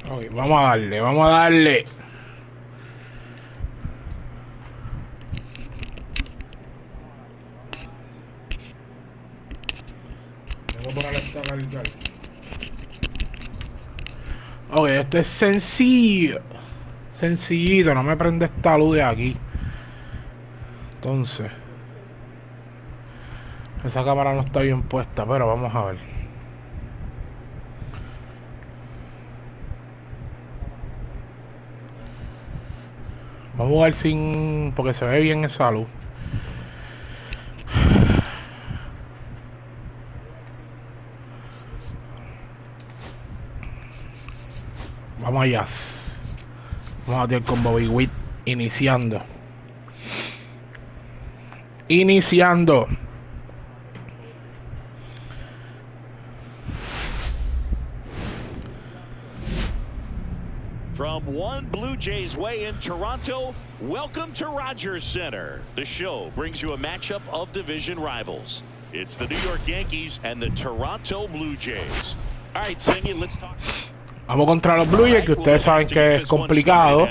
Ok, vamos a darle, vamos a darle. Tengo que poner esto a cargar. Ok, esto es sencillo. Sencillito, no me prende esta luz de aquí. Entonces, esa cámara no está bien puesta, pero vamos a ver. Vamos a jugar sin... porque se ve bien esa luz. Vamos allá. Vamos a tirar con Bobby Witt iniciando. Iniciando. From one Blue Jays way in Toronto, welcome to Rogers Center. The show brings you a matchup of division rivals. It's the New York Yankees and the Toronto Blue Jays. All right, Cindy, let's talk. Vamos contra los Blue Jays, que ustedes saben que es complicado.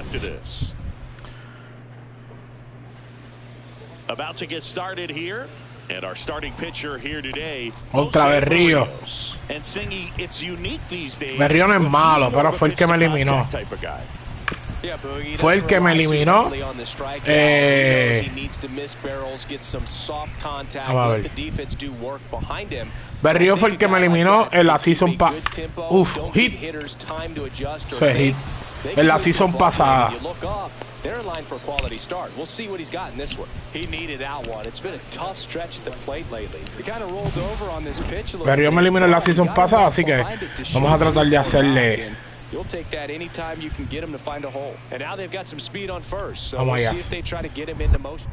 About to get started here. And our starting pitcher here today, contra Berrío. Berrío no es malo, pero fue el que me eliminó. Fue el que me eliminó. Vamos a ver. Berrío fue el que me eliminó en la season hit. Eso es hit. En la season pasada. They're in line for a quality start. We'll see what he's got in this one. He needed that one. It's been a tough stretch at the plate lately. He kind of rolled over on this pitch a little bit. Berrío me eliminó en la season pasada, así que vamos a tratar de hacerle. You'll take that anytime you can get him to find a hole. And now they've got some speed on first, so we'll see if they try to get him into motion.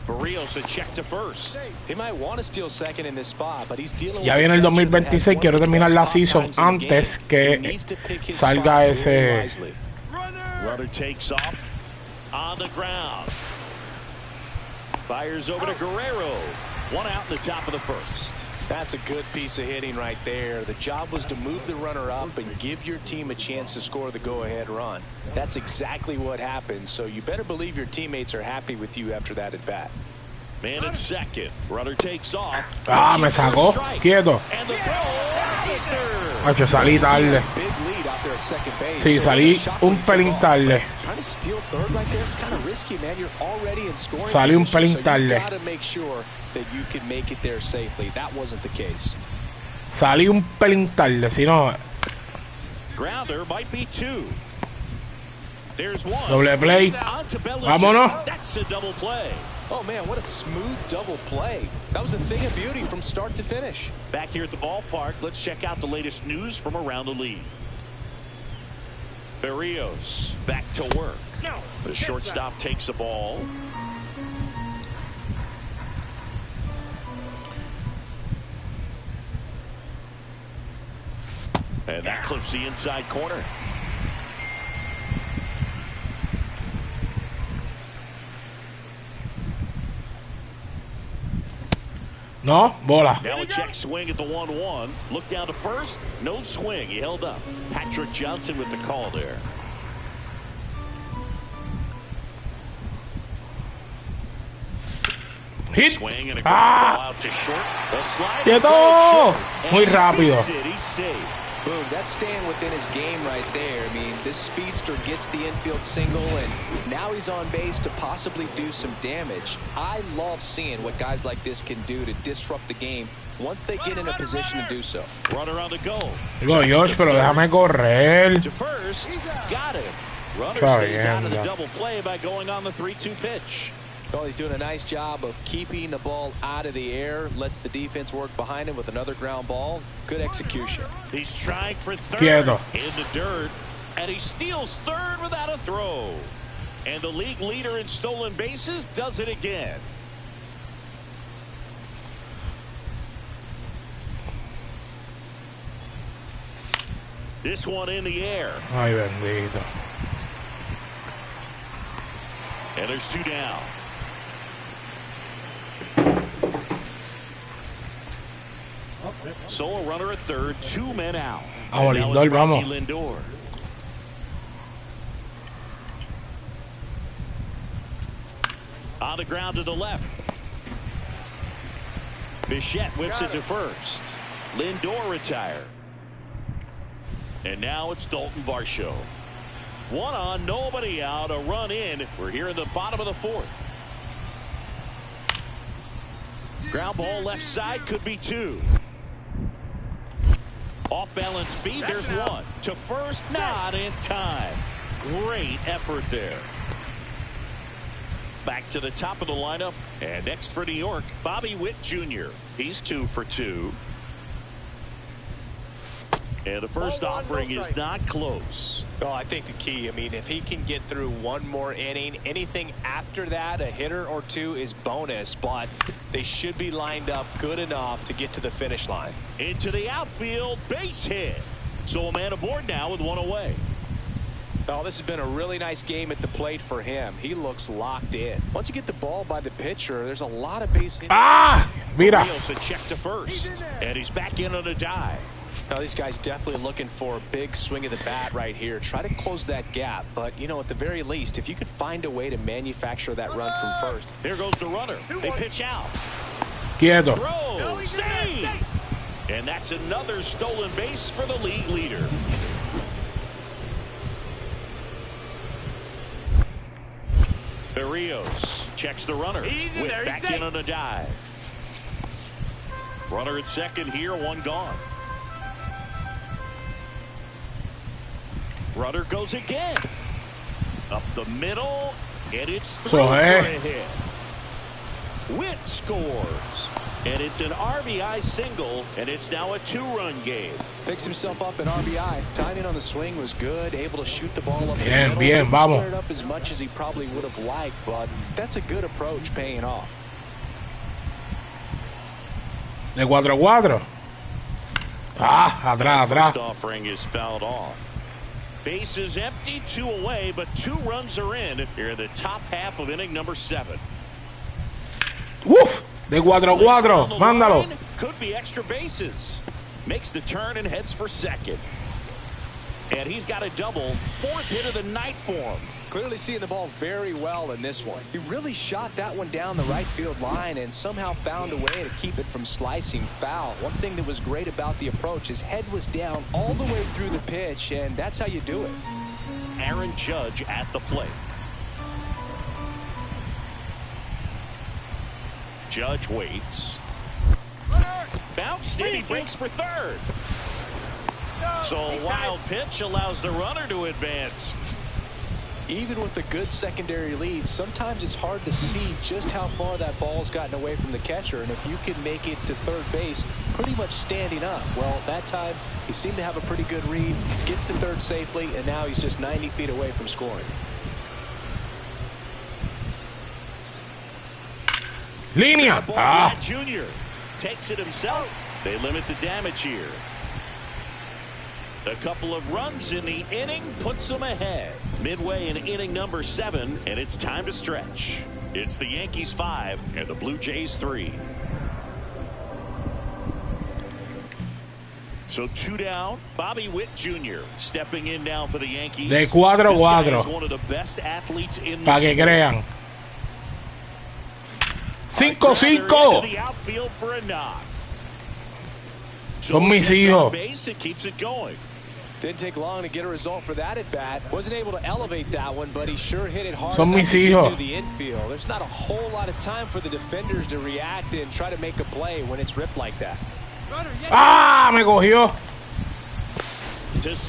Berrío's a check to first. He might want to steal second in this spot, but he's dealing with. Ya viene el 2026, quiero terminar la season antes que salga ese. Runner takes off. On the ground. Fires over to Guerrero. One out in the top of the first. That's a good piece of hitting right there. The job was to move the runner up and give your team a chance to score the go-ahead run. That's exactly what happened, so you better believe your teammates are happy with you after that at bat. Man at second. Runner takes off. Ah, me sacó. Quieto. Yo salí tarde. Sí, salí un pelín tarde. Salí un pelín tarde. Salí un pelín tarde, si no. Doble play. Vámonos. Oh man, what a smooth double play. That was a thing of beauty from start to finish. Back here at the ballpark, let's check out the latest news from around the league. Berríos back to work. The shortstop takes the ball. And that clips the inside corner. No, bola. Now a check swing at the 1-1. Look down to first. No swing. He held up. Patrick Johnson with the call there. Hit. Swing and a ball out to short. ¡Quieto! Muy rápido. Boom, that's staying within his game right there. I mean, this speedster gets the infield single, and now he's on base to possibly do some damage. I love seeing what guys like this can do to disrupt the game once they get in a position to do so. Runner on the goal. Digo, Josh, pero déjame correr. To first, got him. Runner stays out of the double play by going on the 3-2 pitch. Well, he's doing a nice job of keeping the ball out of the air, lets the defense work behind him with another ground ball. Good execution. He's trying for third. Quieto. In the dirt, and he steals third without a throw. And the league leader in stolen bases does it again. This one in the air. Ay, bendito. And there's two down. So a runner at third, 2 men out. Vamos, Lindor, vamos. Lindor. On the ground to the left. Bichette whips it to first. Lindor retired. And now it's Dalton Varsho. One on, nobody out, a run in. We're here in the bottom of the fourth. Ground ball left side, could be two. Off balance speed, there's one. To first, not in time. Great effort there. Back to the top of the lineup. And next for New York, Bobby Witt Jr. He's 2 for 2. And the first offering is not close. Well, I think the key, I mean, if he can get through one more inning, anything after that, a hitter or two is bonus, but they should be lined up good enough to get to the finish line. Into the outfield, base hit. So a man aboard now with one away. Oh, this has been a really nice game at the plate for him. He looks locked in. Once you get the ball by the pitcher, there's a lot of base hits. Ah, mira. Rios a check to first, and he's back in on a dive. Now, these guys definitely looking for a big swing of the bat right here. Try to close that gap. But, you know, at the very least, if you could find a way to manufacture that run from first. Here goes the runner. They pitch out. Quieto. Throw. Save. And that's another stolen base for the league leader. Rios checks the runner. Witt back in on a dive. Runner at second here, one gone. Runner goes again. Up the middle, and it's through for a hit. Witt scores. And it's an RBI single, and it's now a 2-run game. Picks himself up an RBI. Timing on the swing was good. Able to shoot the ball up. Bien, bien, vamos. Squared up as much as he probably would have liked, but that's a good approach, paying off. De 4-4. Ah, atrás, atrás. First offering is fouled off. Base is empty, 2 away, but 2 runs are in here in the top half of inning number 7. Uf, de 4-4. Mándalo. Could be extra bases. Makes the turn and heads for second. And he's got a double. 4th hit of the night for him. Clearly seeing the ball very well in this one. He really shot that one down the right field line and somehow found a way to keep it from slicing foul. One thing that was great about the approach, his head was down all the way through the pitch, and that's how you do it. Aaron Judge at the plate. Judge waits. Bounced in, he breaks for third. So a wild pitch allows the runner to advance. Even with a good secondary lead, sometimes it's hard to see just how far that ball's gotten away from the catcher, and if you can make it to third base pretty much standing up. Well, that time he seemed to have a pretty good read, gets to third safely, and now he's just 90 feet away from scoring. Línea. Ah. Junior takes it himself. They limit the damage here. A couple of runs in the inning puts them ahead. Midway in inning number 7, and it's time to stretch. It's the Yankees 5 and the Blue Jays 3. So 2 down. Bobby Witt Jr. stepping in now for the Yankees. De 4-4. This guy is one of the best athletes in the Pa' que crean. 5-5. The outfield for a knock. Son mis hijos. Base, it keeps it going. Didn't take long to get a result for that at bat. Wasn't able to elevate that one, but he sure hit it hard Son enough mis to get hijos. to the infield. There's not a whole lot of time for the defenders to react and try to make a play when it's ripped like that. Ah, me cogió.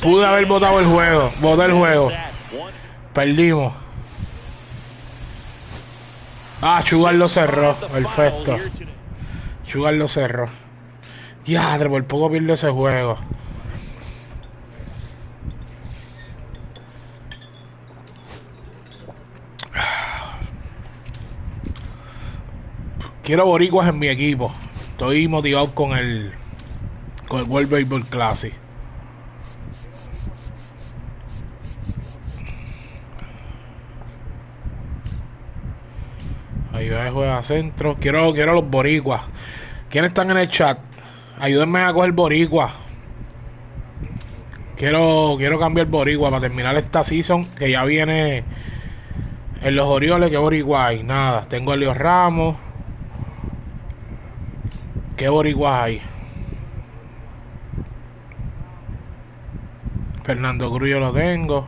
Pude haber botado el juego. Boté el juego. Perdimos. Ah, Chugar lo cerró. Perfecto. Chugar lo cerró. Diadre, por poco pierde ese juego. Quiero boricuas en mi equipo. Estoy motivado con el World Baseball Classic. Ahí va, juega centro. Quiero los boricuas. ¿Quiénes están en el chat? Ayúdenme a coger boricua. Quiero cambiar boricua para terminar esta season, que ya viene En los Orioles, ¿qué boricua hay? Nada. Tengo a Leo Ramos. ¿Qué boricua hay? Fernando Cruz yo lo tengo.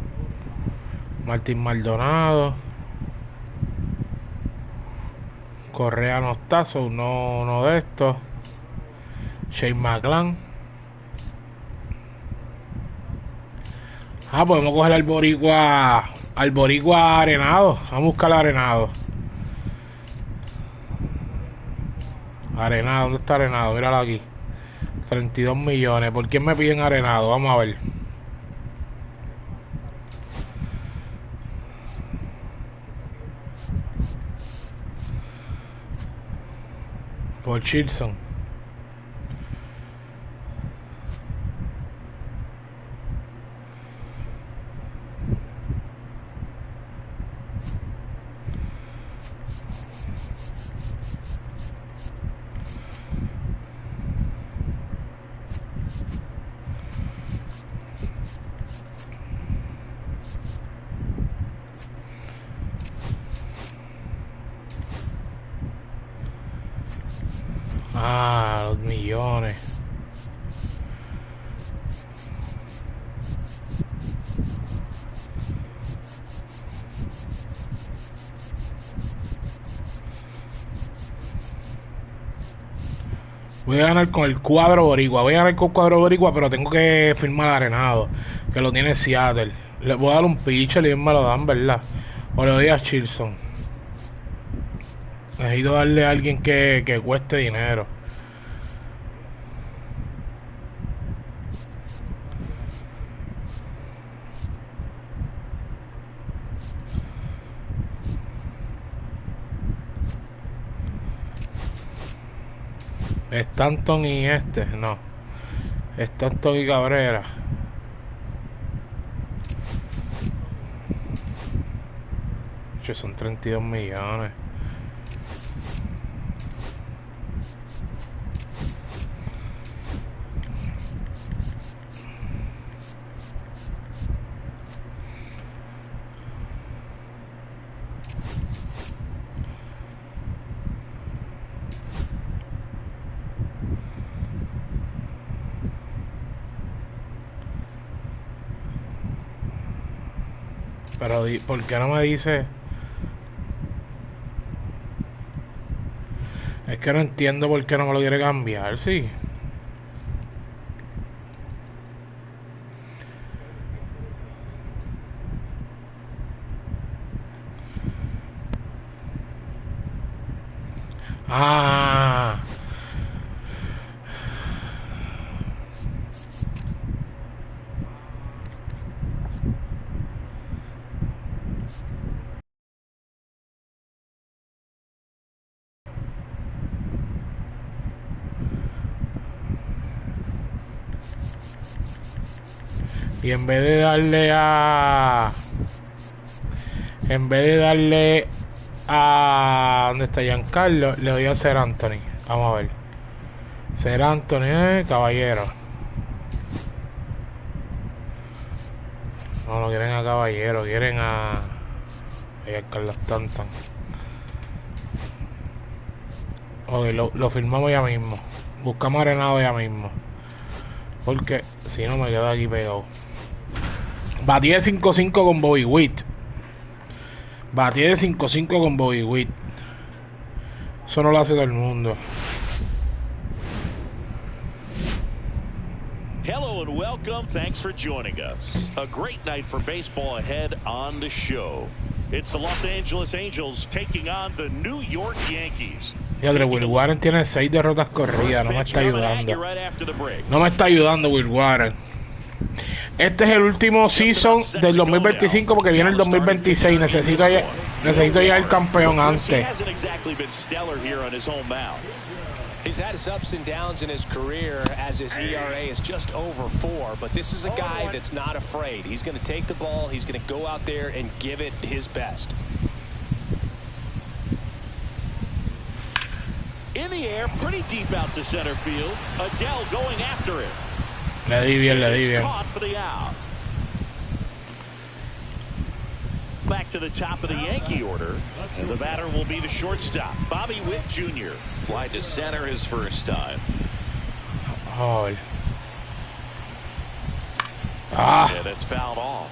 Martín Maldonado. Correa no está, no de estos. Shane McClellan. Podemos coger al boricua Arenado. Vamos a buscar al Arenado. Arenado, ¿dónde está Arenado? Míralo aquí. 32 millones. ¿Por quién me piden Arenado? Vamos a ver. Por Chilson. Los millones. Voy a ganar con el cuadro boricua. Voy a ganar con el cuadro boricua, pero tengo que firmar a Arenado, que lo tiene Seattle. Le voy a dar un pitcher y ellos me lo dan, ¿verdad? O le doy a Chilson. Necesito darle a alguien que cueste dinero. Stanton y no. Stanton y Cabrera. Son 32 millones. Pero ¿por qué no me dice? Es que no entiendo por qué no me lo quiere cambiar, sí. Y en vez de darle a ¿dónde está Giancarlo? Le doy a Ser Anthony. Vamos a ver. Ser Anthony, caballero. No quieren a caballero, quieren a Giancarlo Stanton. Ok, lo firmamos ya mismo. Buscamos Arenado ya mismo. Porque si no me quedo aquí pegado. Batí de 5-5 con Bobby Witt. Batí de 5-5 con Bobby Witt. Eso no lo hace todo el mundo. Hello and welcome. Thanks for joining us. A great night for baseball ahead on the show. It's the Los Angeles Angels taking on the New York Yankees. Will Warren tiene 6 derrotas corridas. No me está ayudando. No me está ayudando Will Warren. Este es el último season del 2025 porque viene el 2026. Necesito ya el campeón antes. He's had his ups and downs in his career as his ERA is just over 4, but this is a guy that's not afraid. He's going to take the ball, he's going to go out there and give it his best. In the air, pretty deep out to center field. Adele going after it. Le di bien. Caught for the out. back to the top of the Yankee order. And the batter will be the shortstop, Bobby Witt Jr. Fly to center his first time. Oh. Ah. Yeah, that's fouled off.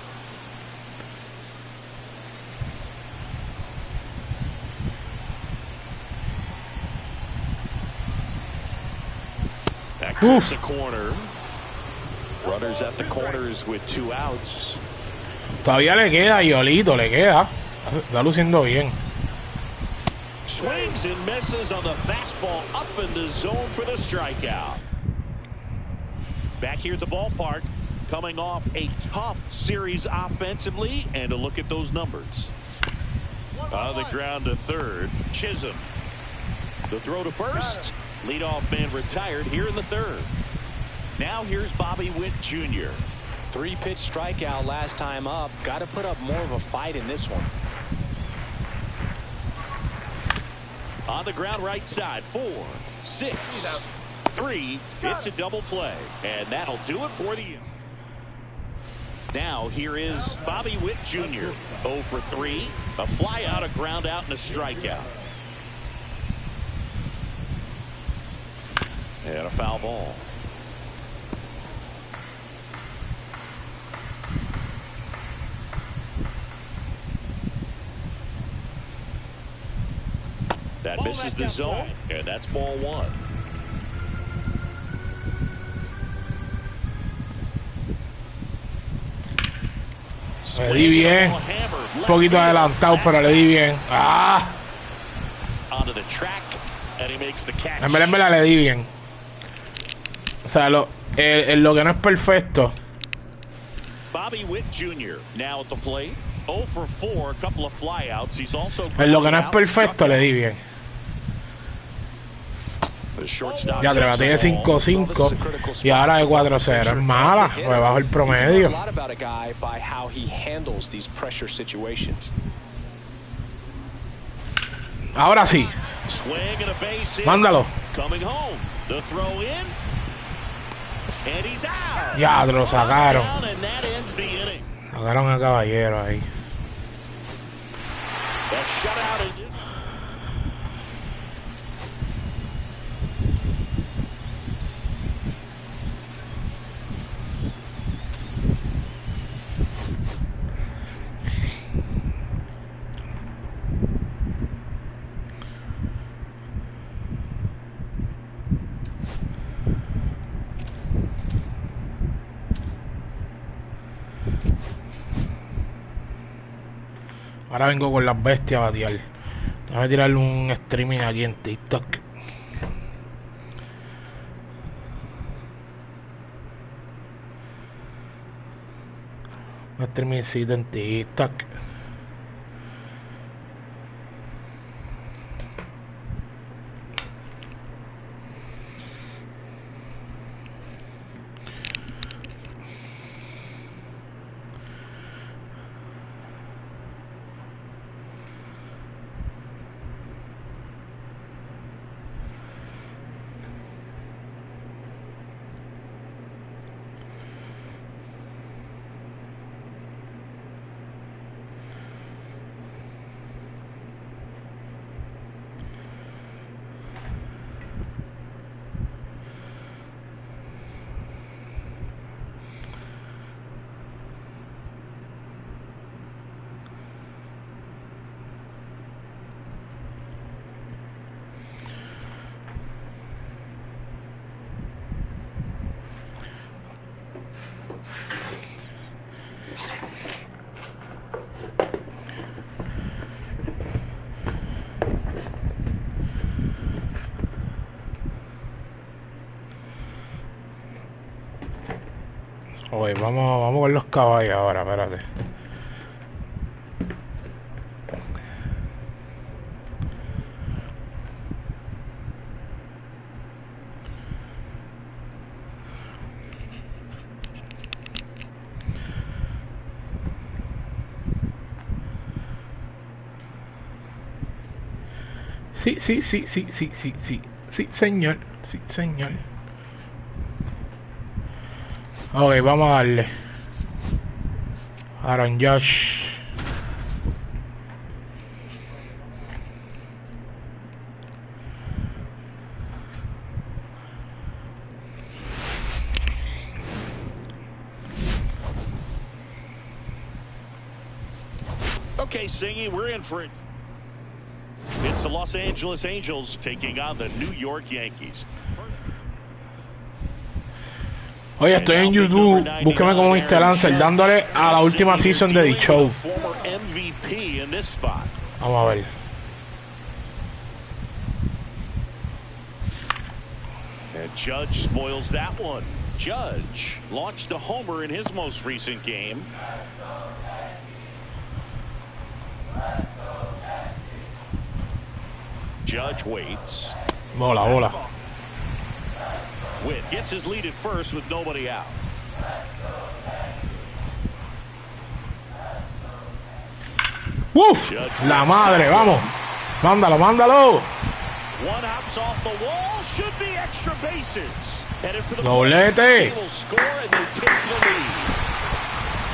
Back towards the corner. Runners at the corners with 2 outs. Todavía le queda, Yolito, le queda. Está luciendo bien. Swings and misses on the fastball up in the zone for the strikeout. Back here at the ballpark, coming off a tough series offensively, and a look at those numbers. On the ground to third, Chisholm. The throw to first. Leadoff man retired here in the third. Now here's Bobby Witt Jr. 3-pitch strikeout last time up. Got to put up more of a fight in this one. On the ground right side, 4, 6, 3. It's a double play, and that'll do it for the. Now here is Bobby Witt Jr. 0 for 3, a fly out, a ground out, and a strikeout. And a foul ball. That misses the zone, and that's ball 1. Le di bien. Un poquito adelantado, pero le di bien. Ah. En verdad le di bien. O sea, lo que no es perfecto. Bobby Witt Jr. now at the plate. 0 for 4, a couple of flyouts. He's also En lo que no es perfecto le di bien. Ya te batí de 5-5 y ahora de 4-0. Es mala, me bajo el promedio. Ahora sí. Mándalo. Ya, te lo sacaron. Sacaron a Caballero ahí. Ahora vengo con las bestias a batear. Déjame tirarle un streaming aquí en TikTok. Un streamingcito en TikTok. Oye, vamos con los caballos ahora, espérate. Sí, señor. Sí, señor. Ok, vamos a darle. Aaron Josh. Okay, Singy, we're in for it. It's the Los Angeles Angels taking on the New York Yankees. Oye, estoy en YouTube, búsqueme como Mr. Lancer, dándole a la última season de The Show. Vamos a ver. And Judge spoils that one. Judge launched a homer in his most recent game. Judge waits. Bola, bola. Witt gets his lead at first with nobody out. ¡Uf! La madre, vamos. Mándalo, mándalo. One hops off the wall, should be extra bases. Headed for the Doblete. They will score and they take the lead.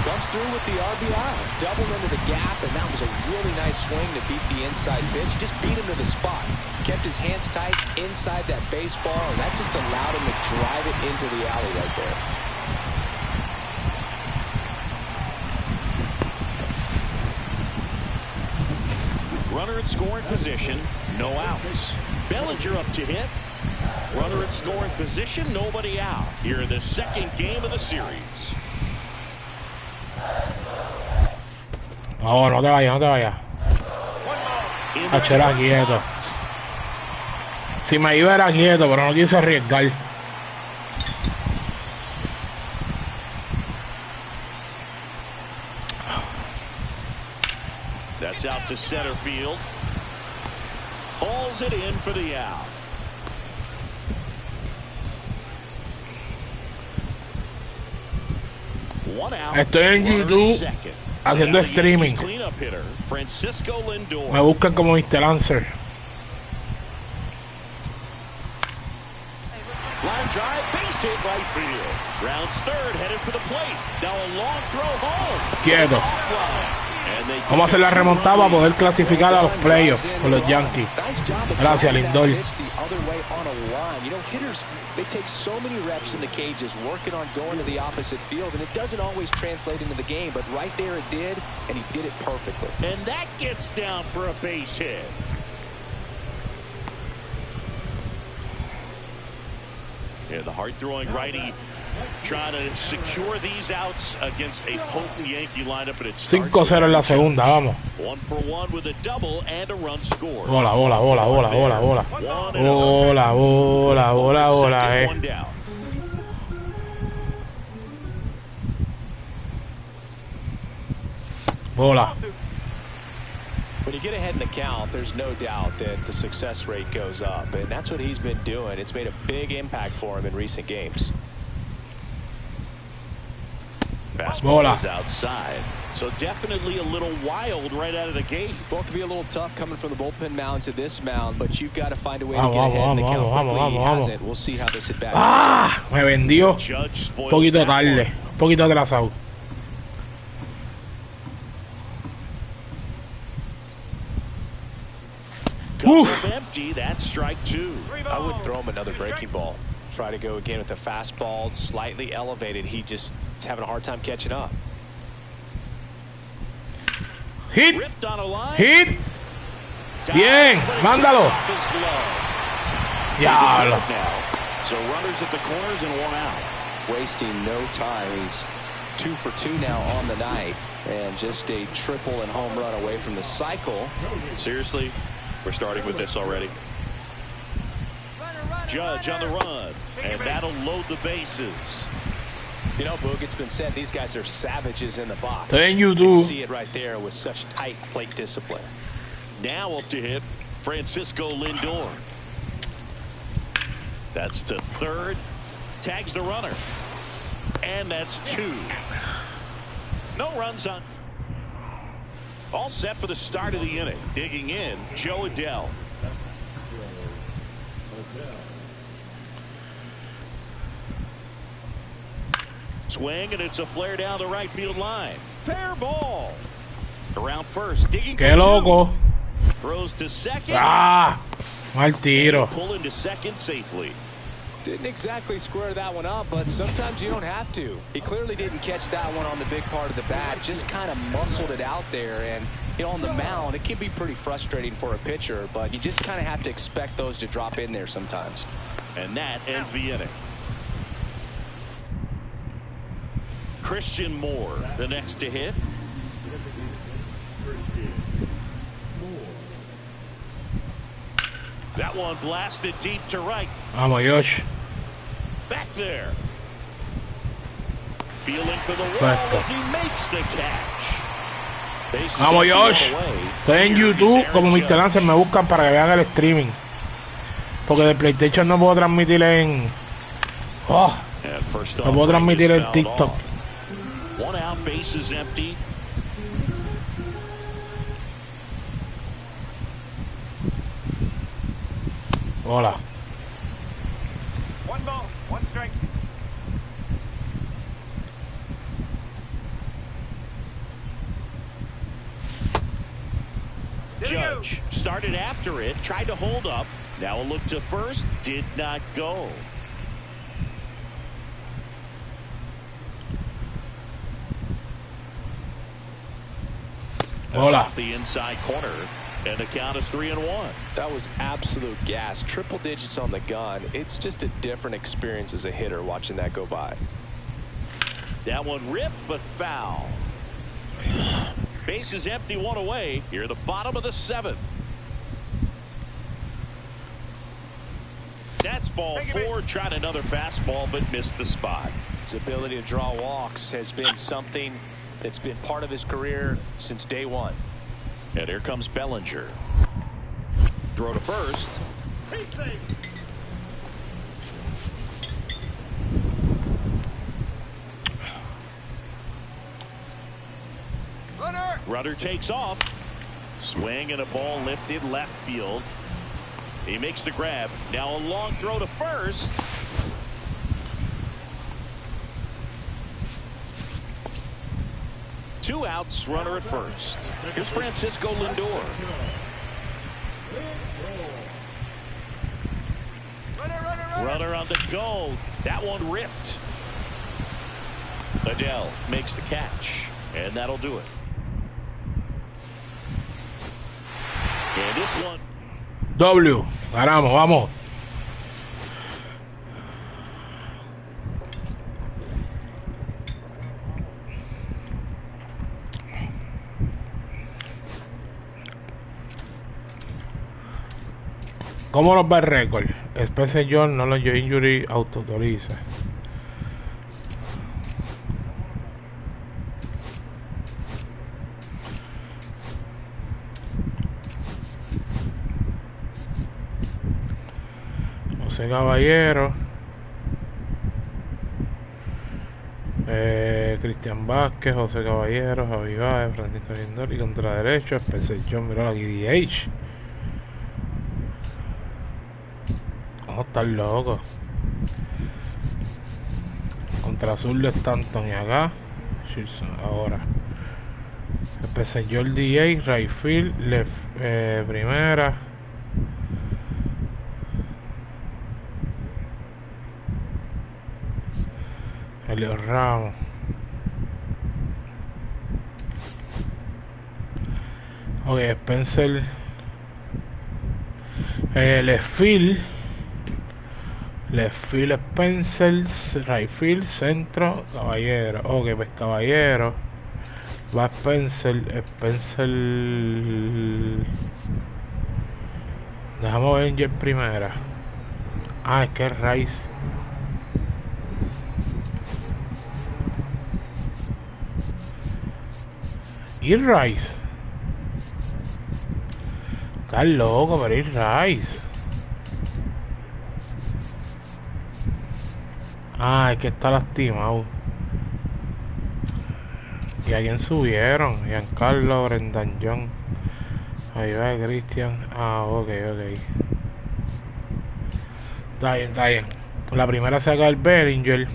Comes through with the RBI, double into the gap, and that was a really nice swing to beat the inside pitch. Just beat him to the spot. Kept his hands tight inside that baseball, and that just allowed him to drive it into the alley right there. Runner at scoring position, no outs. Bellinger up to hit. Runner at scoring position, nobody out. Here in the second game of the series. No, no te vayas, no te vayas. Era quieto. Si me iba era quieto, pero no quise arriesgar. That's out to center field. Hauls it in for the out. One out. Estoy en YouTube haciendo streaming. Me buscan como Mr. Lancer. Line drive, base hit right field. Rounds third, headed for the plate. Now a long throw home. Quieto. Vamos a hacer la remontada para poder clasificar a los playoffs con los Yankees. Gracias, Lindor. You know, hitters, they take so many reps in the cages working on going to the opposite field, and it doesn't always translate into the game, but right there it did, and he did it perfectly. And that gets down for a base hit. Yeah, the hard-throwing righty trying to secure these outs against a potent Yankee lineup, but it's 5-0 en la segunda, vamos. 1-for-1 with a double and a run scored. Bola, bola, bola, bola, bola, bola. Bola, bola, bola, bola, Bola. When you get ahead in the count, there's no doubt that the success rate goes up, and that's what he's been doing. It's made a big impact for him in recent games. Fastball is outside, so definitely a little wild right out of the gate. Well, it can be a little tough coming from the bullpen mound to this mound, but you've got to find a way to get ahead in the count quickly. He hasn't. We'll see how this at bat. Ah, me vendió. Un poquito tarde, un poquito atrasado. Empty, that's strike two. I would throw him another breaking ball. Try to go again with the fastball, slightly elevated. He just is having a hard time catching up. Hit. Hit. Bien, mándalo. Diablo. So runners at the corners and one out. Wasting no time. He's 2 for 2 now on the night, and just a triple and home run away from the cycle. Seriously, we're starting with this already. Judge on the run, and that'll load the bases. You know, Boog, it's been said these guys are savages in the box. Then you do. You can see it right there with such tight plate discipline. Now up to hit Francisco Lindor. That's to third. Tags the runner. And that's 2. No runs on. All set for the start of the inning. Digging in, Joe Adell. Swing, and it's a flare down the right field line. Fair ball. Around first, digging Qué loco. Throws to second. Ah, mal tiro. Pull into second safely. Didn't exactly square that one up, but sometimes you don't have to. He clearly didn't catch that one on the big part of the bat. Just kind of muscled it out there, and You know, on the mound, it can be pretty frustrating for a pitcher, but you just kind of have to expect those to drop in there sometimes. And that ends the inning. Christian Moore, the next to hit. That one blasted deep to right. Vamos, Josh. Back there. Feeling for the wall as he makes the catch. Vamos, Josh. Estoy en YouTube como Mr. Lance. Me buscan para que vean el streaming. Porque de PlayStation no puedo transmitir en... Oh, no puedo transmitir en TikTok. One out, base is empty. Hola. One ball, one strike. Judge started after it, tried to hold up. Now a look to first, did not go. Hola. Off the inside corner, and the count is 3-1. That was absolute gas. Triple digits on the gun. It's just a different experience as a hitter watching that go by. That one ripped, but foul. Base is empty, one away. Here at the bottom of the seventh. That's ball four. Tried another fastball, but missed the spot. His ability to draw walks has been something that's been part of his career since day one. And here comes Bellinger. Throw to first. Runner takes off. Swing and a ball lifted left field. He makes the grab. Now a long throw to first. Two outs, runner at first. Here's Francisco Lindor. Runner on the go. That one ripped. Adele makes the catch, and that'll do it. And this one. W. Ganamos, vamos. ¿Cómo nos va el récord? Especie John no lo yo injury autoriza. José Caballero, Cristian Vázquez, José Caballero, Javi Báez, Francisco Lindor y contra derecho, especie John, mirá aquí DH. No, estás loco. Contra azul de Stanton y acá ahora empecé yo el DA, right field, left, primera. Elio Ramos. Ok, Spencer, left field Spencer, right field, centro, Caballero. Ok, pues Caballero. Va Spencer. Dejamos ver en primera. Ah, es que es Rice. Y Rice. Estás loco, pero y Rice. Ah, es que está lastimado. ¿Y a quién subieron? Giancarlo, Brendan John. Ahí va Cristian. Ah, ok. Está bien. La primera saca el Bellinger.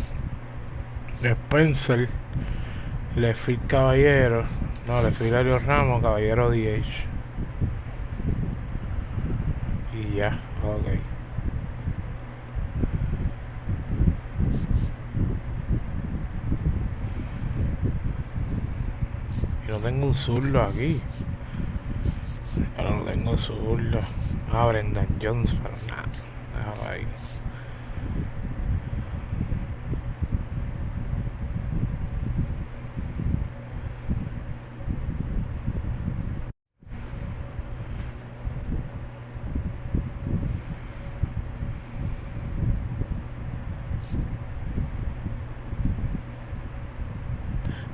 Spencer. Lefil Caballero. No, Lefil Elio Ramos, Caballero DH. Y ya, ok. Y no tengo un zurdo aquí. Pero no tengo zurdo. Ah, Brendan Jones, pero nada. Déjalo ahí.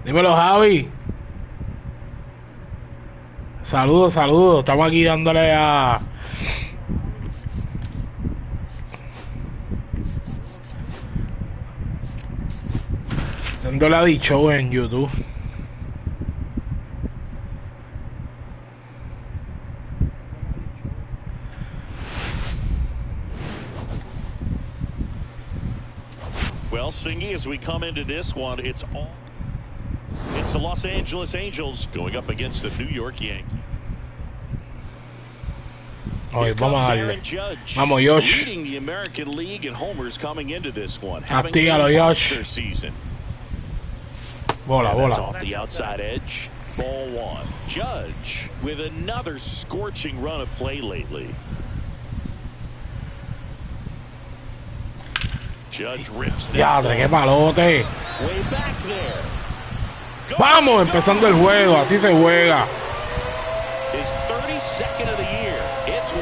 Dímelo, Javi. Saludos, saludos. Estamos aquí dándole a... dándole a dicho en YouTube. Well, Singy, as we come into this one, it's the Los Angeles Angels going up against the New York Yankees. Oye, vamos a darle. Vamos, Josh. Leading the American League in homers coming into this one. Castígalo, Josh. Bola, bola. Off the outside edge. Ball one. Judge with another scorching run of play lately. Judge rips that. Diadre, qué palote. Way back there. Vamos, empezando el juego. Así se juega. His 32nd of the year. It's 1-0.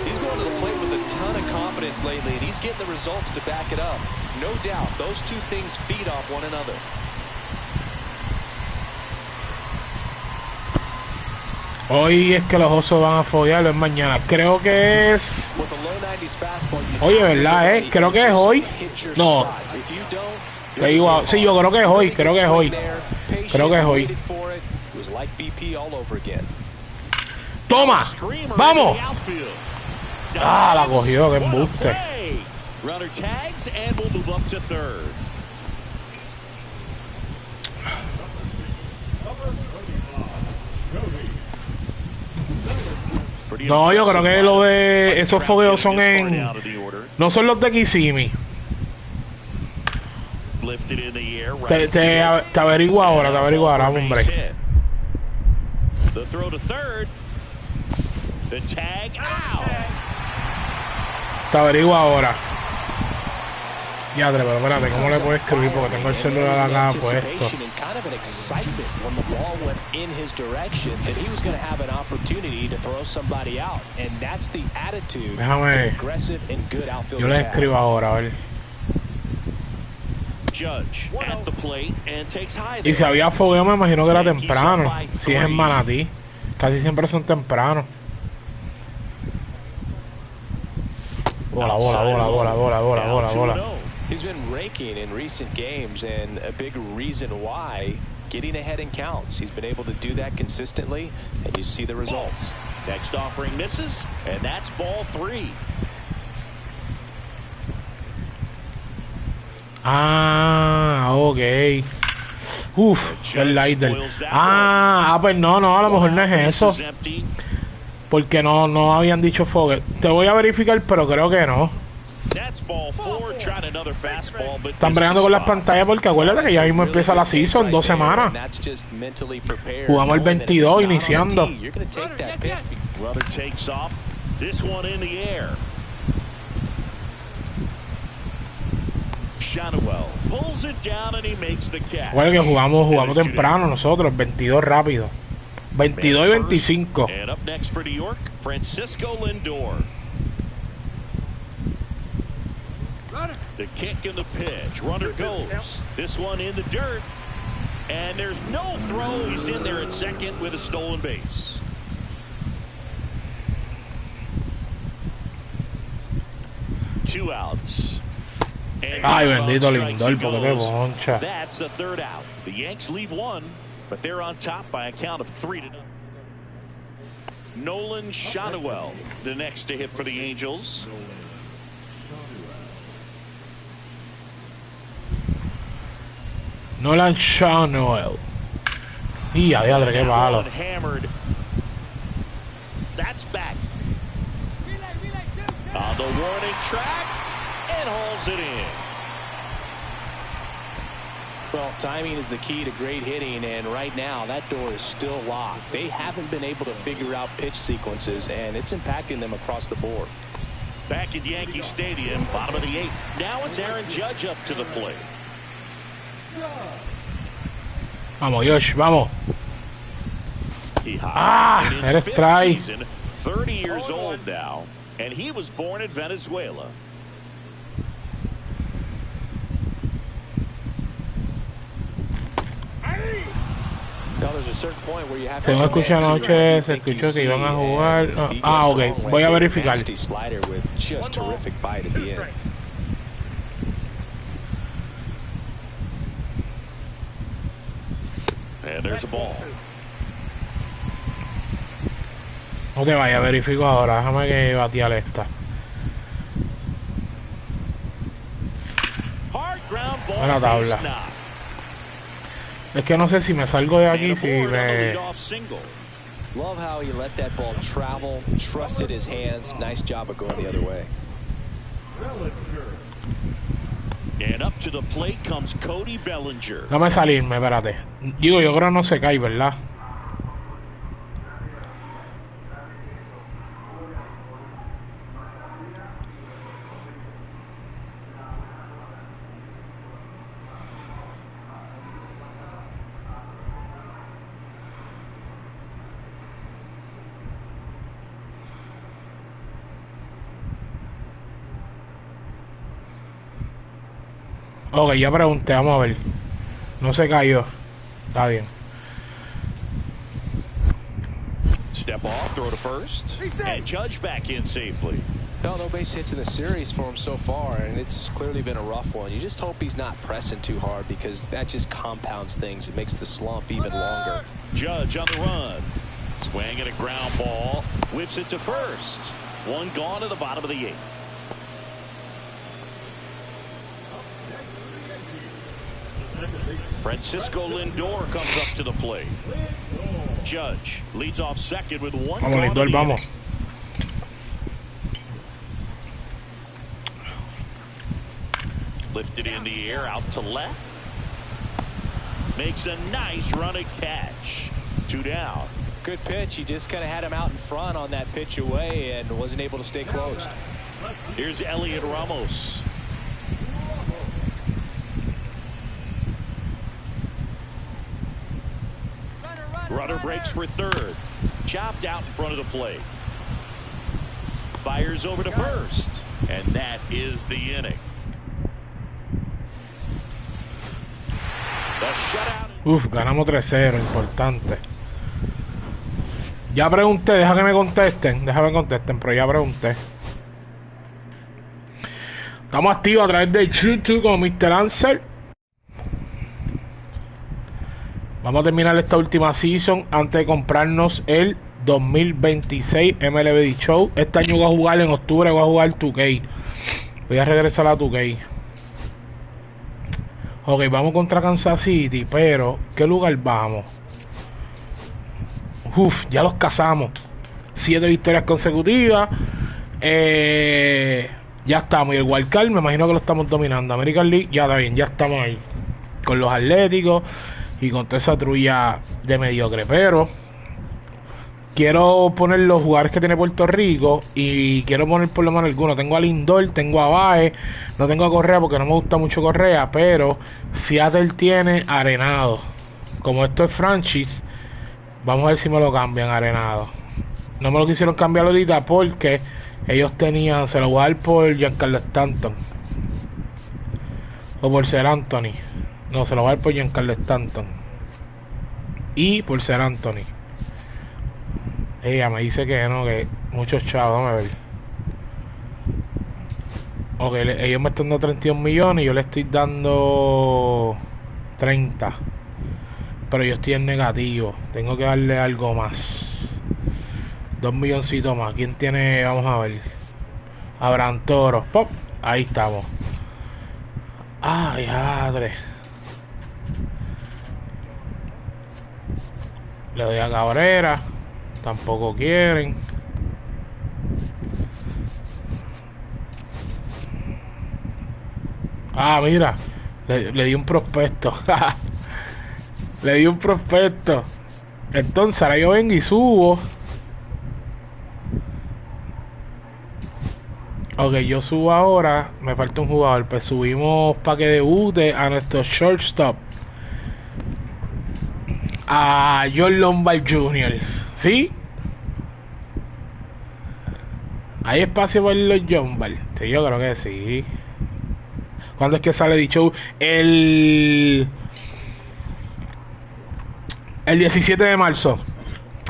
He's going to the plate with a ton of confidence lately, and he's getting the results to back it up. No doubt, those two things feed off one another. Hoy es que los osos van a follarlo, es mañana. Creo que es... Oye, ¿verdad, creo que es hoy. No. Te digo, sí, yo creo que es hoy. Creo que es hoy. Creo que es hoy. ¡Toma! ¡Vamos! Ah, la cogió, que embuste. No, yo creo que lo de esos fogueos son en... No son los de Kissimmee. Te averiguo ahora, hombre. Te averiguo ahora. Ya, pero espérate, ¿cómo le puedo escribir? Porque tengo el celular acá puesto. Déjame. Yo les escribo ahora, a ver. Y si había fogueo, me imagino que era temprano. Si es en Manatí, casi siempre son tempranos. Bola, bola, bola, bola, bola, bola, bola, bola. He's been raking in recent games, and a big reason why, getting ahead in counts. He's been able to do that consistently, and you see the results. Next offering misses, and that's ball 3. Ah, ok. Uf, el lighter. Pues no, a lo mejor no es eso. Porque no habían dicho fogueo. Te voy a verificar, pero creo que no. Están bregando con las pantallas porque acuérdate que ya mismo empieza la season en 2 semanas. Jugamos el 22 iniciando. Bueno, que jugamos temprano nosotros, 22 rápido. 22 y 25. The kick and the pitch. Runner goes. This one in the dirt. And there's no throw. He's in there at second with a stolen base. Two outs. Ay, bendito Lindor, porque qué boncha. That's the third out. The Yanks leave one, but they're on top by a count of 3-0. Nolan Shotwell, the next to hit for the Angels. Nolan Shotwell. Y a diadre, qué malo. That's back. On the warning track and hauls it in. Well, timing is the key to great hitting, and right now that door is still locked. They haven't been able to figure out pitch sequences, and it's impacting them across the board. Back at Yankee Stadium, bottom of the 8th. Now it's Aaron Judge up to the plate. Vamos, Josh, vamos. Ah, eres try. 30 years old now, and he was born in Venezuela. Se me escucha anoche, se escuchó que iban a jugar. Ok, voy a verificar. And there's a ball. No te vayas, verifico ahora. Déjame que batear esta. Buena tabla. Es que no sé si me salgo de aquí, si me... Love how he let that ball travel, trusted his hands. Nice job of going the other way. And up to the plate comes Cody Bellinger. Dame salirme, espérate. Digo, yo creo que no se cae, ¿verdad? Ok, ya pregunté, vamos a ver. No se cayó. Está bien. Step off, throw to first. And Judge back in safely. No base hits in the series for him so far, and it's clearly been a rough one. You just hope he's not pressing too hard, because that just compounds things. It makes the slump even longer. Judge on the run. Swing and a ground ball. Whips it to first. One gone to the bottom of the 8th. Francisco Lindor comes up to the plate. Judge leads off second with one. Vamos, Lindor, vamos. Lifted in the air, out to left. Makes a nice running catch. 2 down. Good pitch. He just kind of had him out in front on that pitch away and wasn't able to stay closed. Here's Elliot Ramos. Runner breaks for third. Chopped out in front of the plate. Fires over to first. And that is the inning. The shutout. Uf, ganamos 3-0, importante. Ya pregunté, deja que me contesten. Déjame contesten, pero ya pregunté. Estamos activos a través de YouTube como Mr. Answer. Vamos a terminar esta última season antes de comprarnos el 2026 MLB The Show. Este año voy a jugar en octubre, voy a jugar 2K. Voy a regresar a 2K. Ok, vamos contra Kansas City, pero ¿qué lugar vamos? Uf, ya los cazamos. 7 victorias consecutivas. Ya estamos. Y el Wildcard me imagino que lo estamos dominando. American League, ya está bien, ya estamos ahí. Con los Atléticos y con toda esa trulla de mediocre. Pero quiero poner los jugadores que tiene Puerto Rico. Y quiero poner por lo menos algunos. Tengo a Lindor, tengo a Baez. No tengo a Correa porque no me gusta mucho Correa. Pero Seattle tiene Arenado. Como esto es franchise, vamos a ver si me lo cambian Arenado. No me lo quisieron cambiar ahorita porque ellos tenían, se lo voy a dar por Giancarlo Stanton o por Ser Anthony. No, se lo voy a dar por Giancarlo Stanton y por Ser Anthony. Ella me dice que no, que muchos chavos. Vamos a ver. Ok, ellos me están dando 31 millones y yo le estoy dando 30. Pero yo estoy en negativo. Tengo que darle algo más. 2 milloncitos más. ¿Quién tiene? Vamos a ver. Abraham Toro. ¡Pop! Ahí estamos. ¡Ay, madre! Le doy a Cabrera. Tampoco quieren. Ah, mira. Le di un prospecto. Le di un prospecto. Entonces ahora yo vengo y subo. Ok, yo subo ahora. Me falta un jugador. Pues subimos para que debute a nuestro shortstop. A John Lombard Jr. ¿Sí? ¿Hay espacio para los Lombard? Sí, yo creo que sí. ¿Cuándo es que sale dicho? El 17 de marzo.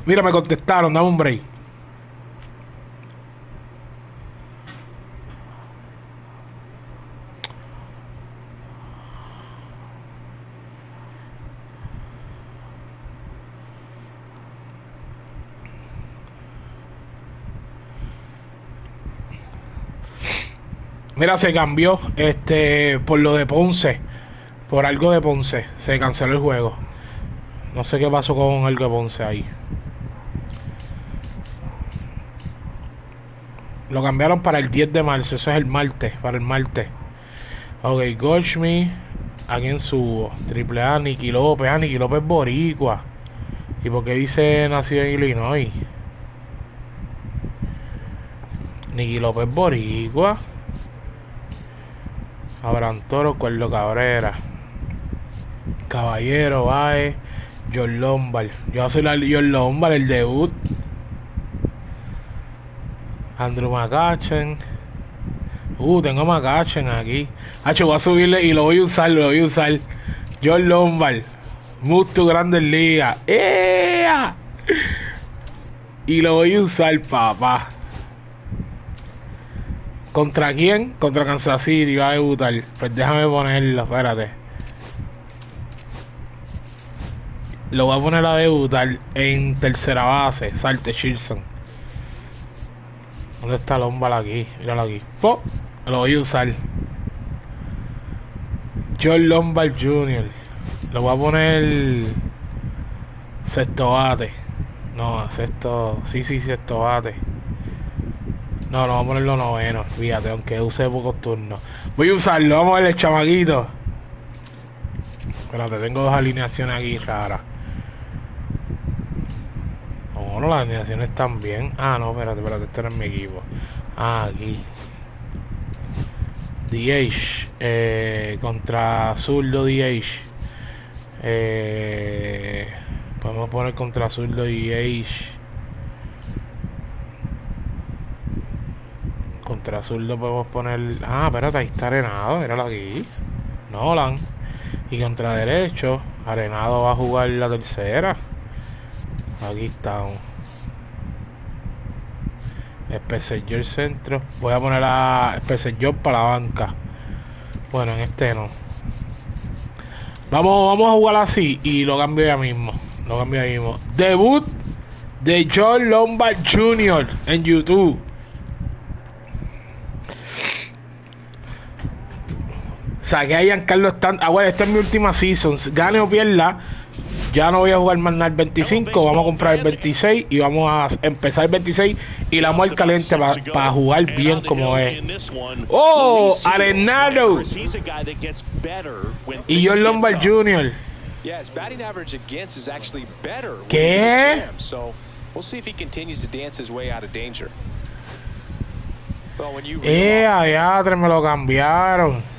Mira, me contestaron, dame un break. Mira, se cambió por lo de Ponce. Por algo de Ponce. Se canceló el juego. No sé qué pasó con algo de Ponce ahí. Lo cambiaron para el 10 de marzo. Eso es el martes. Para el martes. Ok, Goldschmidt. ¿A quién subo? Triple A, Nicky López. Ah, Nicky López boricua. ¿Y por qué dice nacido en Illinois? Nicky López boricua. Abraham Toro, Cuerdo Cabrera. Caballero, Baez. John Lombard. Yo voy a hacer John Lombard, el debut. Andrew McCutchen. Tengo McCutchen aquí. Voy a subirle y lo voy a usar, John Lombard. Mucho Grandes Ligas. ¡Ea! Y lo voy a usar, papá. ¿Contra quién? Contra Kansas City va a debutar. Pues déjame ponerlo, espérate. Lo voy a poner a debutar en tercera base. Salte Chilson. ¿Dónde está Lombard aquí? Míralo aquí. ¡Po! Lo voy a usar. John Lombard Jr. Lo voy a poner sexto bate. No, sexto. Sí, sexto bate. No, vamos a ponerlo noveno. Fíjate, aunque use pocos turnos. Voy a usarlo, vamos a ver el chamaquito. Espérate, tengo dos alineaciones aquí raras. Oh, no, las alineaciones están bien. Ah, no, espérate, este no es mi equipo. Ah, aquí. DH. Contra zurdo DH. Podemos poner contra zurdo DH. Contra zurdo podemos poner... Ah, espérate, ahí está Arenado, míralo aquí. Nolan. Y contra derecho, Arenado va a jugar la tercera. Aquí está. Especelló el centro. Voy a poner a Especelló para la banca. Bueno, en este no. Vamos a jugar así y lo cambio ya mismo. Debut de John Lombard Jr. en YouTube. Saqué a Giancarlo Stanton. Ah, bueno, esta es mi última season. Gane o pierda, ya no voy a jugar más nada el 25. Vamos a comprar el 26 y vamos a empezar el 26 y la vamos al caliente para jugar bien como es. ¡Oh! Arenado y John Lombard Jr. ¿Qué? Adiadre, me lo cambiaron.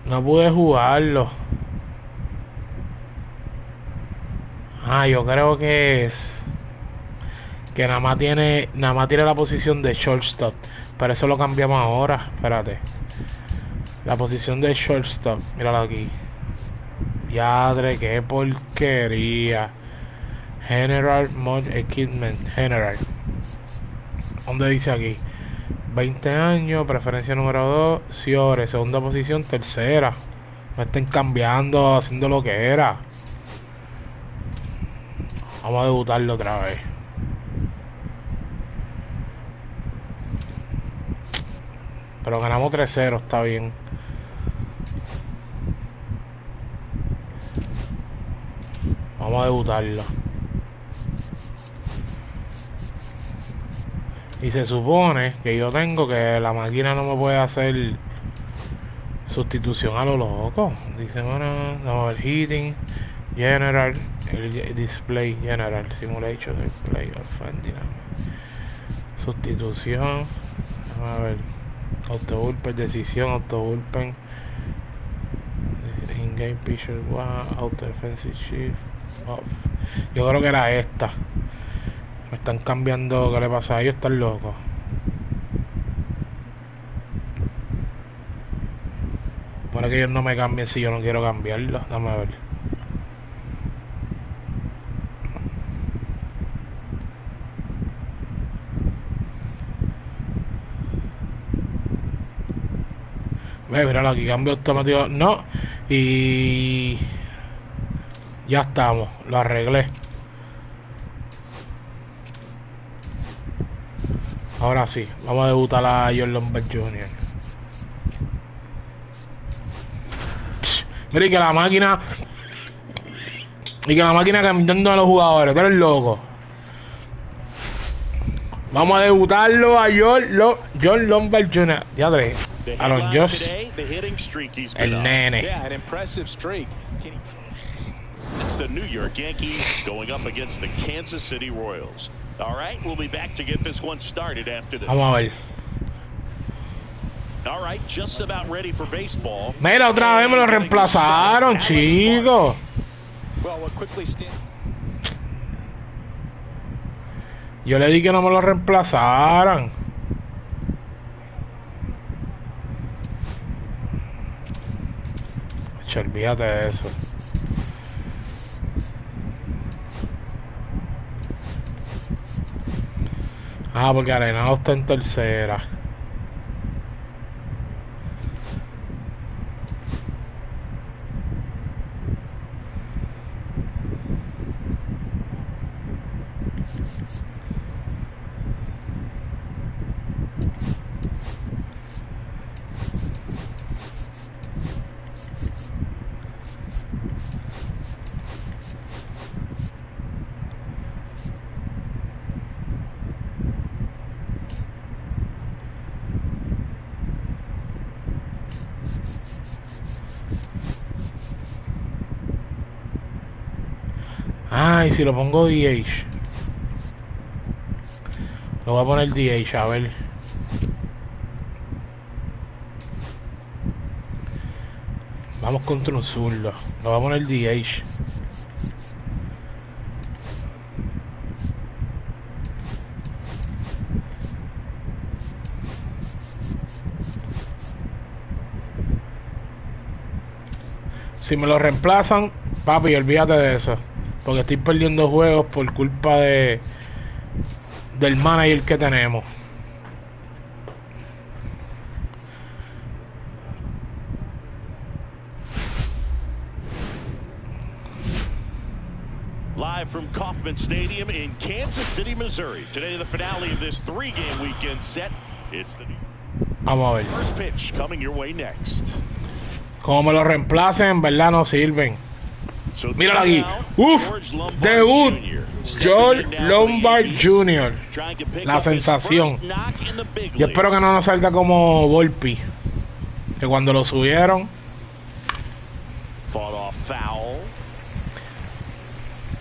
No pude jugarlo. Yo creo que es que nada más tiene la posición de shortstop. Pero eso lo cambiamos ahora. Espérate. La posición de shortstop. Míralo aquí. Yadre, qué porquería. General Mod Equipment. General. ¿Dónde dice aquí? 20 años, preferencia número 2, Ciore, segunda posición, tercera. No estén cambiando, haciendo lo que era. Vamos a debutarlo otra vez. Pero ganamos 3-0, está bien. Vamos a debutarlo. Y se supone que yo tengo que la máquina no me puede hacer sustitución a lo loco. Dice, bueno, no, el heating, general, el display, general, simulation, display, offending. Sustitución, a ver, autobulpen, decisión, autobulpen, in-game picture, wow, auto defensive shift, off. Yo creo que era esta. Me están cambiando, ¿qué le pasa a ellos? Están locos. Para que ellos no me cambien si yo no quiero cambiarlo. Dame a ver. Ve, míralo aquí, cambio automático. No. Y ya estamos. Lo arreglé. Ahora sí. Vamos a debutar a John Lombard Jr. Mira, y que la máquina. Y que la máquina cambiando a los jugadores. Tú eres loco. Vamos a debutarlo a John Lombard Jr. Ya tres. Aaron Josh. El nene. It's the New York Yankees going up against the Kansas City Royals. All right, we'll be back to get this one started after this. Vamos a ver. All right, just about ready for baseball. Mira, otra vez me lo reemplazaron, chicos. Yo le di que no me lo reemplazaran. Olvídate de eso. Ah, porque Arenado está en tercera. Ay, si lo pongo DH. Lo voy a poner DH, a ver. Vamos contra un zurdo. Lo voy a poner DH. Si me lo reemplazan, papi, olvídate de eso. Porque estoy perdiendo juegos por culpa del manager que tenemos. Live from Kauffman Stadium in Kansas City, Missouri. Today, the finale of this three-game weekend set. It's the Vamos a ver. first pitch coming your way next. Como me lo reemplacen, en verdad no sirven. Míralo aquí. Uf, debut. George Lombard Jr. La sensación. Yo espero que no nos salga como Volpi, que cuando lo subieron.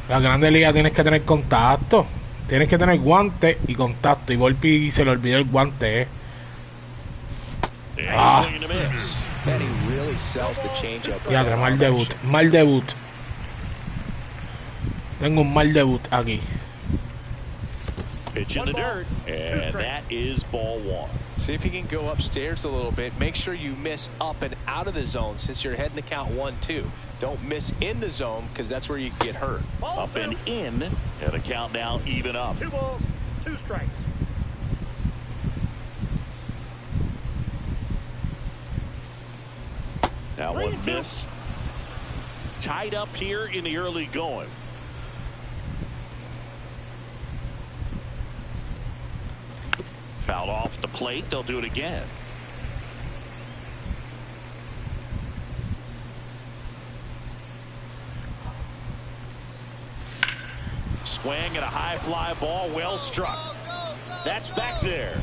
La grande liga tienes que tener contacto. Tienes que tener guante y contacto. Y Volpi se le olvidó el guante, Ah. Ya, mal debut. Mal debut. Tengo un mal debut aquí. Pitch in the dirt, and that is ball one. See if you can go upstairs a little bit. Make sure you miss up and out of the zone since you're heading to count 1-2. Don't miss in the zone because that's where you get hurt. Up and in, and a count now even up. 2 balls, 2 strikes. That one missed. Tied up here in the early going. Fouled off the plate. They'll do it again. Swing and a high fly ball, well struck. That's back there.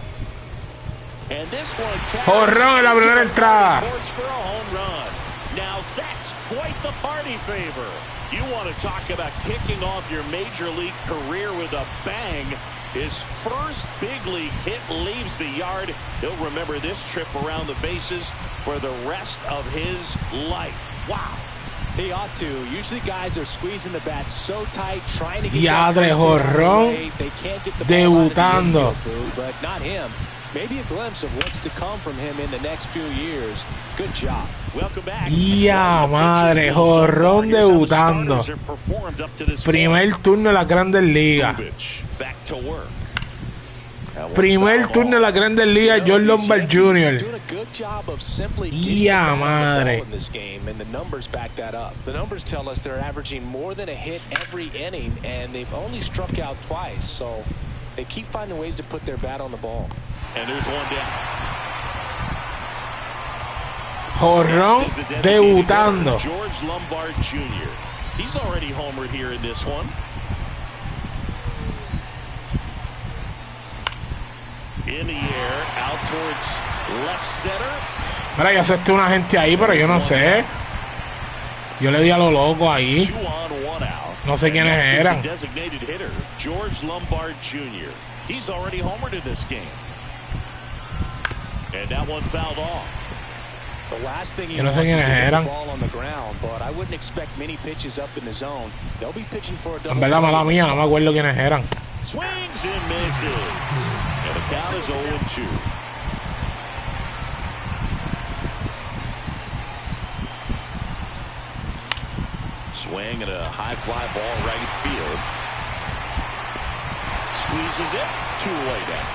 And this one Jorrón en la primera entrada. for a home run. Now that's quite the party favor. You want to talk about kicking off your major league career with a bang. His first big league hit leaves the yard. He'll remember this trip around the bases for the rest of his life. Wow. He ought to. Usually guys are squeezing the bat so tight, trying to get Diadre, jorrón, they can't get the debutando. But not him. Maybe a glimpse of what's to come from him in the next few years. Good job. Welcome back. Ya madre, jorrón debutando. Primer turno de las Grandes Ligas. Back to work. Primer turno de las Grandes Ligas, John Lombard Jr. Ya madre. The numbers back that up. The numbers tell us they're averaging more than a hit every inning, and they've only struck out twice. So they keep finding ways to put their bat on the ball. And there's one down. Jorrón debutando. George Lombard Jr. He's already homered here in this one. In the air, out towards left center. Mira, ya acepté una gente ahí, pero yo no sé. Yo le di a lo loco ahí. No sé quiénes eran. Designated hitter, George Lombard Jr. He's already homered in this game. And that one fouled off. The last thing Yo no sé quiénes eran. En verdad, mala mía, no me acuerdo quiénes eran. Swings and misses. And the count is 0-2. Swing and a high fly ball right field. Squeezes it. 2 away down.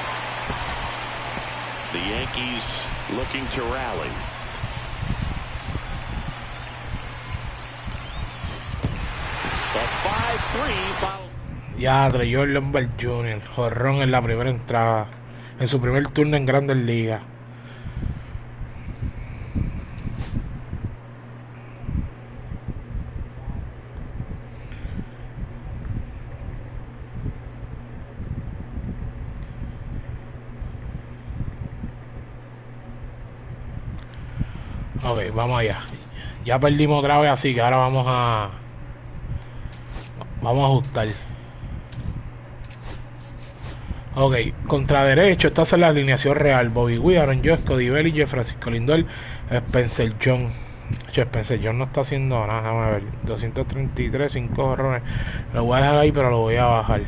The Yankees looking to rally. The 5-3 foul. Ya, John Lombard Jr. Jorrón en la primera entrada. En su primer turno en Grandes Ligas. Ok, vamos allá. Ya perdimos otra vez, así que ahora vamos a ajustar. Ok, contra derecho, esta es la alineación real. Bobby Witt, Aaron Judge, Cody Bellinger, Francisco Lindor, Spencer John. Spencer John no está haciendo nada, déjame ver. 233, 5 jorrones. Lo voy a dejar ahí, pero lo voy a bajar.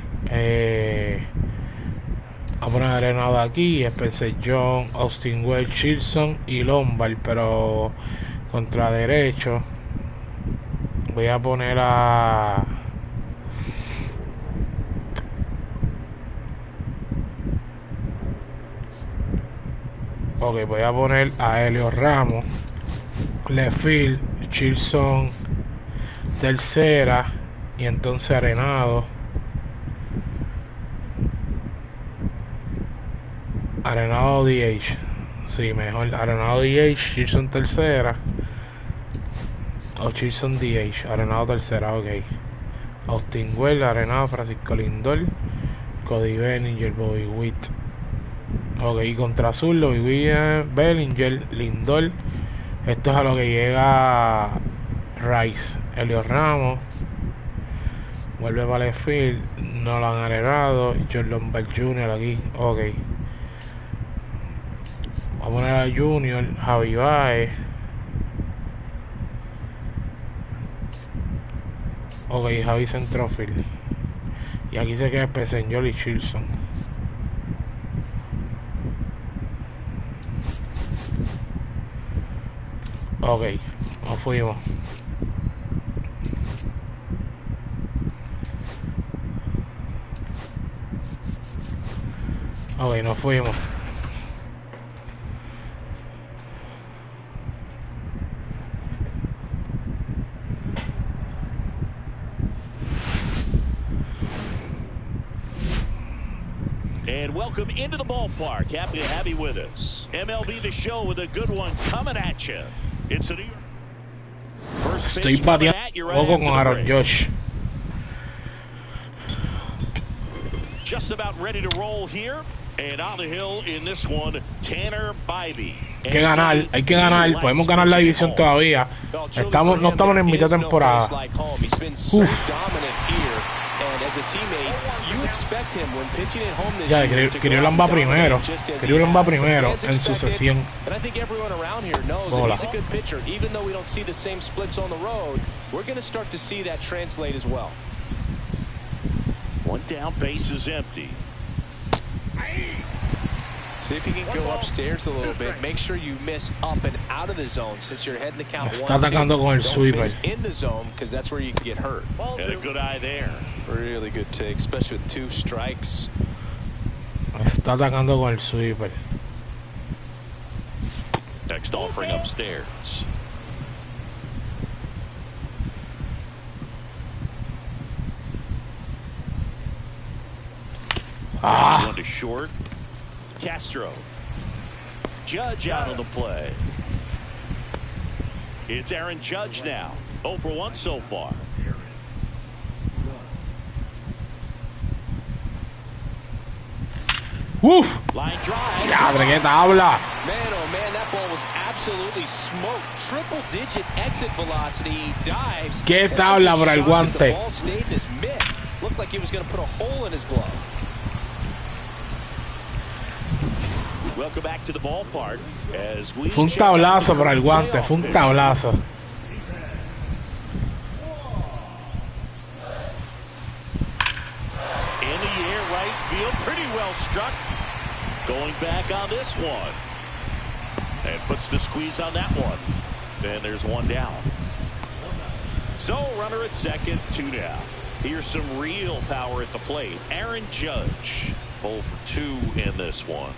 A poner Arenado aquí, Spencer John, Austin Wells, Chilson y Lombard. Pero contra derecho voy a poner a... Ok, voy a poner a Helio Ramos, Lefield, Chilson, tercera, y entonces Arenado. Arenado DH. Sí, mejor. Arenado DH, Chilson tercera. O Chilson DH, Arenado tercera, ok. Austin Wells, Arenado, Francisco Lindor, Cody Bellinger, Bobby Witt. Ok, contra azul, Bobby Witt, Bellinger, Lindor. Esto es a lo que llega Rice. Helio Ramos. Vuelve para el field. No lo han Arenado. John Lombard Jr. aquí. Ok. Vamos a poner a Junior, Javi Baez. Ok, Javi Centrofield. Y aquí se queda Peseñol y Chilson. Ok, nos fuimos. Ok, nos fuimos. And welcome into the ballpark. Happy to have you with us. MLB The Show with a good one coming at you. It's a New York. First Estoy bateando un poco con Aaron Judge. Just about ready to roll here. And on the hill in this one, Tanner Bybee. Hay que ganar, hay que ganar. Podemos ganar la división todavía. No estamos en mitad de temporada. Uf. Ya, Cleveland va primero. Cleveland va primero en sucesión. Bola. One down, base is empty. See if you can go upstairs a little bit. Make sure you miss up and out of the zone since you're heading the count. Está atacando con el sweeper. In the zone because that's where you can get hurt. Had a good eye there. Really good take, especially with 2 strikes. Está atacando con el sweeper. Next offering upstairs. One to short. Castro. Judge out of the play. It's Aaron Judge now. 0 for 1 so far. Uf. Line drive. Diadre, qué tabla. Man, oh man, that ball was absolutely smoked. Triple-digit exit velocity. Dives. Qué tabla para el guante. The ball stayed in his mitt. Looked like he was going to put a hole in his glove. Welcome back to the ballpark as we Fue un tablazo para el guante, fue un tablazo. In the air, right field, pretty well struck. Going back on this one. And puts the squeeze on that one. And there's one down. So runner at second, 2 down. Here's some real power at the plate. Aaron Judge, 0 for 2 in this one.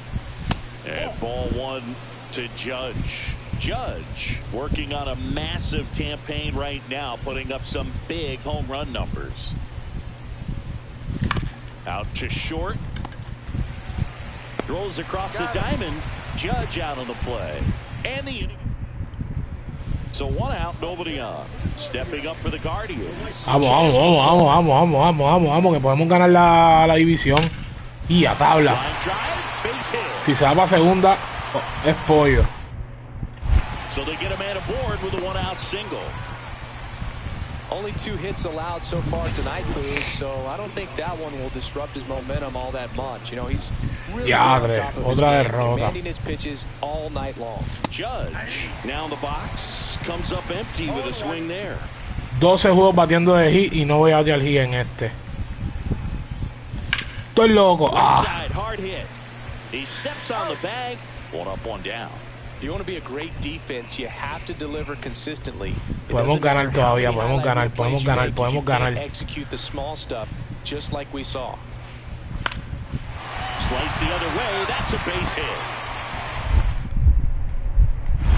And ball 1 to Judge. Judge working on a massive campaign right now, putting up some big home run numbers. Out to short. Throws across the diamond. Judge out on the play. And the inning. So 1 out, nobody on. Stepping up for the Guardians. Vamos, que podemos ganar la división. Y a tabla. Si se va para segunda, es pollo. So they get a man aboard with a 1-out single. Only 2 hits allowed so far tonight, Boog, so I don't think that one will disrupt his momentum all that much. You know, he's really on top of his game, commanding his pitches all night long. Judge now in the box, comes up empty with a swing there. 12 juegos batiendo de hit y no voy a odiar hit en este. Estoy loco. Side, hard hit. He steps on the bag. 1 up, 1 down. If you want to be a great defense, you have to deliver consistently. Podemos ganar todavía, podemos ganar. Execute the small stuff, just like we saw. Slice the other way. That's a base hit.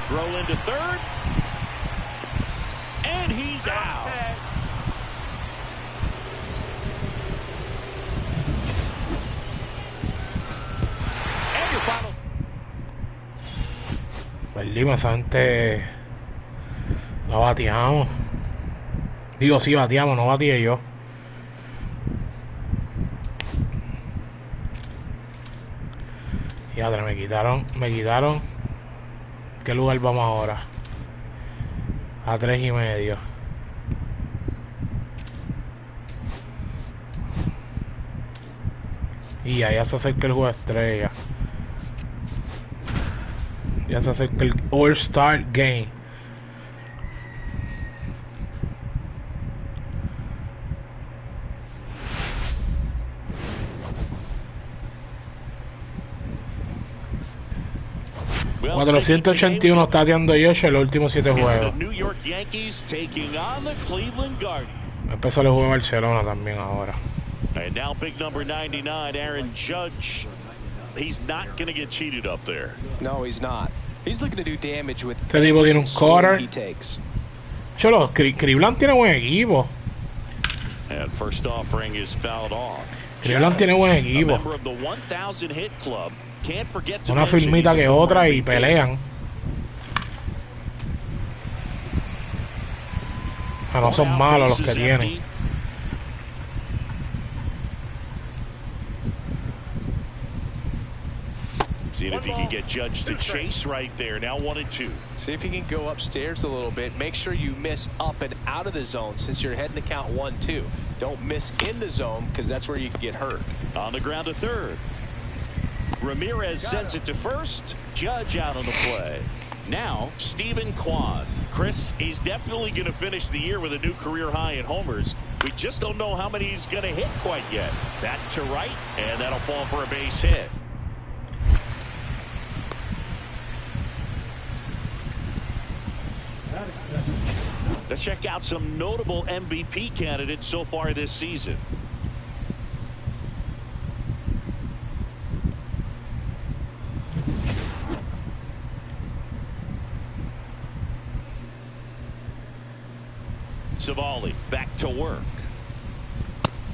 Throw into third. And he's out. And your final. Perdimos, esa gente la bateamos. Digo, sí bateamos, no bateé yo. Ya, me quitaron. ¿Qué lugar vamos ahora? A 3.5. Y ya se acerca el juego estrella. Ya se acerca el All-Star Game. Well, 481 está bateando Yoshi en los últimos 7 juegos. Empezó el juego de Barcelona también ahora. And now big number 99, Aaron Judge. He's not going to get cheated up there. No, he's not. He's looking to do damage with este tipo tiene un cutter. he takes. Cholo, Cleveland tiene buen equipo. And first offering is fouled off. Cleveland tiene buen equipo. A member of the 1000 hit club. Can't forget to una firmita que otra y pelean. No son malos los que tienen. Seeing if he can get Judge to chase right there. Now 1-2. See if you can go upstairs a little bit. Make sure you miss up and out of the zone since you're heading to count 1-2. Don't miss in the zone because that's where you can get hurt. On the ground to third. Ramirez sends it to first. Judge out on the play. Now Stephen Kwan. Chris, he's definitely going to finish the year with a new career high in homers. We just don't know how many he's going to hit quite yet. That to right, and that'll fall for a base hit. Let's check out some notable MVP candidates so far this season. Savali back to work.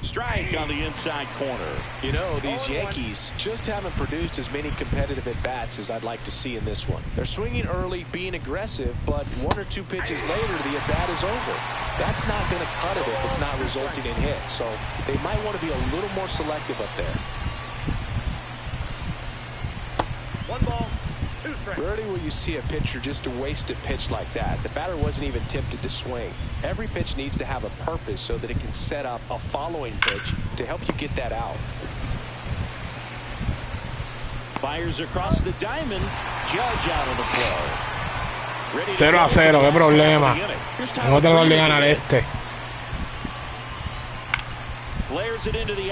Strike on the inside corner. You know, these Yankees just haven't produced as many competitive at-bats as I'd like to see in this one. They're swinging early, being aggressive, but 1 or 2 pitches later, the at-bat is over. That's not going to cut it if it's not resulting in hits, so they might want to be a little more selective up there. 1 ball, 2 strikes. Rarely will you see a pitcher just waste a pitch like that. The batter wasn't even tempted to swing. Every pitch needs to have a purpose so that it can set up a following pitch to help you get that out. Fires across the diamond. Judge out of the play. 0-0, qué problema. Nosotros no le ganan este.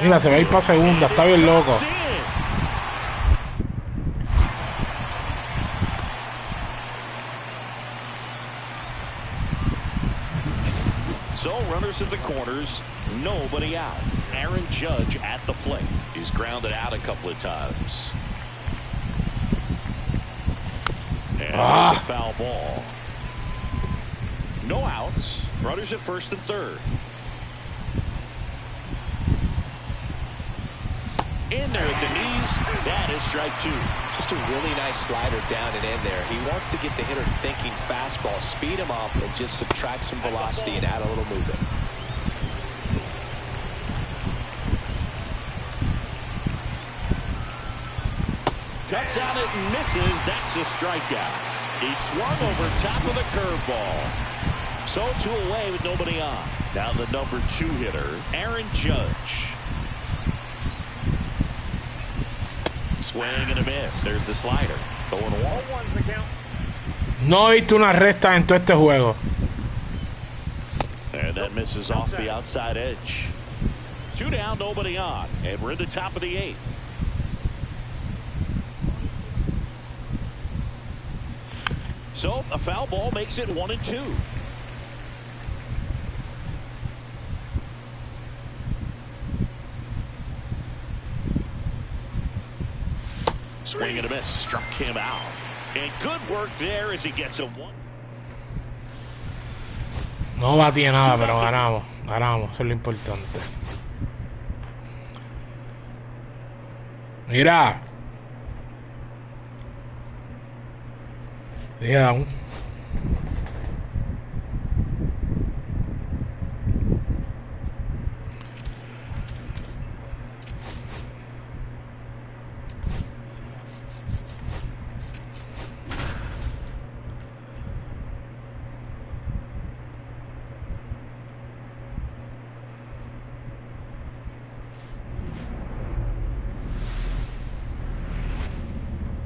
Mira, se va a ir para segunda, está bien loco. So runners at the corners, nobody out. Aaron Judge at the plate. He's grounded out a couple of times. And there's a foul ball. No outs. Runners at first and third. In there at the knees. That is strike 2. Just a really nice slider down and in there. He wants to get the hitter thinking fastball, speed him up, and just subtract some velocity and add a little movement. Cuts on it and misses. That's a strikeout. He swung over top of the curveball. So 2 away with nobody on. Now the number 2 hitter, Aaron Judge. Swing and a miss. There's the slider. Going wall. No he visto una recta en todo este juego. And that misses off the outside edge. 2 down, nobody on. And we're in the top of the 8th. So a foul ball makes it 1-2. Swing and a miss. Struck him out. And good work there as he gets a 1. No batía nada, pero ganamos. Ganamos, eso es lo importante. Mira. Down.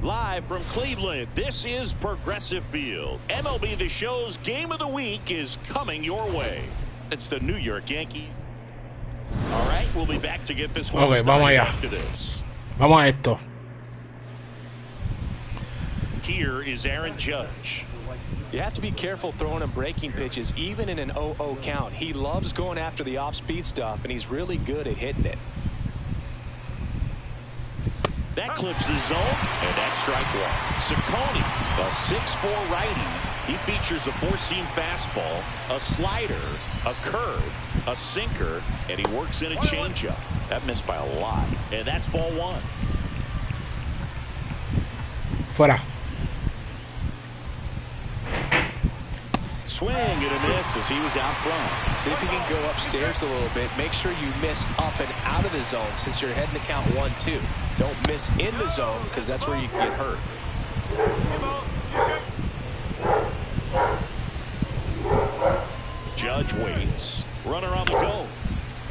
Live from Cleveland, this is Progressive Field. MLB The Show's Game of the Week is coming your way. It's the New York Yankees. All right, we'll be back to get this one started after this. Vamos a esto. Here is Aaron Judge. You have to be careful throwing him breaking pitches, even in an 0-0 count. He loves going after the off-speed stuff, and he's really good at hitting it. That clips the zone, and that's strike 1. Ciccone, a 6'4" righty. He features a 4-seam fastball, a slider, a curve, a sinker, and he works in a changeup. That missed by a lot, and that's ball 1. Fuera. Swing and a miss as he was out front. See if you can go upstairs a little bit. Make sure you miss up and out of the zone since you're heading to count 1-2. Don't miss in the zone because that's where you can get hurt. Judge waits. Runner on the go.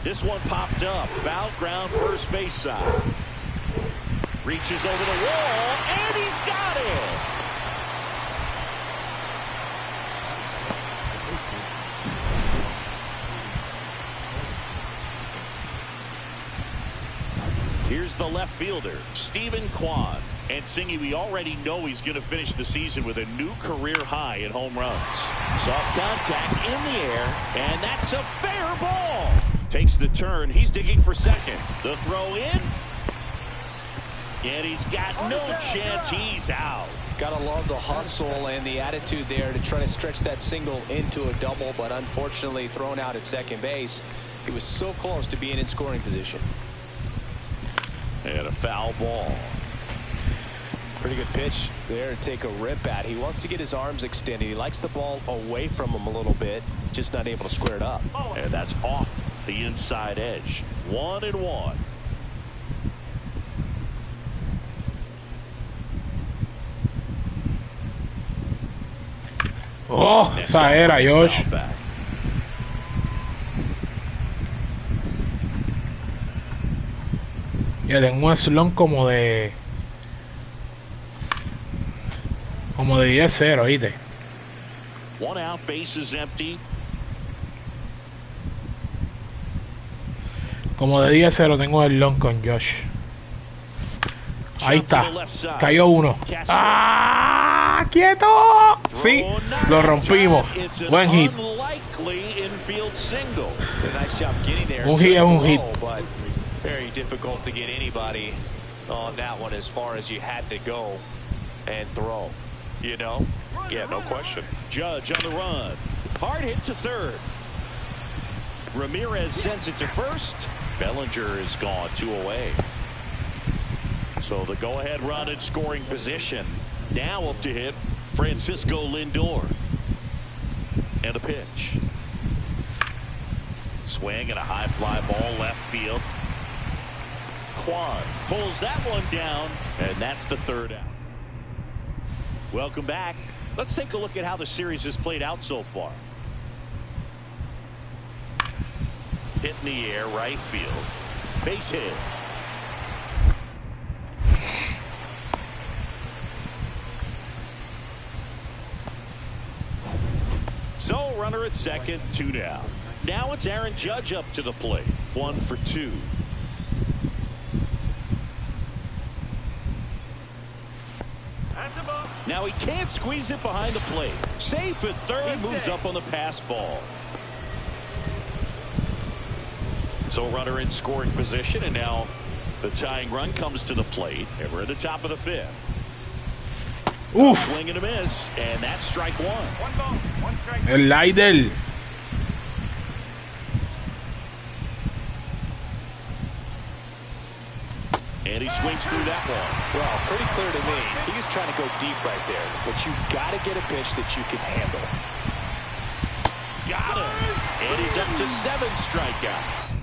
This one popped up. Foul ground, first base side. Reaches over the wall, and he's got it. Here's the left fielder, Stephen Kwan. And Singy, we already know he's going to finish the season with a new career high in home runs. Soft contact in the air, and that's a fair ball. Takes the turn. He's digging for second. The throw in. And he's got no chance. He's out. Gotta love the hustle and the attitude there to try to stretch that single into a double, but unfortunately thrown out at second base. He was so close to being in scoring position. And a foul ball. Pretty good pitch there to take a rip at. He wants to get his arms extended. He likes the ball away from him a little bit, just not able to square it up. And that's off the inside edge. 1-1. Oh, esa era, Josh. Ya tengo un slump como de 10-0, ¿oíste? One out, base is empty. Como de 10-0 tengo el long con Josh. Ahí está. Cayó uno. ¡Ah! ¡Quieto! Sí, lo rompimos. Buen hit. Un hit es un hit. Very difficult to get anybody on that one as far as you had to go and throw. You know? Yeah, no question. Judge on the run. Hard hit to third. Ramirez sends it to first. Bellinger is gone, 2 away. So the go-ahead run in scoring position. Now up to hit Francisco Lindor. And a pitch. Swing and a high fly ball left field. Kwan pulls that one down, and that's the third out. Welcome back. Let's take a look at how the series has played out so far. Hit in the air, right field. Base hit. So runner at second, 2 down. Now it's Aaron Judge up to the plate. 1 for 2. Now he can't squeeze it behind the plate. Safe at third, moves up on the pass ball. So runner in scoring position, and now the tying run comes to the plate, and we're at the top of the 5th. Uf. Swing and a miss, and that's strike 1. 1 ball, 1 strike. El Lidl. And he swings through that one. Well, pretty clear to me. He's trying to go deep right there, but you've got to get a pitch that you can handle. Got him. And he's up to 7 strikeouts.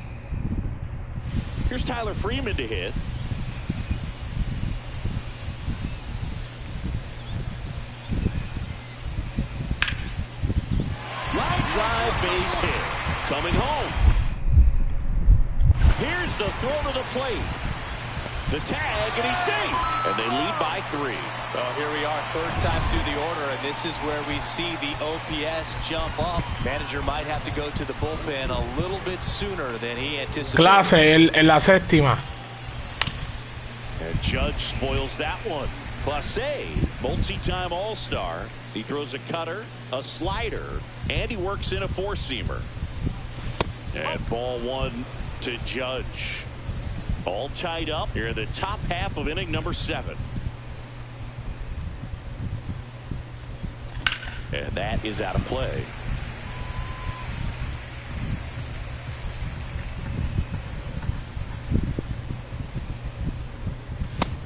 Here's Tyler Freeman to hit. Line drive, base hit. Coming home. Here's the throw to the plate. The tag, and he's safe. And they lead by 3. Well, here we are, 3rd time through the order, and this is where we see the OPS jump up. Manager might have to go to the bullpen a little bit sooner than he anticipated. Clase en la séptima. And Judge spoils that one. Clase, multi-time All-Star. He throws a cutter, a slider, and he works in a 4-seamer. And ball 1 to Judge. All tied up here in the top half of inning number 7. And that is out of play.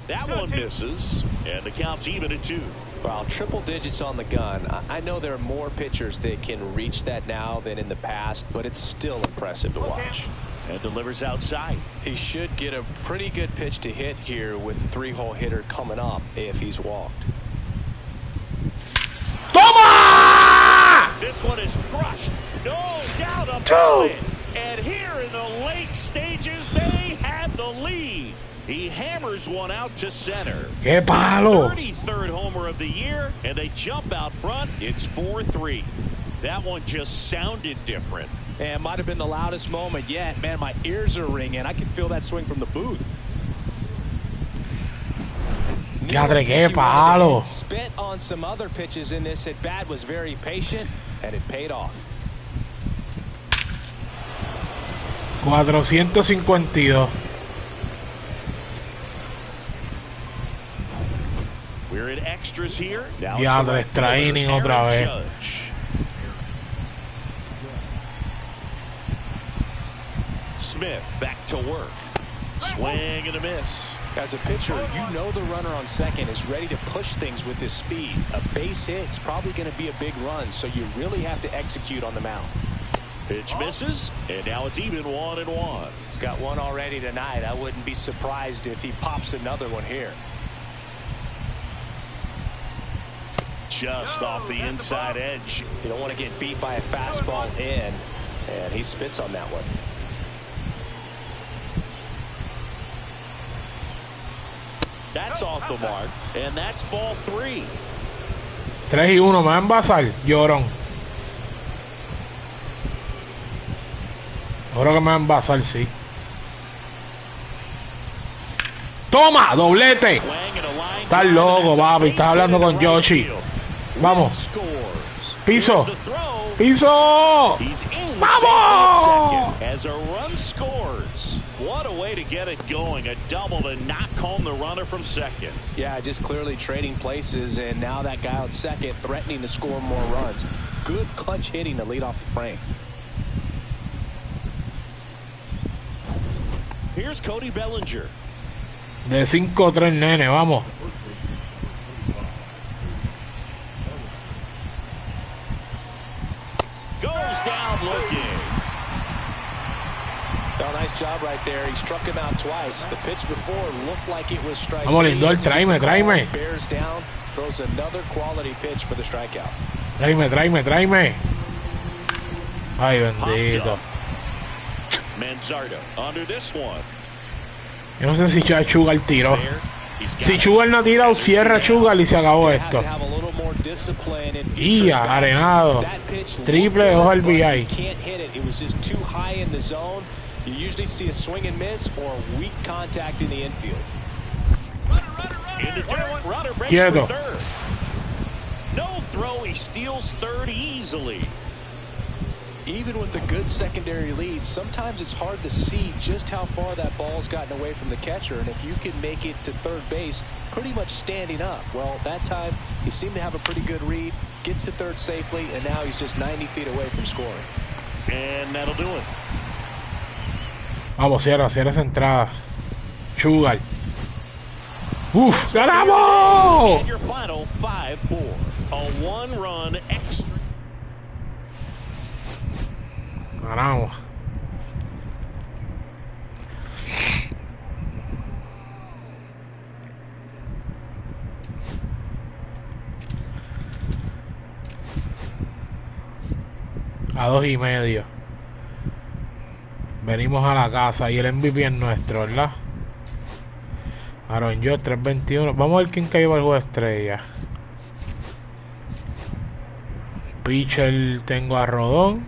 That one misses, and the count's even at 2. Well, triple digits on the gun. I know there are more pitchers that can reach that now than in the past, but it's still impressive to watch. And delivers outside. He should get a pretty good pitch to hit here with the 3-hole hitter coming up if he's walked. ¡Toma! This one is crushed. No doubt about it. And here in the late stages, they have the lead. He hammers one out to center. ¡Qué palo! 33rd homer of the year, and they jump out front. It's 4-3. That one just sounded different. And might have been the loudest moment yet. Man, my ears are ringing. I can feel that swing from the booth. ¡Qué palo! Spit on some other pitches in this at bat, was very patient, and it paid off. 452. We're in extras here. Now Ya, it's the extra right fielder, inning otra Aaron vez. Judge. Smith back to work. Swing and a miss. As a pitcher, you know the runner on second is ready to push things with his speed. A base hit's probably going to be a big run, so you really have to execute on the mound. Pitch misses, and now it's even 1-1. He's got one already tonight. I wouldn't be surprised if he pops another one here. Just off the inside edge. You don't want to get beat by a fastball in, and he spits on that one. That's off the mark, and that's ball 3. 3-1, me va a envasar, llorón. Ahora que me va a envasar, sí. ¡Toma! ¡Doblete! Estás loco, papi. Estás hablando con Yoshi. Vamos. Piso. Piso. ¡Vamos! As a run scores. What a way to get it going. A double to knock home the runner from second. Yeah, just clearly trading places, and now that guy on second threatening to score more runs. Good clutch hitting to lead off the frame. Here's Cody Bellinger. De 5-3, nene, vamos. Goes down looking. Oh, nice job right there. He struck him out twice. The pitch before looked like it was strike. Vamos, Lindor, tráeme. Bears down, throws another quality pitch for the strikeout. Tráeme. Ay, bendito. Manzardo under this one. Yo no sé si Sugar tiró. Si Sugar no ha tirado, cierra Sugar y se acabó esto. Y arenado. Triple de 2 RBI. You usually see a swing and miss or weak contact in the infield. Quieto. No throw, he steals third easily. Even with a good secondary lead, sometimes it's hard to see just how far that ball's gotten away from the catcher, and if you can make it to third base pretty much standing up. Well, that time he seemed to have a pretty good read, gets to third safely, and now he's just 90 feet away from scoring. And that'll do it. Vamos, cierra esa entrada. Sugar. ¡Uf! ¡Ganamos! And your final 5-4. A 1-run extra. Ganamos. A 2.5. Venimos a la casa y el MVP es nuestro, ¿verdad? Aaron Judge 3.21. Vamos a ver quién cayó al juego de estrella. Pitcher tengo a Rodón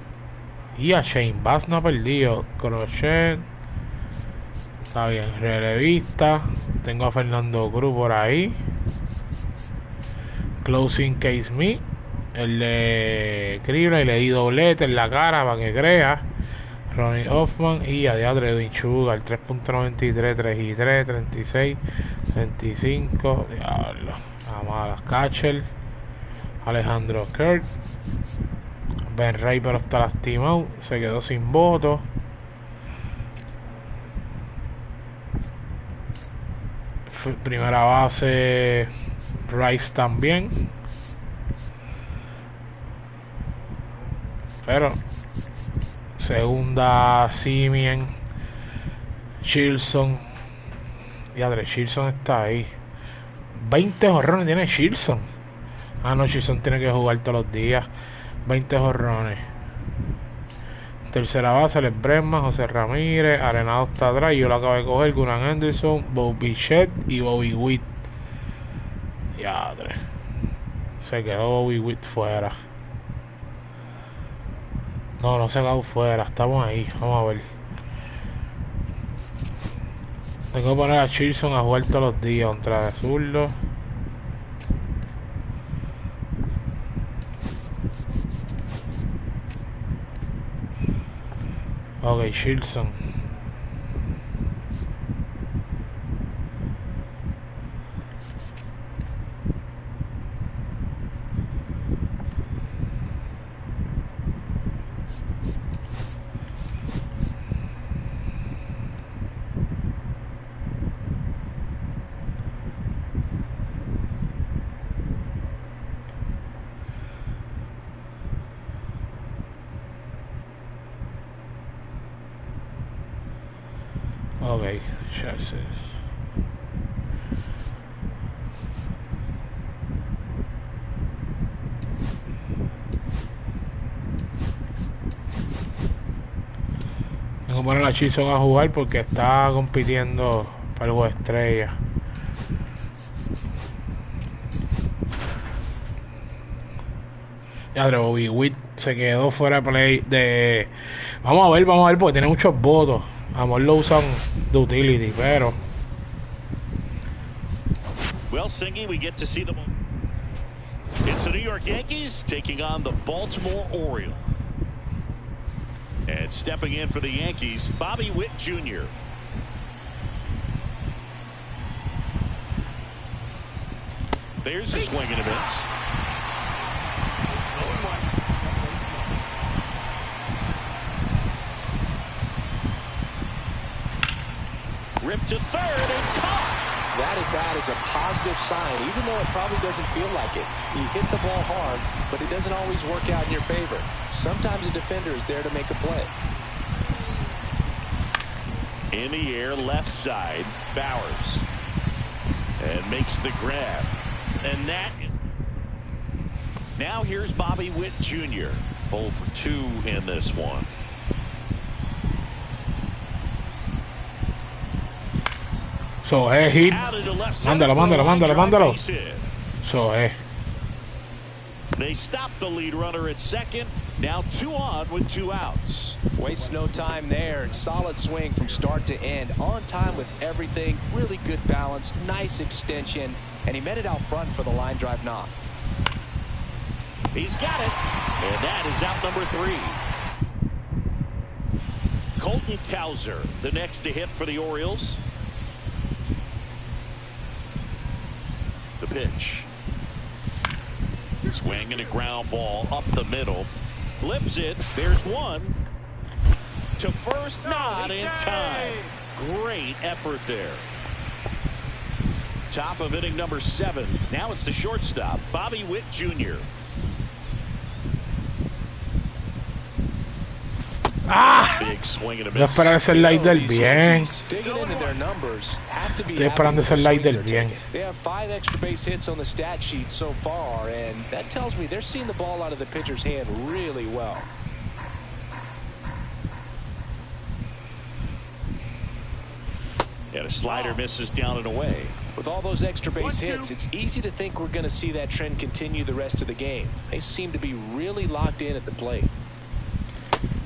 y a Shane Bass, no ha perdido. Crochet está bien. Relevista tengo a Fernando Cruz por ahí. Closing Case Me, el de Cribra, y le di doblete en la cara para que crea. Ronnie Hoffman y a Diadre Edwin Sugar 3.93, 3-3, 36, 35. Diablo. Vamos a las catcher. Alejandro Kirk. Ben Ray, pero está lastimado, se quedó sin voto. Primera base Rice también, pero segunda Simien, Chilson. Diadre, Chilson está ahí. 20 jorrones tiene Chilson. Ah, no, Chilson tiene que jugar todos los días. 20 jorrones. Tercera base, Les Bregman, José Ramírez, Arenado está atrás. Yo lo acabo de coger. Gunnar Henderson, Bobby Bichette y Bobby Witt. Diadre. Se quedó Bobby Witt fuera. No, no se quedó fuera. Estamos ahí. Vamos a ver. Tengo que poner a Chilson a jugar todos los días contra de zurdo. Ok, Chilson. Ok, chances. Tengo que poner a Chilson a jugar porque está compitiendo para algo de estrella. Ya, Bobby Witt se quedó fuera de play de... Vamos a ver, porque tiene muchos votos. Amor lo usan de utility, pero... Well, Singy, we get to see them. It's the New York Yankees taking on the Baltimore Orioles. And stepping in for the Yankees, Bobby Witt Jr. There's a swing and a miss. Ripped to third and caught. That at bat is a positive sign, even though it probably doesn't feel like it. He hit the ball hard, but it doesn't always work out in your favor. Sometimes a defender is there to make a play. In the air, left side, Bowers. And makes the grab. And that is... Now here's Bobby Witt Jr. 0 for 2 in this one. So hit. Mándalo. So They stopped the lead runner at second. Now 2 on with 2 outs. Wastes no time there. Solid swing from start to end. On time with everything. Really good balance. Nice extension. And he met it out front for the line drive knock. He's got it. And that is out number 3. Colton Cowser, the next to hit for the Orioles. The pitch. Swing and a ground ball up the middle. Flips it. There's one. To first, not in time. Great effort there. Top of inning number 7. Now it's the shortstop, Bobby Witt Jr. Big swing and a miss. Estoy esperando ese slider bien. Estoy esperando ese slider bien. They have 5 extra base hits on the stat sheet so far, and that tells me they're seeing the ball out of the pitcher's hand really well. And a slider misses down and away. With all those extra base hits, it's easy to think we're going to see that trend continue the rest of the game. They seem to be really locked in at the plate.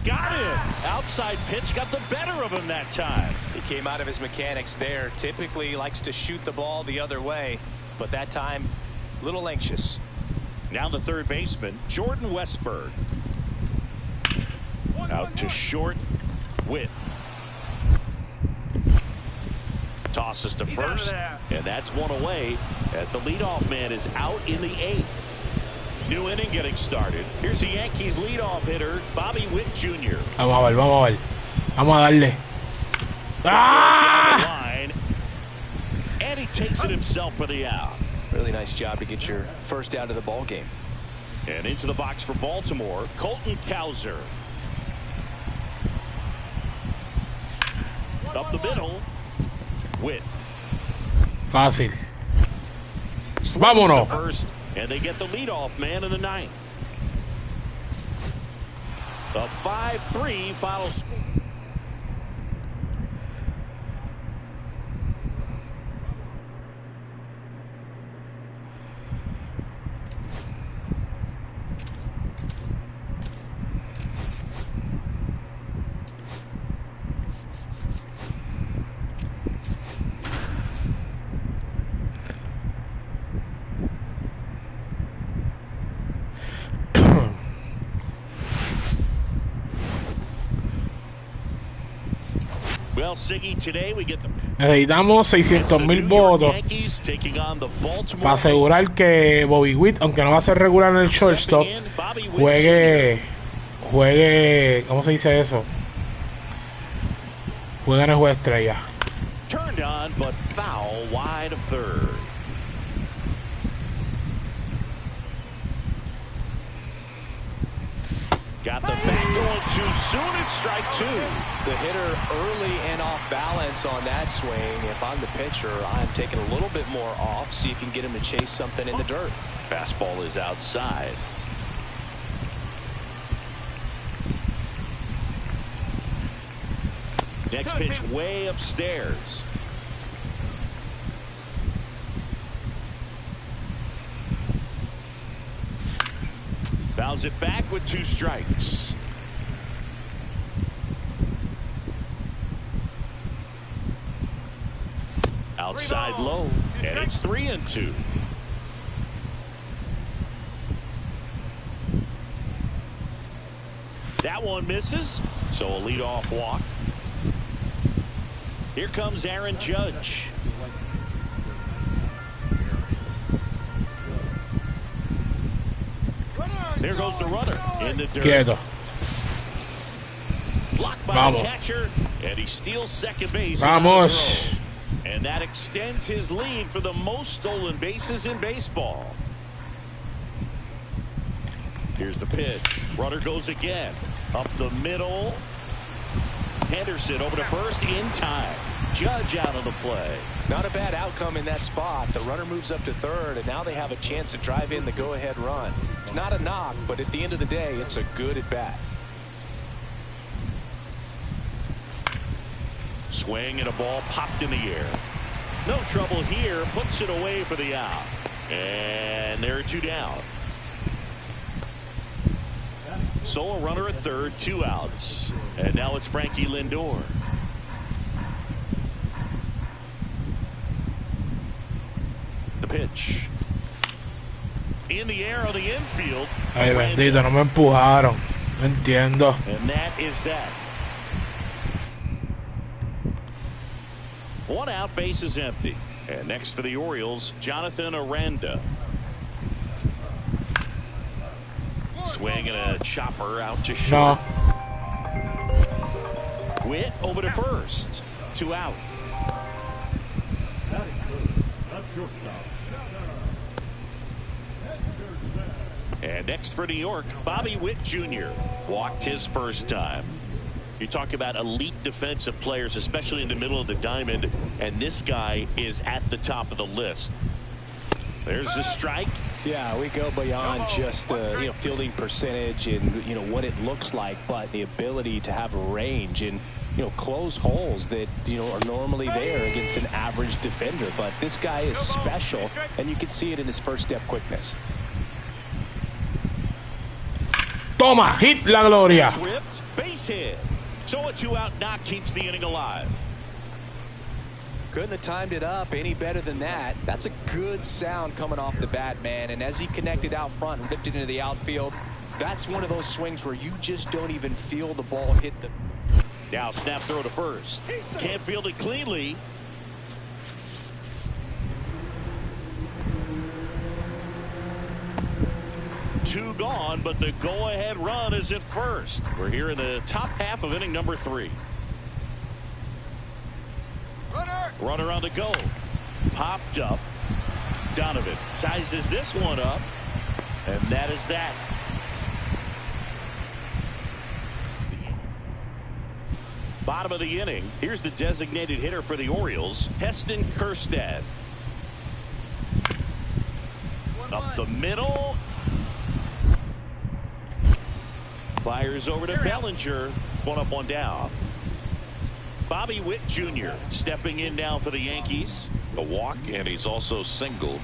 Got him. Outside pitch got the better of him that time. He came out of his mechanics there. Typically likes to shoot the ball the other way, but that time a little anxious. Now the third baseman, Jordan Westburg. Out to short. Witt. Tosses to first, and that's one away as the leadoff man is out in the 8th. New inning getting started. Here's the Yankees leadoff hitter, Bobby Witt Jr. Vamos a ver. Vamos a darle. Ah! And he takes it himself for the out. Really nice job to get your first out of the ball game. And into the box for Baltimore, Colton Cowser. Up the middle. Witt. Fácil. Slams Vámonos. to first, and they get the leadoff man in the ninth. The 5-3 final score. Well, Siggy, today we get the Necesitamos 600,000 votos para asegurar que Bobby Witt, aunque no va a ser regular en el shortstop, juegue, ¿cómo se dice eso? Juegue en el juego estrella. Turned on, but foul wide of third. Got the bat going too soon. It's strike two. The hitter early and off balance on that swing. If I'm the pitcher, I'm taking a little bit more off. See if you can get him to chase something in the dirt. Fastball is outside. Next pitch way upstairs. Fouls it back with 2 strikes. Outside low, and it's 3-2. That one misses, so a leadoff walk. Here comes Aaron Judge. There goes the runner in the dirt. Quieto. Blocked by Vamos. the catcher, and he steals second base. Vamos. And that extends his lead for the most stolen bases in baseball. Here's the pitch. Runner goes again. Up the middle. Henderson over to first in time. Judge out of the play. Not a bad outcome in that spot. The runner moves up to third, and now they have a chance to drive in the go-ahead run. It's not a knock, but at the end of the day, it's a good at-bat. Swing and a ball popped in the air. No trouble here. Puts it away for the out. And there are 2 down. So a runner at third, 2 outs. And now it's Frankie Lindor. The pitch. In the air on the infield. Ay, bendito, no me empujaron. No entiendo. And that is that. 1 out, base is empty. And next for the Orioles, Jonathan Aranda. Swing and a chopper out to short. No. Witt over to first. 2 out. And next for New York, Bobby Witt Jr. walked his first time. You talk about elite defensive players, especially in the middle of the diamond, and this guy is at the top of the list. There's the strike. Yeah, we go beyond just the fielding percentage and what it looks like, but the ability to have range and close holes that are normally there against an average defender. But this guy is special, and you can see it in his first step quickness. Toma, hit la gloria. Ripped, base hit. So a 2-out knock keeps the inning alive. Couldn't have timed it up any better than that. That's a good sound coming off the bat, man. And as he connected out front and ripped it into the outfield, that's one of those swings where you just don't even feel the ball hit the. Now snap throw to first. Can't field it cleanly. Two gone, but the go-ahead run is at first. We're here in the top half of inning number 3. Runner on the go. Popped up. Donovan sizes this one up. And that is that. Bottom of the inning. Here's the designated hitter for the Orioles, Heston Kjerstad. Up the middle. Fires over to Bellinger. One up, one down. Bobby Witt Jr. stepping in now for the Yankees. A walk, and he's also singled.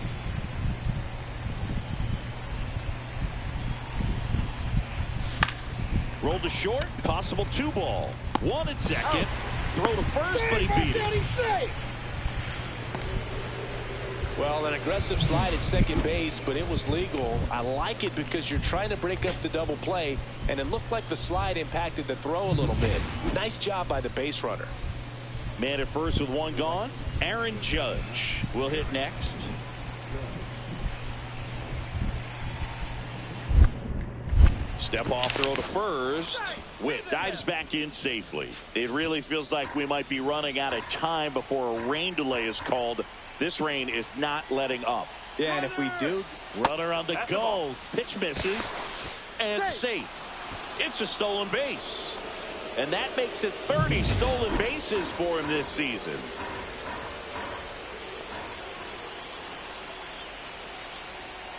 Rolled to short. Possible 2-ball. 1 at second. Throw to first, but he beat it. Well, an aggressive slide at second base, but it was legal. I like it because you're trying to break up the double play, and it looked like the slide impacted the throw a little bit. Nice job by the base runner. Man at first with 1 gone. Aaron Judge will hit next. Step off throw to first. Witt dives back in safely. It really feels like we might be running out of time before a rain delay is called. This rain is not letting up. Yeah, and if we do. Runner on the go. Pitch misses. And safe. It's a stolen base. And that makes it 30 stolen bases for him this season.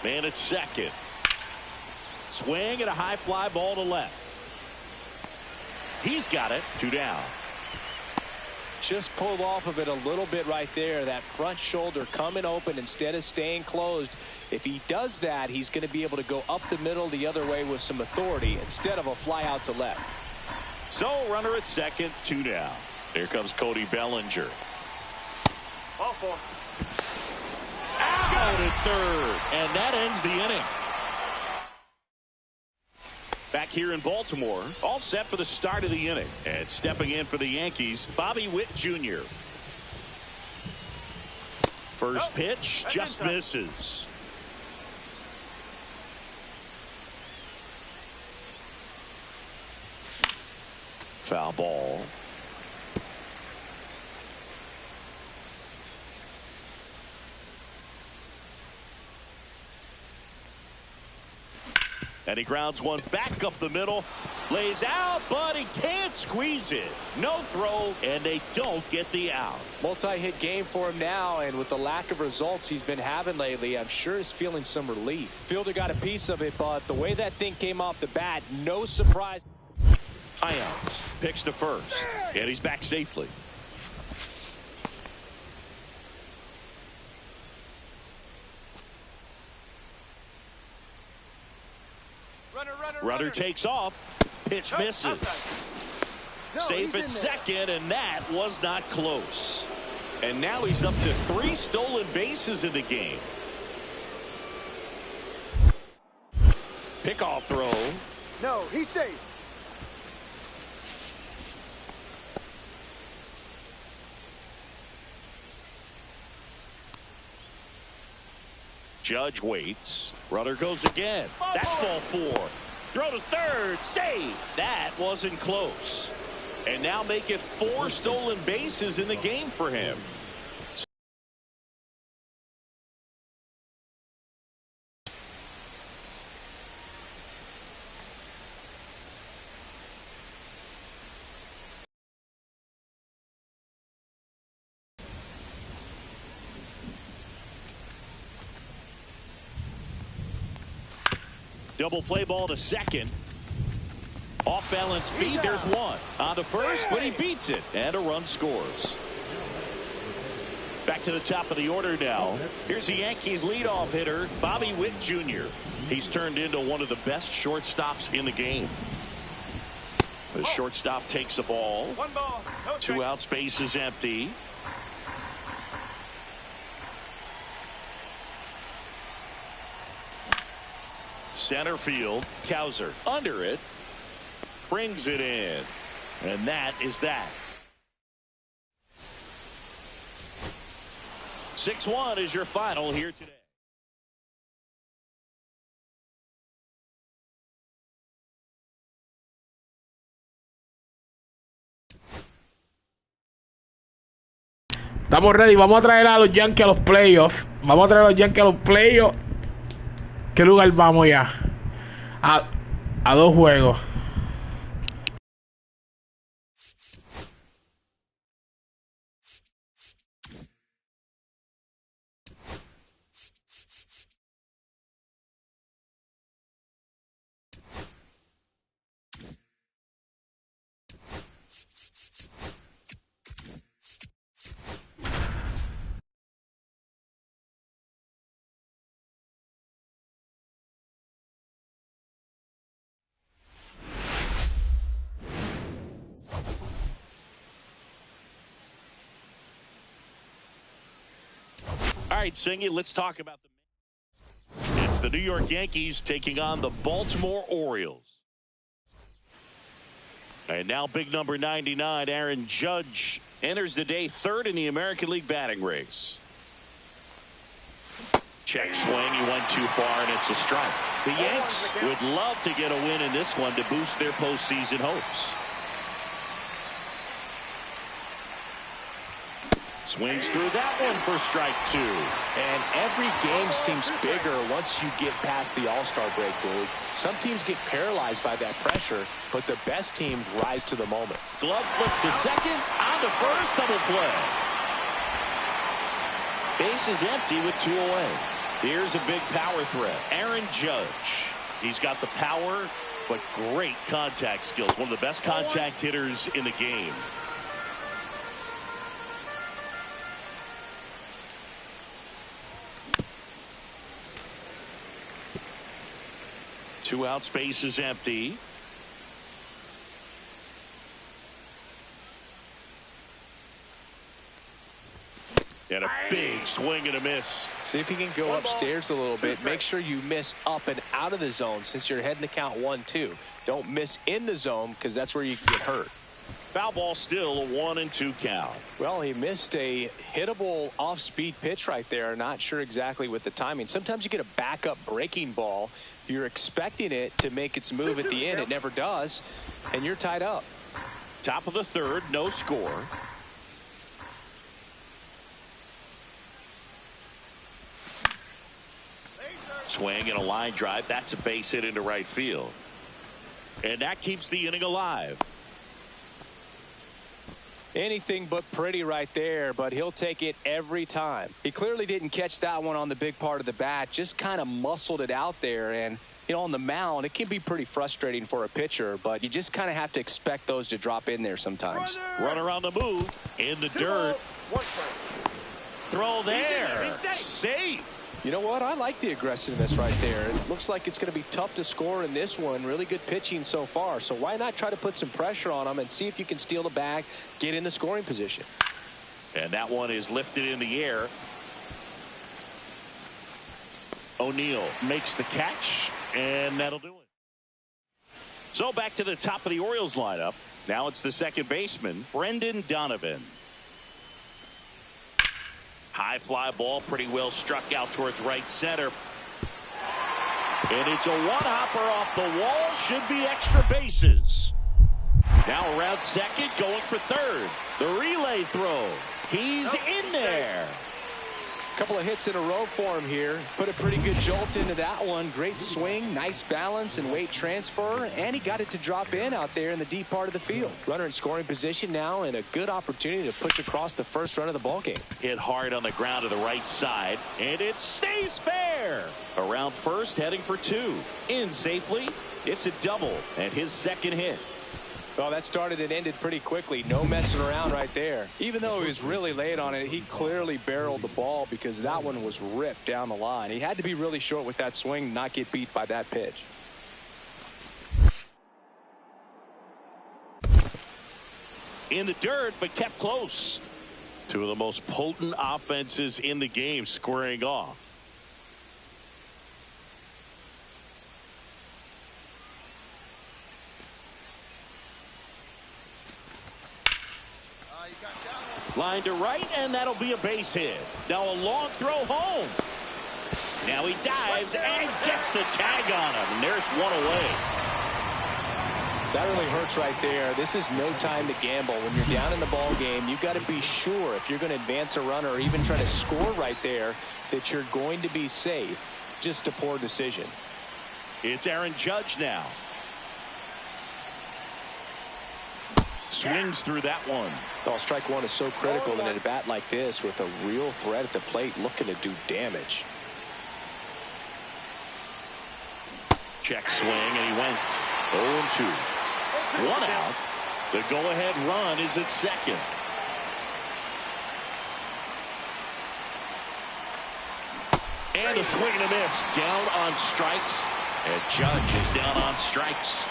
Man at second. Swing and a high fly ball to left. He's got it. 2 down. Just pulled off of it a little bit right there. That front shoulder coming open instead of staying closed. If he does that, he's going to be able to go up the middle the other way with some authority instead of a fly out to left. So runner at second, 2 down. Here comes Cody Bellinger. Ball 4. Out at third, and that ends the inning. Back here in Baltimore, all set for the start of the inning. And stepping in for the Yankees, Bobby Witt Jr. First pitch just misses. Foul ball. And he grounds one back up the middle. Lays out, but he can't squeeze it. No throw, and they don't get the out. Multi-hit game for him now, and with the lack of results he's been having lately, I'm sure he's feeling some relief. Fielder got a piece of it, but the way that thing came off the bat, no surprise. High outs. Picks to first. And he's back safely. Runner takes off. Pitch misses. Safe at second, and that was not close. And now he's up to 3 stolen bases in the game. Pickoff throw. No, he's safe. Judge waits. Runner goes again. That's ball 4. Throw to third. Save. That wasn't close. And now make it 4 stolen bases in the game for him. Double play ball to second. Off balance speed. There's one. On to first, but he beats it. And a run scores. Back to the top of the order now. Here's the Yankees leadoff hitter, Bobby Witt Jr. He's turned into one of the best shortstops in the game. The shortstop takes the ball. 1 ball. No 2 outs, base is empty. Center field. Cowser under it. Brings it in. And that is that. 6-1 is your final here today. Estamos ready. Vamos a traer a los Yankees a los playoffs. Vamos a traer a los Yankees a los playoffs. ¿Qué lugar vamos ya? A 2 juegos. right, Singy, let's talk about it's the New York Yankees taking on the Baltimore Orioles. And now big number 99, Aaron Judge, enters the day third in the American League batting race. Check swing, he went too far, and it's a strike. The Yanks would love to get a win in this one to boost their postseason hopes. Swings through that one for strike two. And every game seems bigger once you get past the All-Star break, Boog. Some teams get paralyzed by that pressure, but the best teams rise to the moment. Glove flip to second, on to first, double play. Base is empty with 2 away. Here's a big power threat. Aaron Judge. He's got the power, but great contact skills. One of the best contact hitters in the game. Two out, space is empty. And a big swing and a miss. See if you can go upstairs a little bit. Make sure you miss up and out of the zone since you're heading to count 1-2. Don't miss in the zone because that's where you can get hurt. Foul ball, still a 1-2 count. Well, he missed a hittable off-speed pitch right there. Not sure exactly with the timing. Sometimes you get a backup breaking ball. You're expecting it to make its move at the end. It never does, and you're tied up. Top of the third, no score. Swing and a line drive. That's a base hit into right field. And that keeps the inning alive. Anything but pretty right there, but he'll take it every time. He clearly didn't catch that one on the big part of the bat, just kind of muscled it out there. And, you know, on the mound, it can be pretty frustrating for a pitcher, but you just kind of have to expect those to drop in there sometimes. Runner on the move, in the dirt. Throw there. Safe. You know what? I like the aggressiveness right there. It looks like it's going to be tough to score in this one. Really good pitching so far. So why not try to put some pressure on him and see if you can steal the bag, get in the scoring position. And that one is lifted in the air. O'Neill makes the catch, and that'll do it. So back to the top of the Orioles lineup. Now it's the second baseman, Brendan Donovan. High fly ball, pretty well struck out towards right center. And it's a one-hopper off the wall. Should be extra bases. Now around second, going for third. The relay throw. He's in there. Couple of hits in a row for him here. Put a pretty good jolt into that one. Great swing, nice balance and weight transfer, and he got it to drop in out there in the deep part of the field. Runner in scoring position now, and a good opportunity to push across the first run of the ball game. Hit hard on the ground to the right side, and it stays fair. Around first, heading for two. In safely. It's a double, and his second hit. Well, that started and ended pretty quickly. No messing around right there. Even though he was really late on it, he clearly barreled the ball because that one was ripped down the line. He had to be really short with that swing, not get beat by that pitch. In the dirt, but kept close. Two of the most potent offenses in the game squaring off. Line to right, and that'll be a base hit. Now a long throw home. Now he dives and gets the tag on him, and there's one away. That really hurts right there. This is no time to gamble. When you're down in the ball game, you've got to be sure if you're going to advance a runner or even try to score right there that you're going to be safe. Just a poor decision. It's Aaron Judge now. Swings through that one. Well, strike one is so critical in a bat like this with a real threat at the plate looking to do damage. Check swing, and he went 0-2. One out. The go-ahead run is at second. And a swing and a miss. Down on strikes. And Judge is down on strikes.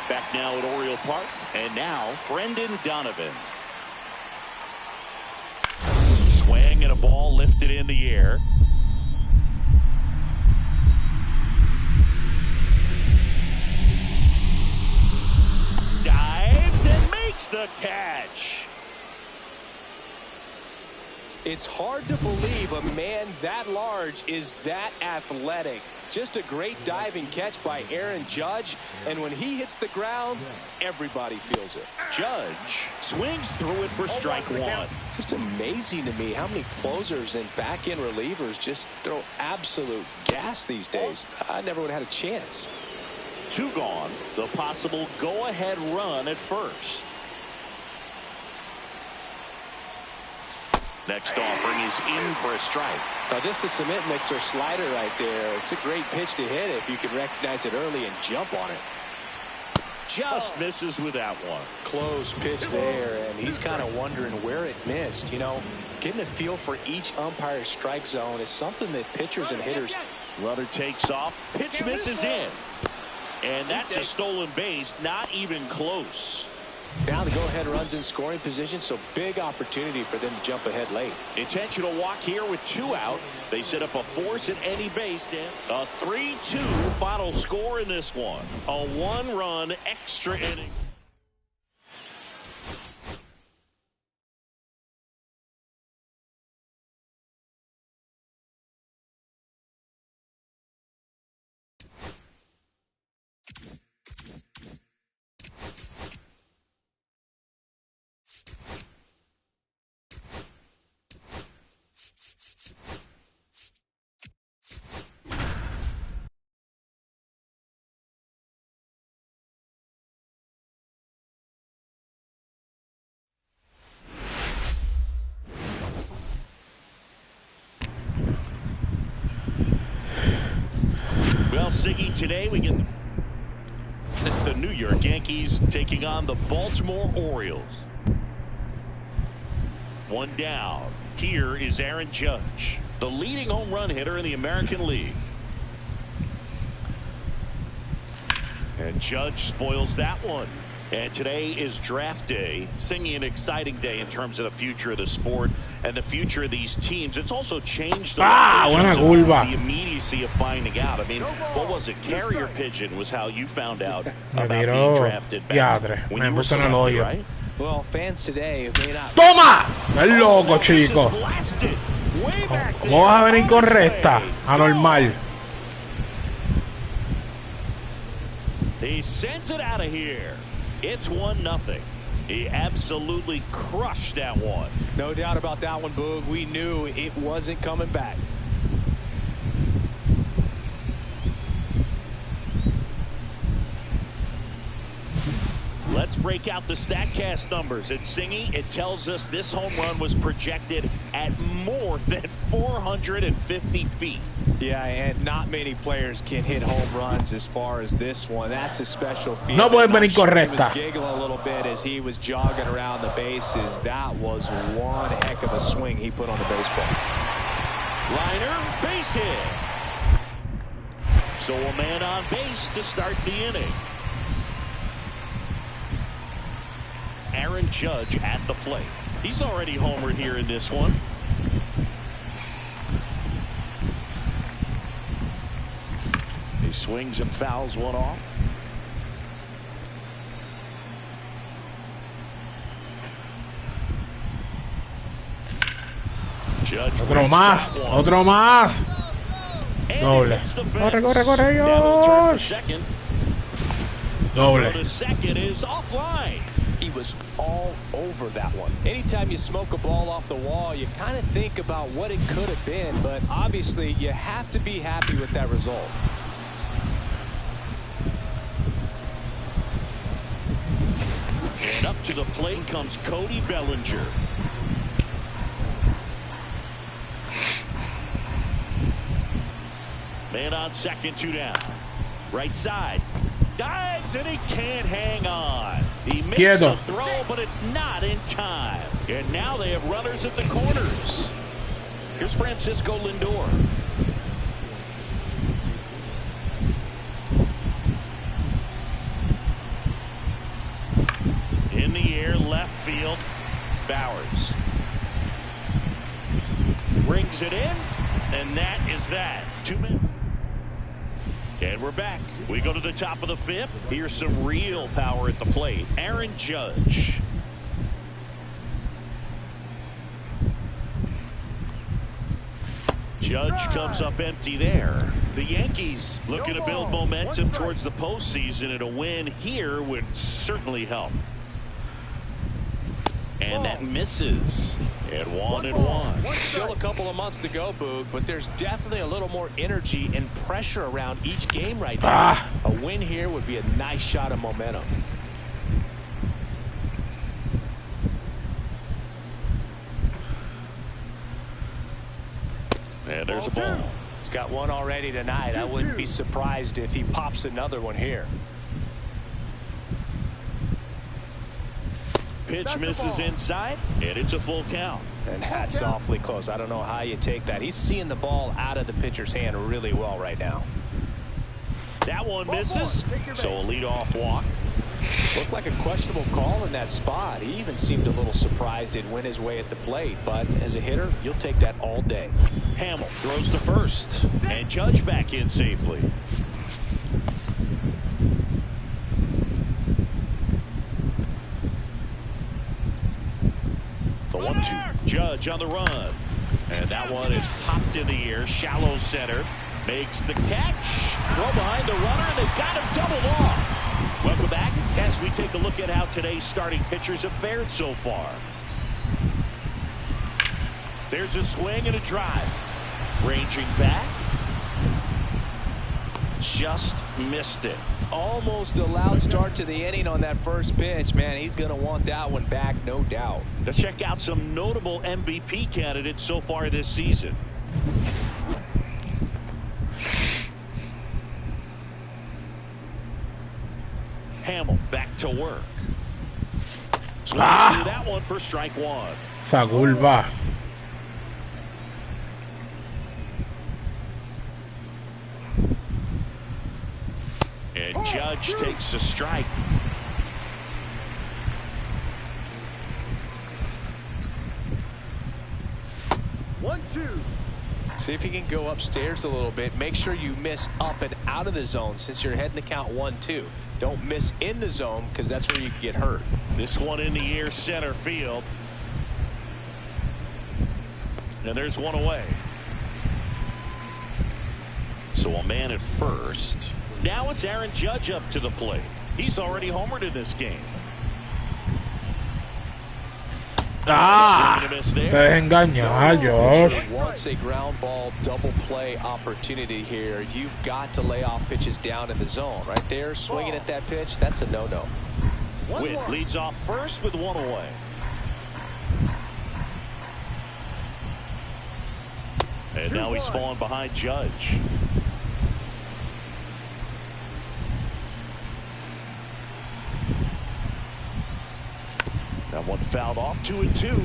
Back now at Oriole Park. And now, Brendan Donovan. Swing swing and a ball lifted in the air. Dives and makes the catch. It's hard to believe a man that large is that athletic. Just a great diving catch by Aaron Judge, and when he hits the ground, everybody feels it. Judge swings through it for strike one. Just amazing to me how many closers and back-end relievers just throw absolute gas these days. I never would have had a chance. 2 gone. The possible go-ahead run at first. Next offering is in for a strike. Now just a cement mixer slider right there. It's a great pitch to hit if you can recognize it early and jump on it. Just misses with that one. Close pitch there, and he's kind of wondering where it missed. You know, getting a feel for each umpire's strike zone is something that pitchers and hitters. Runner takes off. Pitch misses in. And that's a stolen base. Not even close. Now the go-ahead runs in scoring position, so big opportunity for them to jump ahead late. Intentional walk here with 2 out. They set up a force at any base, Dan. A 3-2 final score in this one. A 1-run extra inning. Well, Siggy, today we get it's the New York Yankees taking on the Baltimore Orioles. 1 down. Here is Aaron Judge, the leading home run hitter in the American League. And Judge spoils that one. And today is draft day, singing an exciting day in terms of the future of the sport and the future of these teams. It's also changed a lot in terms of the immediacy of finding out. I mean, what was it? Carrier pigeon was how you found out about being drafted back when you were selected, right? Well, fans today may not. ¡Toma! ¡El loco, chico! ¿Cómo vas a venir con recta? Anormal. He sends it out of here. It's 1-0. He absolutely crushed that one. No doubt about that one, Boog. We knew it wasn't coming back. Let's break out the StatCast numbers. At Singy, it tells us this home run was projected at more than 450 feet. Yeah, and not many players can hit home runs as far as this one. That's a special feat. No puede venir correcta. He was giggling a little bit as he was jogging around the bases. That was one heck of a swing he put on the baseball. Liner, base hit. So a man on base to start the inning. Aaron Judge at the plate. He's already homered here in this one. He swings and fouls one off. Judge Otro más, otro más. Doble. Corre, corre, corre, George. Doble. The second is offline. He was all over that one. Anytime you smoke a ball off the wall, you kind of think about what it could have been, but obviously you have to be happy with that result. And up to the plate comes Cody Bellinger. Man on second, 2 down. Right side. Dives and he can't hang on. He makes the throw, but it's not in time. And now they have runners at the corners. Here's Francisco Lindor. In the air, left field. Bowers. swings it in, and that is that. 2 minutes. And we're back. We go to the top of the 5th. Here's some real power at the plate. Aaron Judge. Judge comes up empty there. The Yankees looking to build momentum towards the postseason, and a win here would certainly help. And that misses. And 1-1. Still a couple of months to go, Boog, but there's definitely a little more energy and pressure around each game right now. A win here would be a nice shot of momentum. And there's a ball. He's got one already tonight. I wouldn't be surprised if he pops another one here. Pitch misses inside, and it's a full count. And that's awfully close. I don't know how you take that. He's seeing the ball out of the pitcher's hand really well right now. That one misses, so a leadoff walk. Looked like a questionable call in that spot. He even seemed a little surprised it went his way at the plate, but as a hitter, you'll take that all day. Hamill throws to first, and Judge back in safely. The 1-2. Judge on the run. And that one is popped in the air. Shallow center. Makes the catch. Throw behind the runner, and they've got him doubled off. Welcome back as we take a look at how today's starting pitchers have fared so far. There's a swing and a drive. Ranging back. Just missed it. Almost a loud start to the inning on that first pitch. Man, he's going to want that one back, no doubt. Let's check out some notable MVP candidates so far this season. Hamill back to work. Swings through that one for strike one. Esa curva. And Judge takes a strike. See if you can go upstairs a little bit. Make sure you miss up and out of the zone since you're heading the count 1-2. Don't miss in the zone because that's where you can get hurt. This one in the air, center field. And there's one away. So a man at first. Now it's Aaron Judge up to the plate. He's already homered in this game. Te engañar, Josh. Wants a ground ball double play opportunity here. You've got to lay off pitches down in the zone. Right there, swinging at that pitch, that's a no-no. Witt leads off first with one away. And now he's falling behind Judge. That one fouled off, 2-2.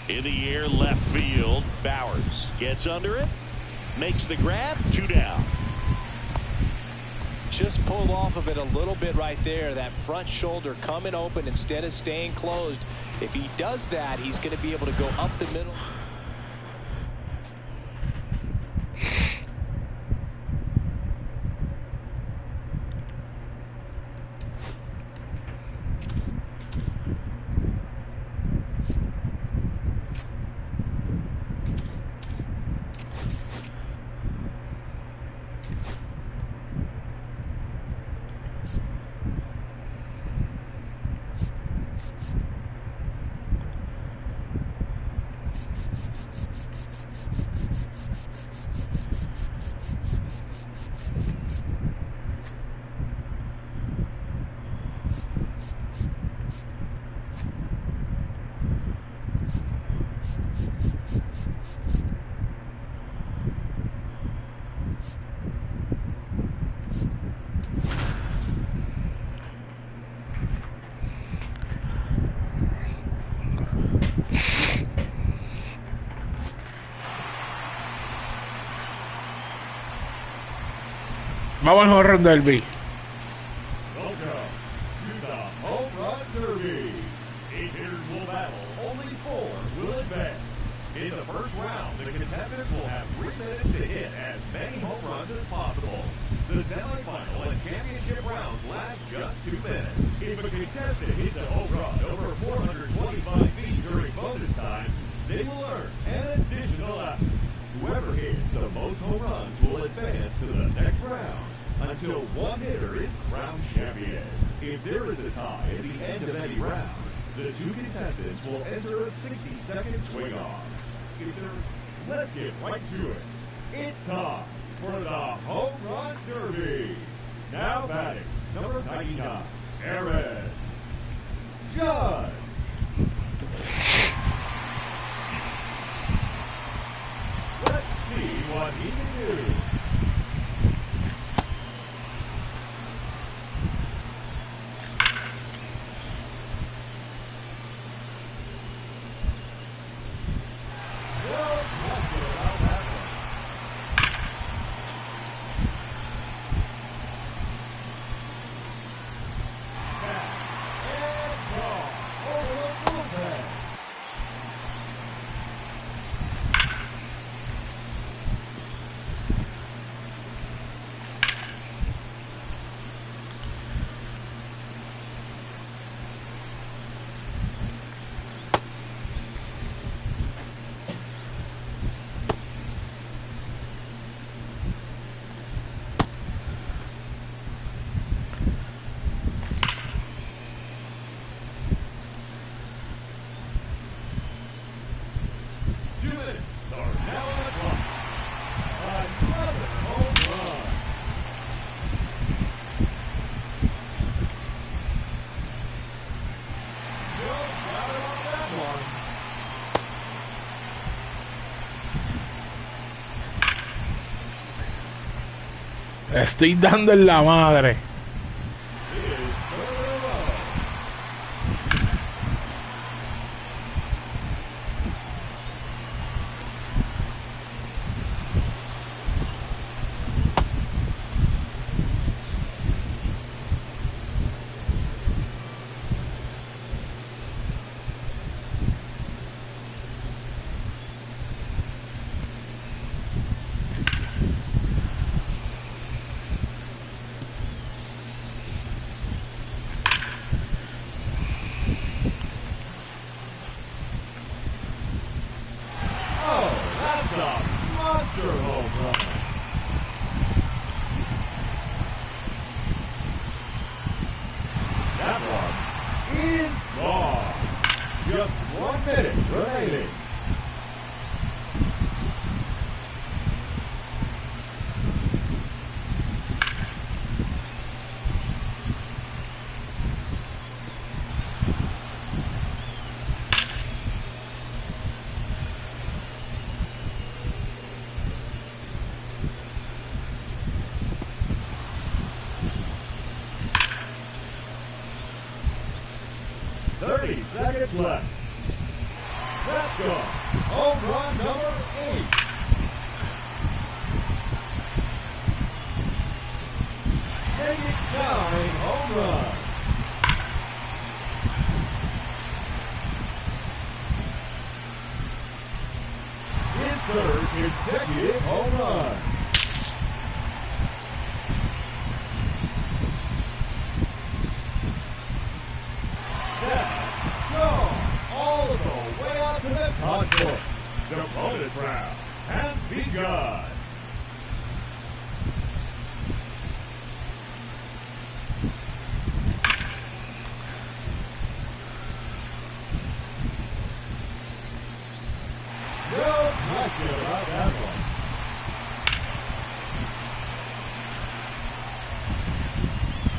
In the air, left field. Bowers gets under it, makes the grab, 2 down. Just pulled off of it a little bit right there. That front shoulder coming open instead of staying closed. If he does that, he's going to be able to go up the middle. Vamos al home run derby. Welcome to the home run 8 hitters will battle. Only 4 will advance. In the first round, the contestants will have 3 minutes to hit as many home runs as possible. The semifinal and championship rounds last just 2 minutes. If a contestant hits a home run over 425 feet during bonus time, they will earn an additional outs. Whoever hits the most home runs will advance to the next round until one hitter is crowned champion. If there is a tie at the end of any round, the 2 contestants will enter a 60-second swing-off. Let's get right to it. It's time for the Home Run Derby. Now batting, number 99, Aaron Judge. Let's see what he can do. Estoy dando en la madre. Just 1 minute remaining. Seconds left. Let's go. Home run number 8. Make it 9 home runs. His 3rd consecutive home run. Concourse. The bonus round has begun. No question about that one.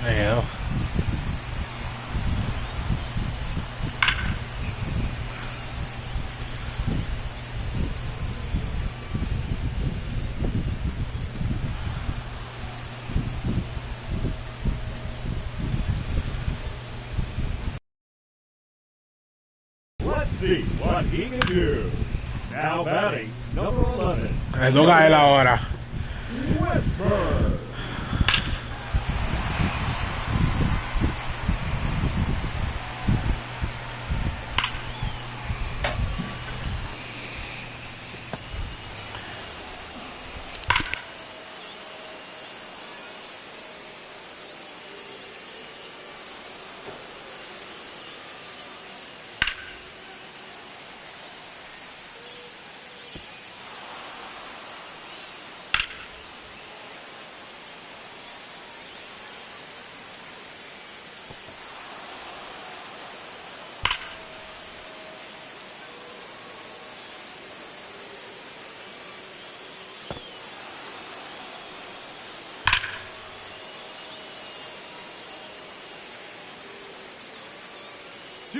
Yeah. See what he can do. Now batting, number 11. Me toca a él ahora. Westberg.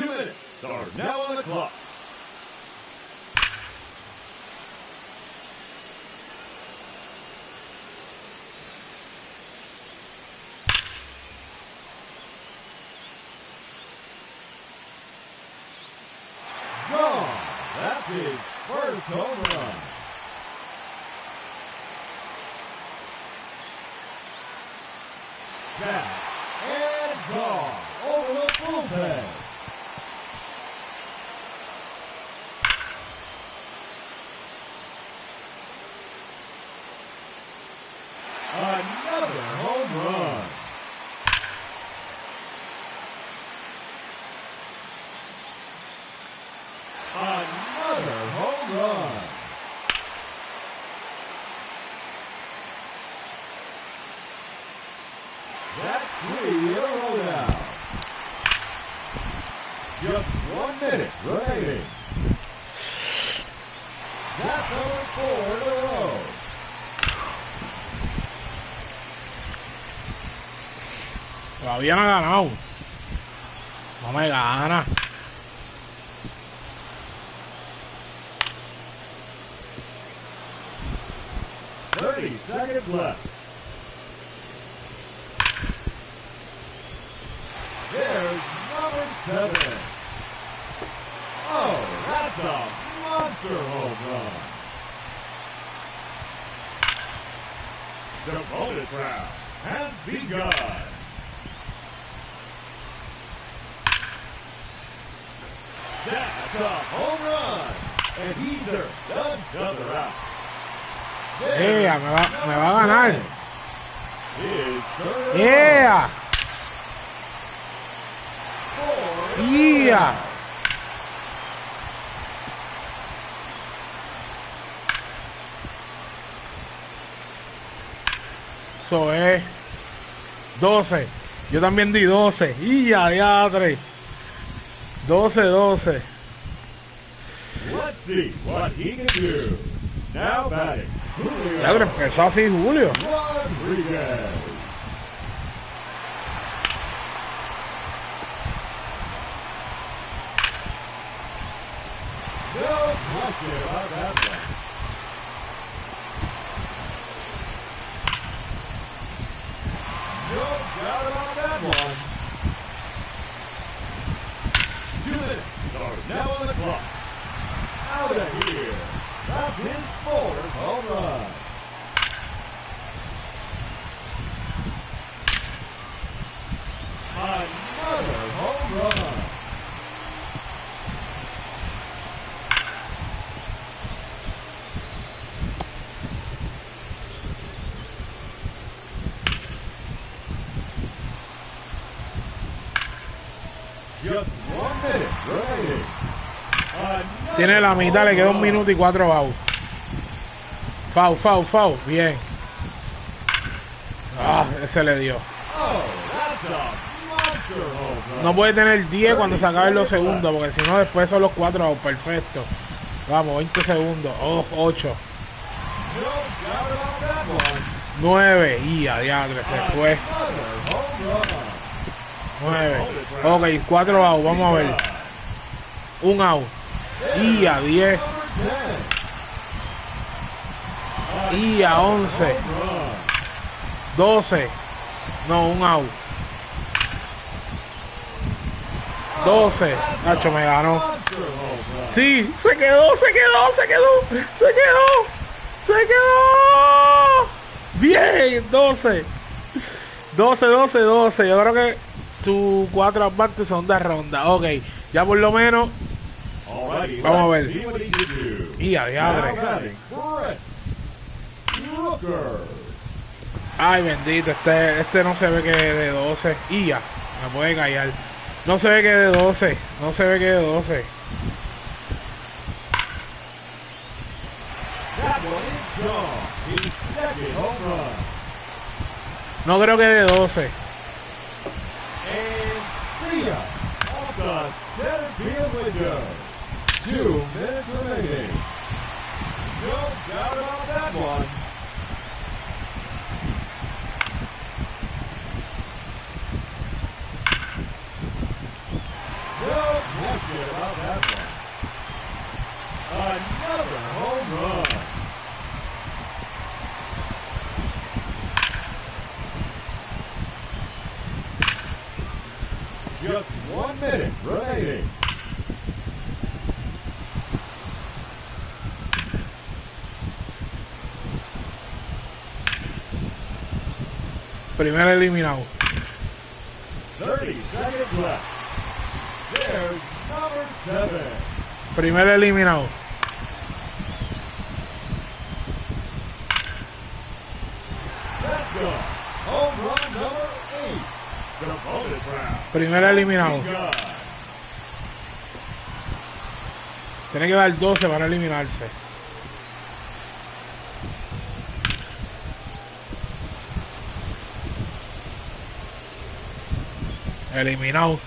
2 minutes are now on the clock. Gone. That's his first home run. Back and gone over the bullpen. Another home run. Another home run. That's 3 in a row now. Just 1 minute remaining. That's number 4 in a row. Todavía no ha ganado. No me gana. Seconds left. There's number 7. Oh, that's a monster home run. The bonus round has begun. That's a home run. And he's earned another out. Yeah, me va a ganar. His third Yeah. run. Yeah. Eso es 12. Yo también di 12. Y ya 3. 12. Let's see what he can do. Now batting. Ya empezó así Julio. Rodriguez. No question about that one. No doubt about that one. 2 minutes are now on the clock. Out of here. That's his 4th home run. Another home run. Just 1 minute remaining. Tiene la mitad, le queda 1 minuto y 4 outs. Foul. Bien. Ah, ese le dio. No puede tener 10 cuando se acaben los segundos, porque si no después son los 4 outs. Perfecto. Vamos, 20 segundos. 8. 9. Y a diablo, se fue. 9. Ok, 4 outs. Vamos a ver. 1 out. Y a 10. Y a 11. 12. No, 1 out. 12. Nacho me ganó. Sí, se quedó. Bien, 12. Yo creo que tu 4 advance, tu segunda ronda. Ok, ya por lo menos. Vamos a ver. Y a diadre. Ay, bendito. Este no se ve que es de 12. Y ya, me puede callar. No se ve que es de 12. No creo que de 12. Center field window. 2 minutes remaining. No doubt about that one. No home run. Just 1 minute remaining. Primer eliminado. 30 seconds left. There's number 7. Primer eliminado. That's gone. Home run number 8. The bonus round. Primer eliminado. Begun. Tiene que dar 12 para eliminarse. Eliminado.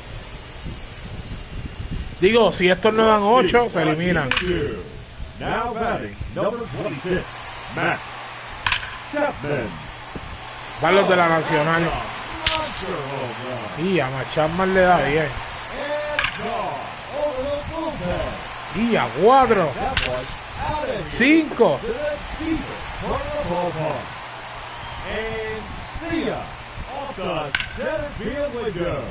Digo, si estos no dan 8, se eliminan. Now batting, number 26, Matt Chapman. Van los de la Nacional. Monster home run. Y a Chapman le da 10. And gone over the bullpen. Y a 4. That was out of here 5. to the deepest part of the ballpark. And see ya off the center field window.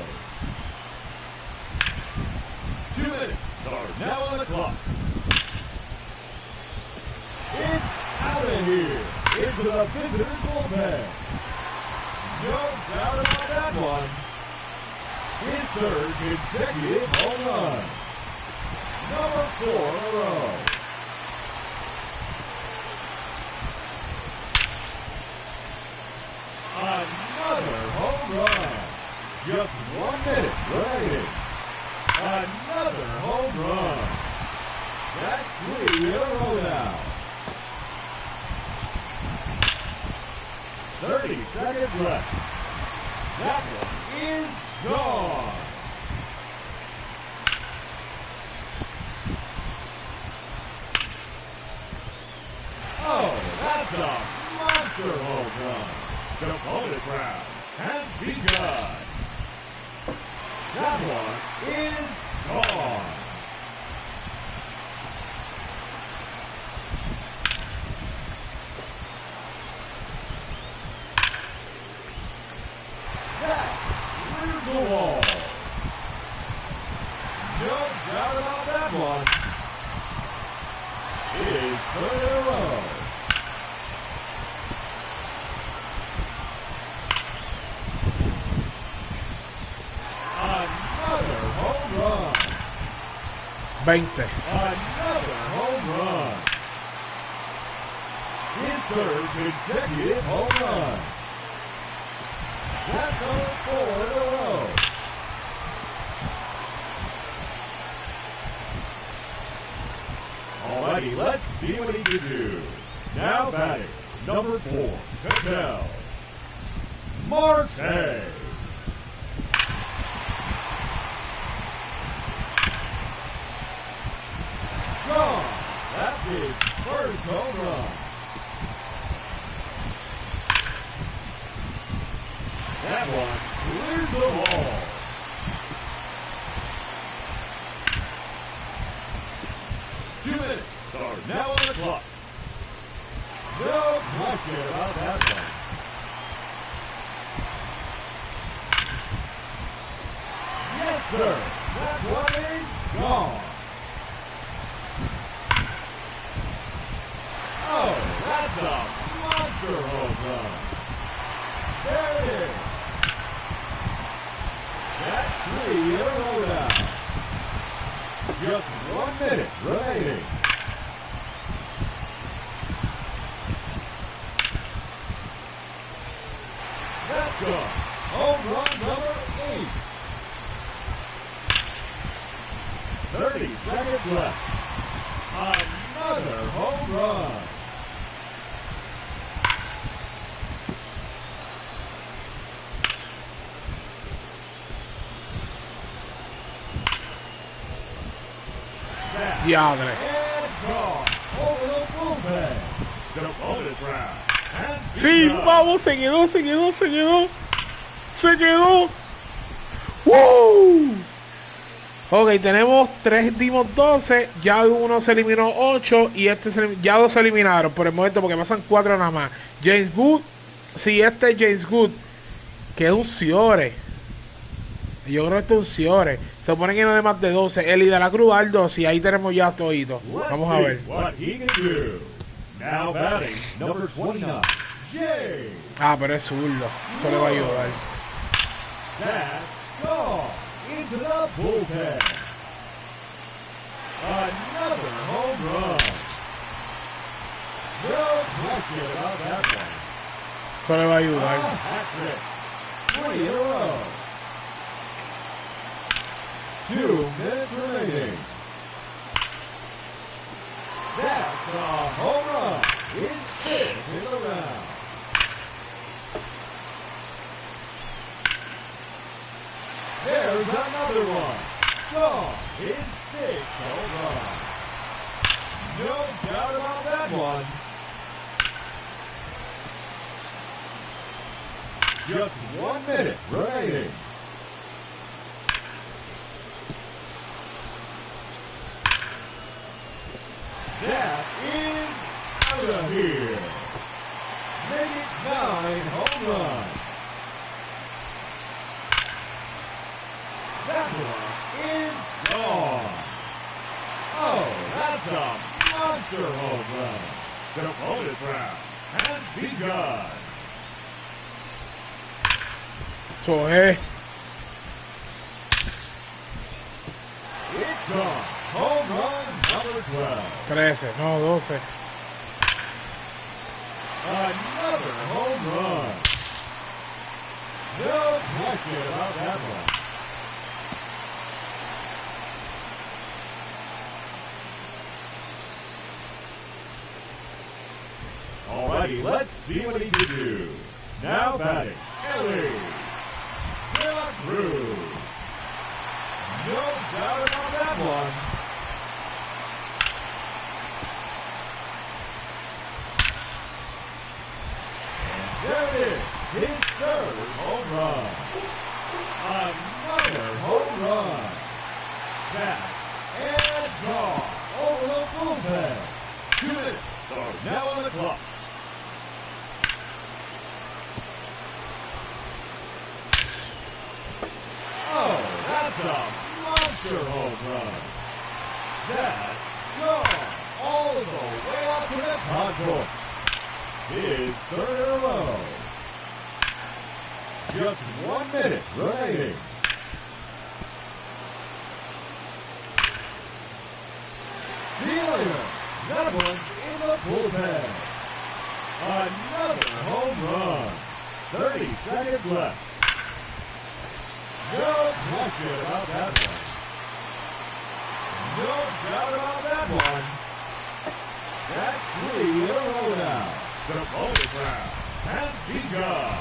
2 minutes are now on the clock. It's out of here into the visitor's bullpen. No doubt about that one. His third consecutive home run. Number 4 in a row. Another home run. Just 1 minute remaining. Another home run. That's 3 in a row now. 30 seconds left. That one is gone. Oh, that's a monster home run. The bonus round has begun. That one is gone. That clears the wall. No doubt about that one. It is 3rd in a row. Another home run. 20. Another home run. His 3rd consecutive home run. That's number 4 in a row. Alrighty, let's see what he can do. Now batting, number 4, Cattell. Marte. Gone. That's his first home run. That one clears the wall. Two minutes are now on the clock. No question about that one. Yes, sir. That one is gone. Oh, that's a monster home run. There it is. That's 3 in a row now. Just 1 minute remaining. That's gone. Home run number 8. 30 seconds left. Another home run. Diadre. And gone over the bullpen. The bonus round has Sí, begun. vamos, se quedó. Se quedó. ¡Woo! Ok, tenemos 3, dimos 12, ya uno se eliminó 8 y ya 2 se eliminaron por el momento porque pasan 4 nada más. James Good, si este es James Good, que es un Ciore. Yo creo que este es un Ciore. Se supone que no de más de 12. Eli de la Cruz al 12 y ahí tenemos ya todito. Vamos a ver. Ah, pero es zurdo. Eso le va a ayudar. Into the bullpen. Another home run. No question about that one. Eso le va a ayudar. Hat-trick. 3 in a row. 2 minutes remaining. That's a home run. His 5th in the round. There's another one. Gone. His 6th home run. No doubt about that one. Just 1 minute remaining. That is out of here. Make it 9 home runs. That one is gone. Oh, that's a monster home run. The bonus round has begun. Eso es. It's gone. Home run number 12. 13, no, 12. Another home run. No question about that one. Alrighty, let's see what he can do. Now batting, Ellie de la Cruz. No doubt about that one. And there it is, his 3rd home run. Another home run. Back and gone over the bullpen. 2 minutes are now on the clock. Oh, that's a monster home run. That's gone all the way up to the contour. His 3rd in a row. Just 1 minute remaining. See you later. That one's in the bullpen. Another home run. 30 seconds left. No question about that one. No doubt about that one. That's 3 in a row now. The bonus round has begun.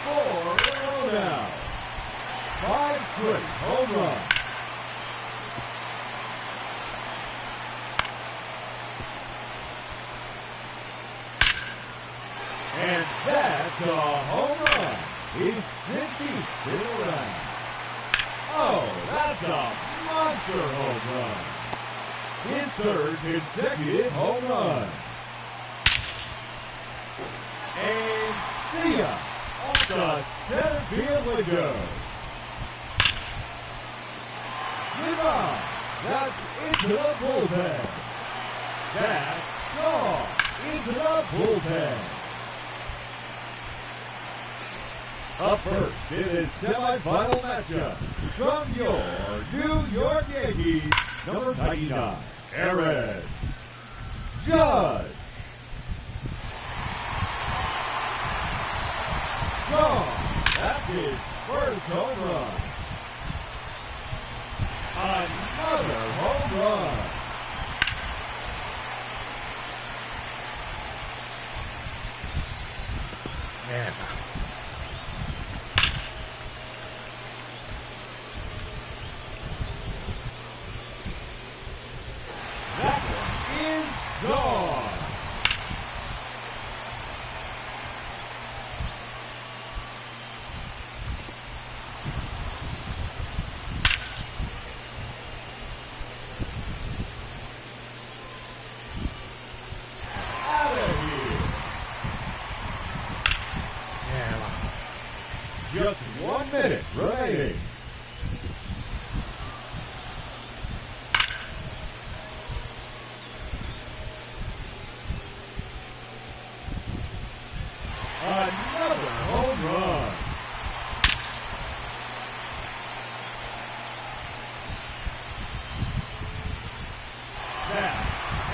4 in a row now. 5 straight home runs. And that's a home run. He's 60th in a round. Oh, that's a monster home run. His 3rd consecutive home run. And see ya off the center field window. Goodbye. That's into the bullpen. That's gone into the bullpen. Up first in this semifinal matchup from your New York Yankees, number 99, Aaron Judge. Gone. That's his 1st home run. Another home run. Man. That one is gone. minute remaining. Another home run. Snap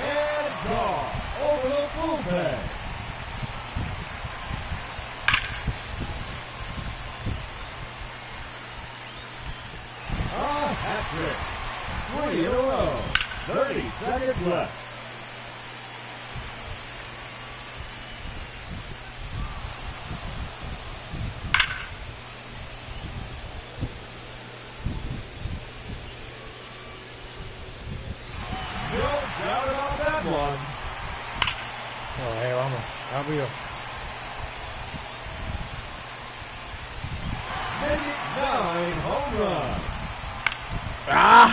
and gone over the bullpen. A hat trick. 3 in a row. 30 seconds left. Vamos, rápido. Making 9 home runs. ¡Ah!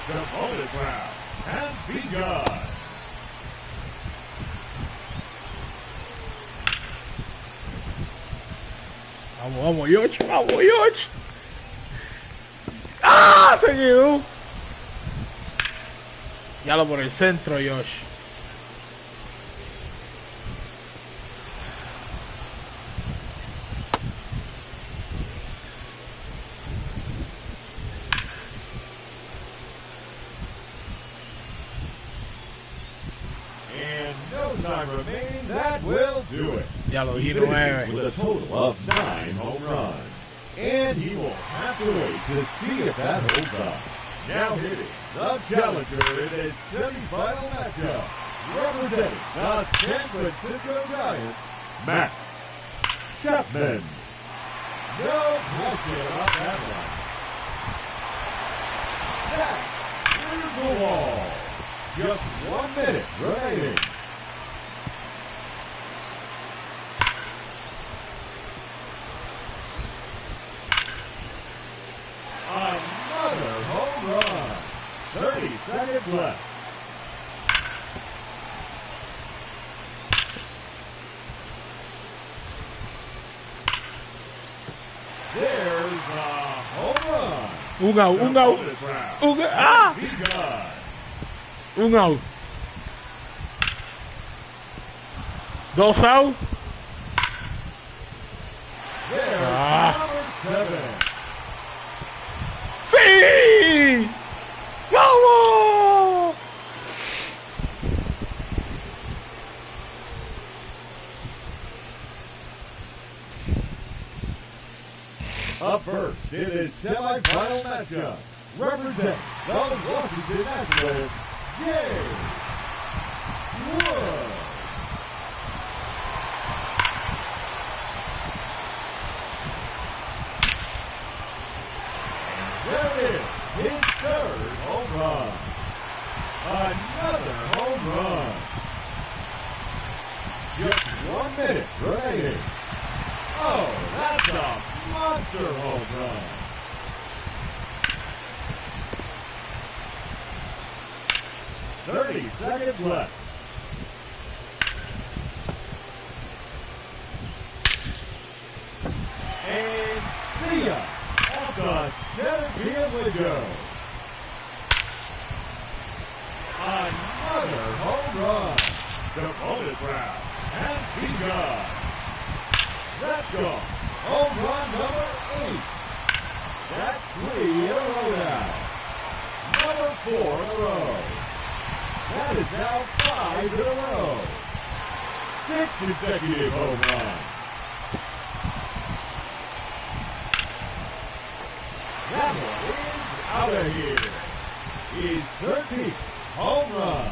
The bonus round has begun. Vamos, vamos, Yosh, vamos, Yosh. ¡Ah! Se quedó. Ya lo por el centro, Yosh. Time remaining, that will do it. Ya lo He di finishes 9. with a total of 9 home runs. And he will have to wait to see if that holds up. Now hitting the challenger in his semifinal matchup, representing the San Francisco Giants, Matt Chapman. No question about that one. That is the wall. Just 1 minute remaining. Another home run. 30 seconds left. There's a home run. Un out, un out. ¡Ah! Un out. 2 out. There's number 7. ¡Sí! ¡Vamos! Up first in his semifinal matchup, representing the Washington Nationals, Jay Wood. There it is, his 3rd home run. Another home run. Just 1 minute remaining. Oh, that's a monster home run. "30 seconds left. And see ya off the center field window. Another home run. The bonus round has begun. Let's go. Home run number 8. That's 3 in a row now. Number 4 in a row. That is now 5 in a row. 6 consecutive home runs. That one is out of here. His 13th home run.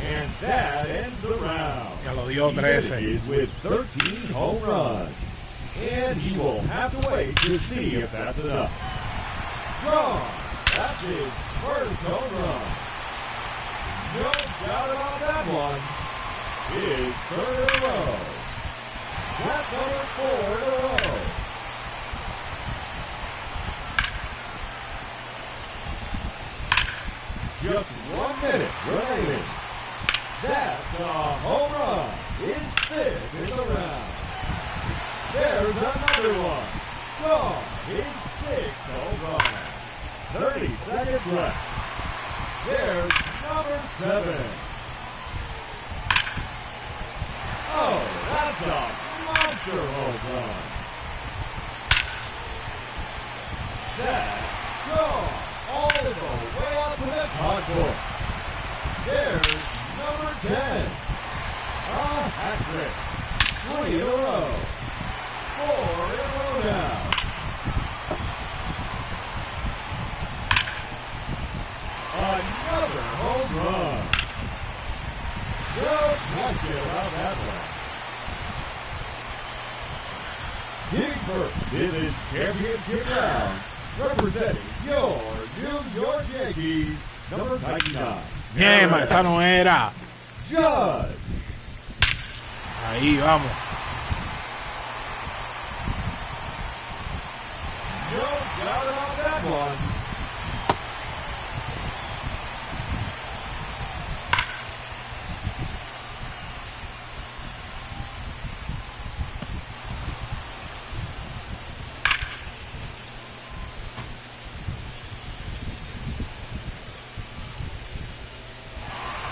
And that ends the round. Ya lo dio 13. He finishes with 13 home runs. And he will have to wait to see if that's enough. Drawn. That's his first home run. No doubt about that one. His 3rd in a row. That's number 4 in a row. Just 1 minute remaining. That's a home run. His fifth in the round. There's another one. Gone. His sixth home run. 30 seconds left. There's number 7. Oh, that's a monster home run. That's gone all the way out to the concourse. There's number 10. A hat trick. 3 in a row. 4 in a row now. Another home run. No question about that one. Hitting first in this championship round, representing your New York Yankees, number 99. Ñema, esa no era. Judge. Ahí vamos. No doubt about that one.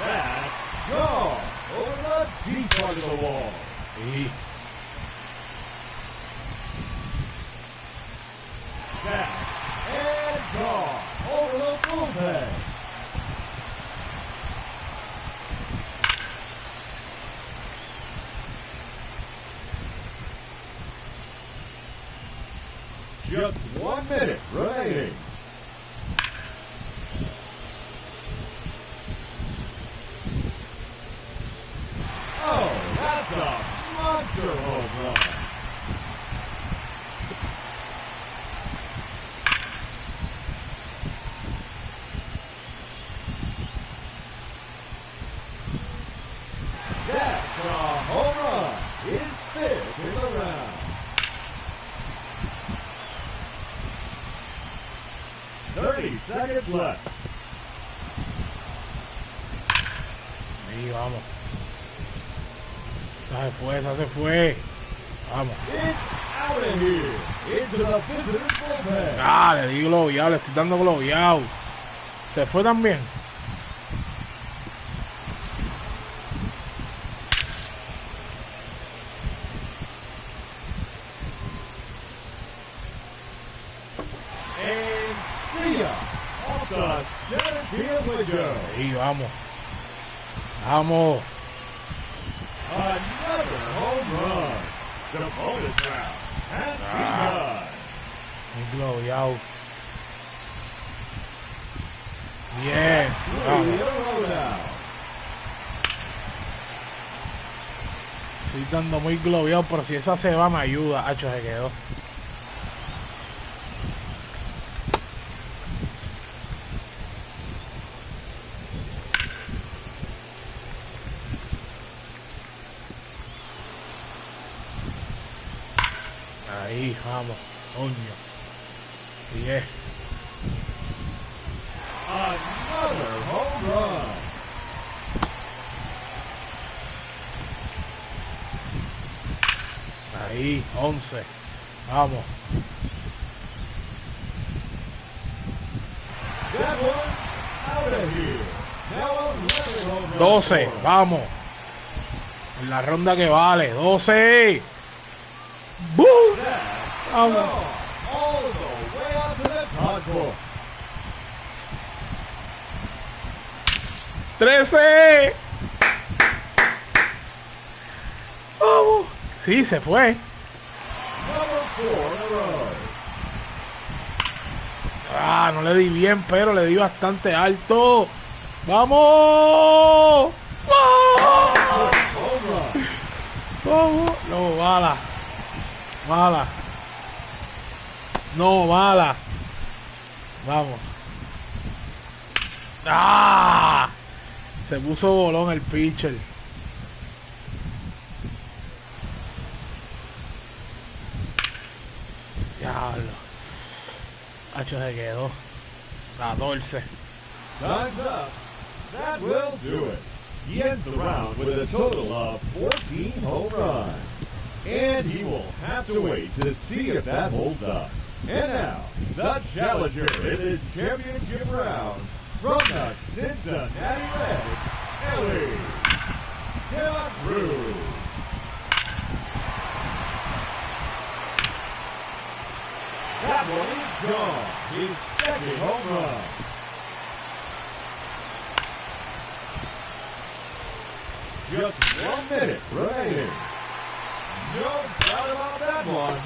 That's gone over the deep part of the wall. Sí. Back and gone over the bullpen. Just 1 minute remaining. Oh, that's a monster home run. That's a home run. His 5th in the round. 30 seconds left. Ahí vamos. Esa se fue. Vamos. It's out of here. Into the visitor's bullpen. Ah, le di globeado, le estoy dando globeado. ¿Se fue también? And see ya off the center field window. Ahí vamos. Vamos. Another home run. The bonus round has begun. Mi globeado. Bien. 3 Vamos. in a row now. Estoy dando muy globeado, pero si esa se va me ayuda. Hacho, se quedó. Ahí, vamos. Coño. 10. Another home run. Ahí, 11. Vamos. That one's out of here. Now 11 home runs. 12. Vamos. En la ronda que vale. 12. ¡Bum! That's Vamos. gone all the way out to the concourse. 13. Vamos. Sí, se fue. Number 4 in a row. Ah, no le di bien, pero le di bastante alto. ¡Vamos! ¡Vamos! Home run. ¡Vamos! No, mala. Mala. No, mala. Vamos. ¡Ah! Se puso bolón el pitcher. Diablo. Hacho, se quedó. 14. Time's up. That will do it. He ends the round with a total of 14 home runs. And he will have to wait to see if that holds up. And now, the challenger in this championship round from the Cincinnati Reds, Ellie Cruz. That one is gone. His second home run. Just 1 minute remaining. No doubt about that one.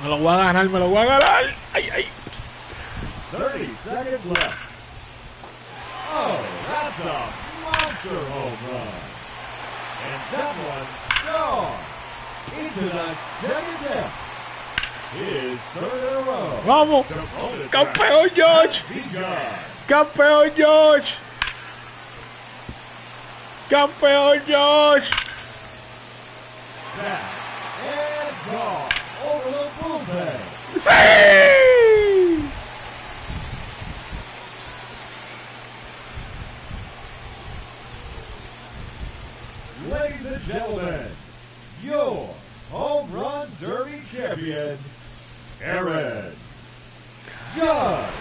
Me lo voy a ganar, me lo voy a ganar. Ay, ay. 30 seconds left. Oh, that's a monster home run. And that one's gone. Into the second half. His third in a row. Vamos. The bonus Campeón, round George. has begun. Campeón, George. Campeón, George. Back and gone over the bullpen. ¡Sí! Ladies and gentlemen, your home run derby champion, Aaron Judge.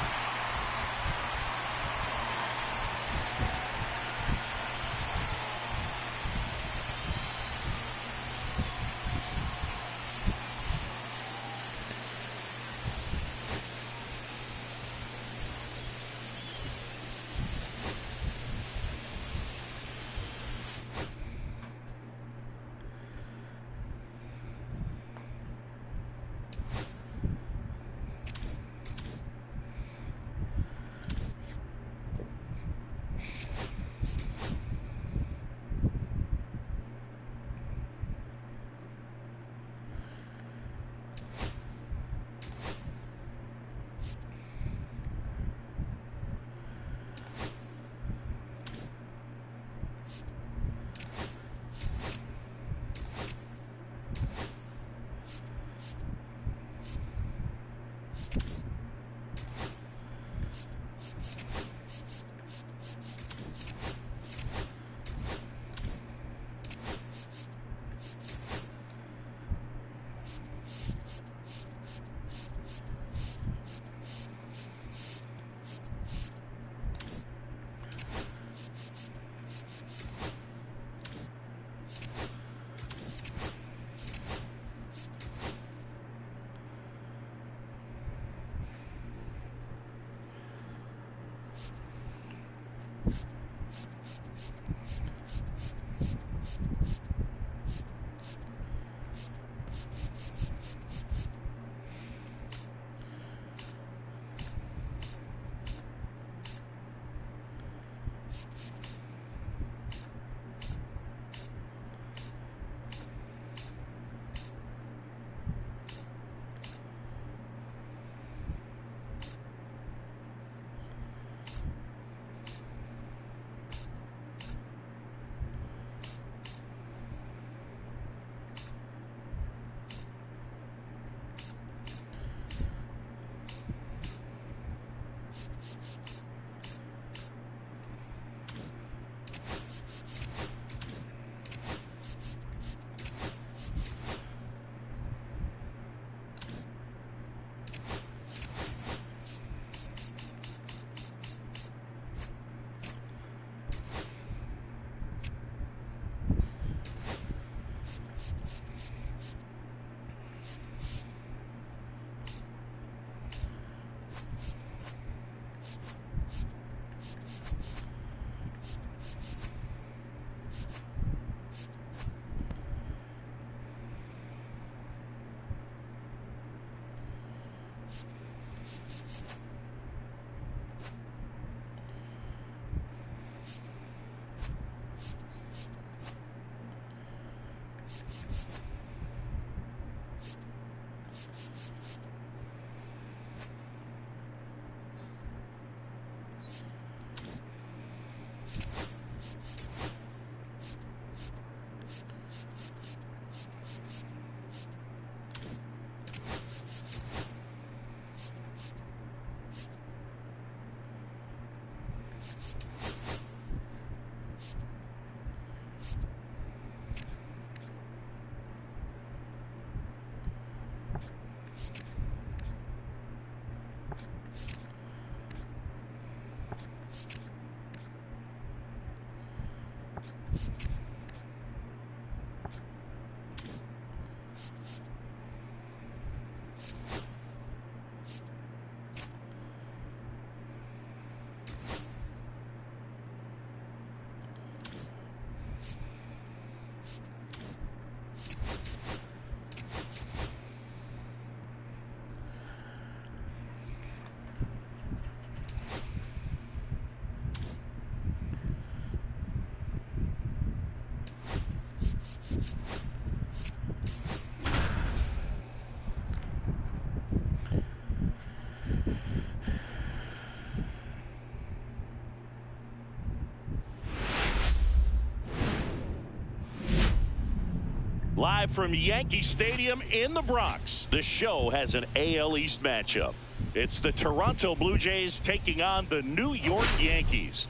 Live from Yankee Stadium in the Bronx, the show has an AL East matchup. It's the Toronto Blue Jays taking on the New York Yankees.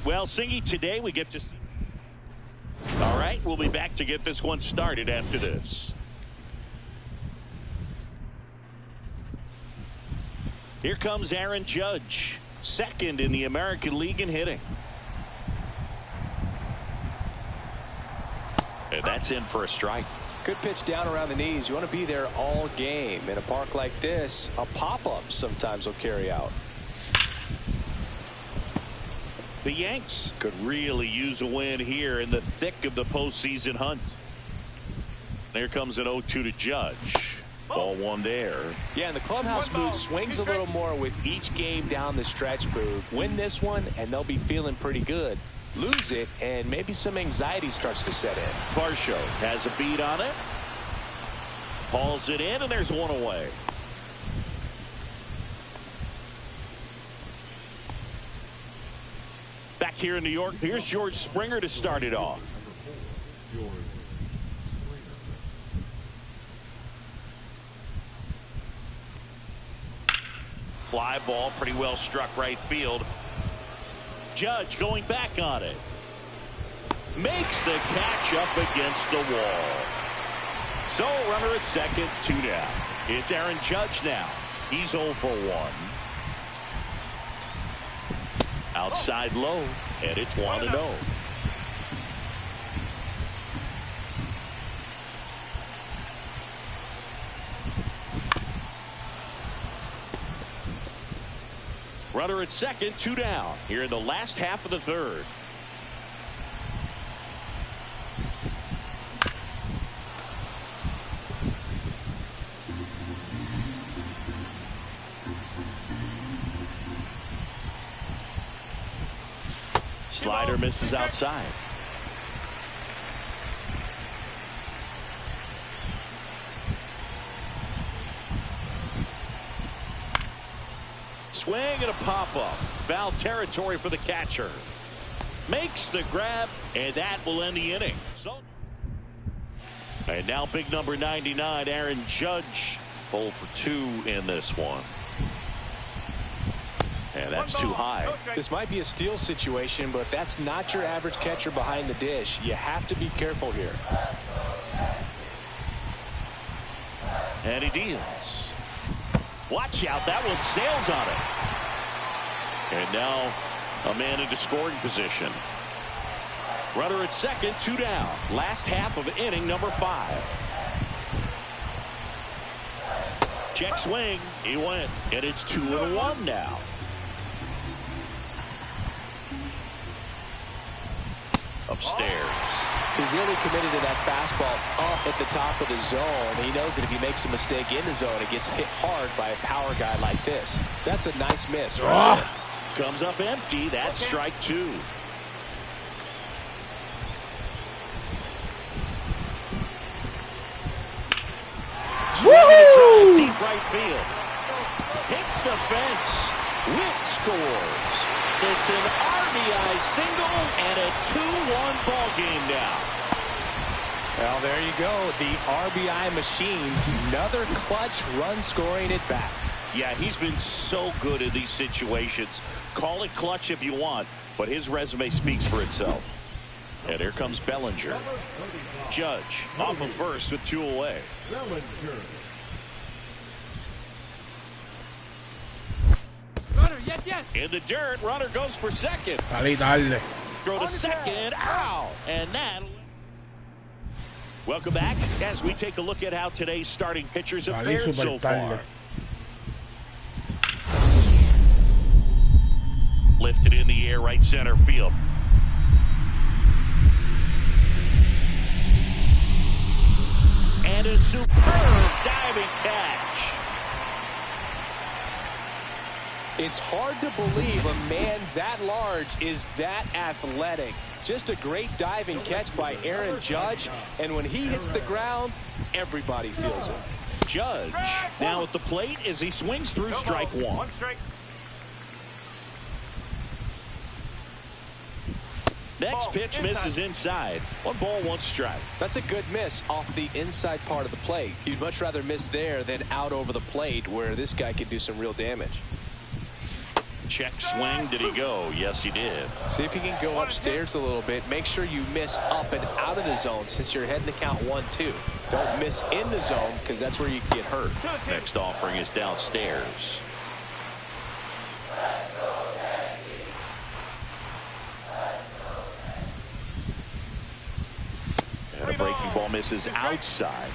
Well, Singy, today we get to see. All right, we'll be back to get this one started after this. Here comes Aaron Judge, second in the American League in hitting. And that's in for a strike. Good pitch down around the knees. You want to be there all game. In a park like this, a pop-up sometimes will carry out. The Yanks could really use a win here in the thick of the postseason hunt. There comes an 0-2 to Judge. Ball one there. Yeah, and the clubhouse mood swings a little more with each game down the stretch, Boo. Win this one, and they'll be feeling pretty good. Lose it, and maybe some anxiety starts to set in. Varsho has a beat on it. Hauls it in, and there's one away. Back here in New York, here's George Springer to start it off. Fly ball, pretty well struck right field. Judge going back on it. Makes the catch up against the wall. So runner at second, 2 down. It's Aaron Judge now. He's 0 for 1. Outside low, and it's 1-0. Runner at second, 2 down. Here in the last half of the third. Slider misses outside. Swing and a pop-up. Foul territory for the catcher. Makes the grab, and that will end the inning. And now big number 99, Aaron Judge, 0 for 2 in this one. And that's too high. This might be a steal situation, but that's not your average catcher behind the dish. You have to be careful here. And he deals. Watch out, that one sails on it. And now a man into scoring position. Runner at second, 2 down. Last half of inning number 5. Check swing, he went, and it's 2-1 now. Upstairs. He really committed to that fastball up at the top of the zone. He knows that if he makes a mistake in the zone, it gets hit hard by a power guy like this. That's a nice miss right there. Comes up empty. That's strike 2. Swinging a drive deep right field. Hits the fence. Witt scores. It's an RBI single and a 2-1 ball game now. Well, there you go. The RBI machine. Another clutch run scoring at bat. Yeah, he's been so good in these situations. Call it clutch if you want, but his resume speaks for itself. And here comes Bellinger. Judge off of first with 2 away. In the dirt, runner goes for second. Throw to second, out, and that. Welcome back as we take a look at how today's starting pitchers have fared so far. Lifted in the air, right center field. And a superb diving catch. It's hard to believe a man that large is that athletic. Just a great diving catch by Aaron Judge. And when he hits the ground, everybody feels it. Judge now at the plate as he swings through strike one. One strike. Next pitch misses inside. 1 ball, 1 strike. That's a good miss off the inside part of the plate. You'd much rather miss there than out over the plate where this guy can do some real damage. Check swing. Did he go? Yes, he did. See if you can go upstairs a little bit. Make sure you miss up and out of the zone since you're heading to count 1-2. Don't miss in the zone because that's where you can get hurt. Next offering is downstairs. And a breaking ball misses outside.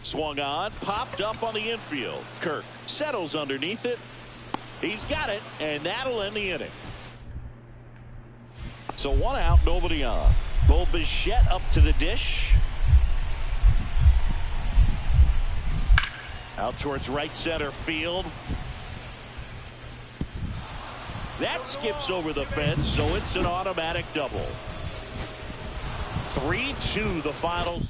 Swung on, popped up on the infield. Kirk settles underneath it. He's got it, and that'll end the inning. So 1 out, nobody on. Bo Bichette up to the dish. Out towards right center field. That skips over the fence, so it's an automatic double. 3-2 the finals.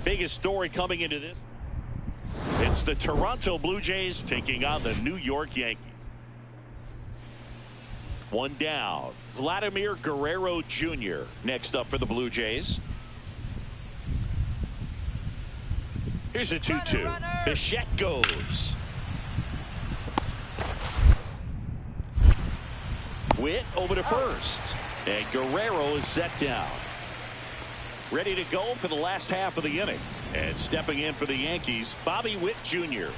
Biggest story coming into this. It's the Toronto Blue Jays taking on the New York Yankees. 1 down. Vladimir Guerrero Jr. next up for the Blue Jays. Here's a 2-2. Bichette goes. Witt over to first. And Guerrero is set down. Ready to go for the last half of the inning. And stepping in for the Yankees, Bobby Witt Jr.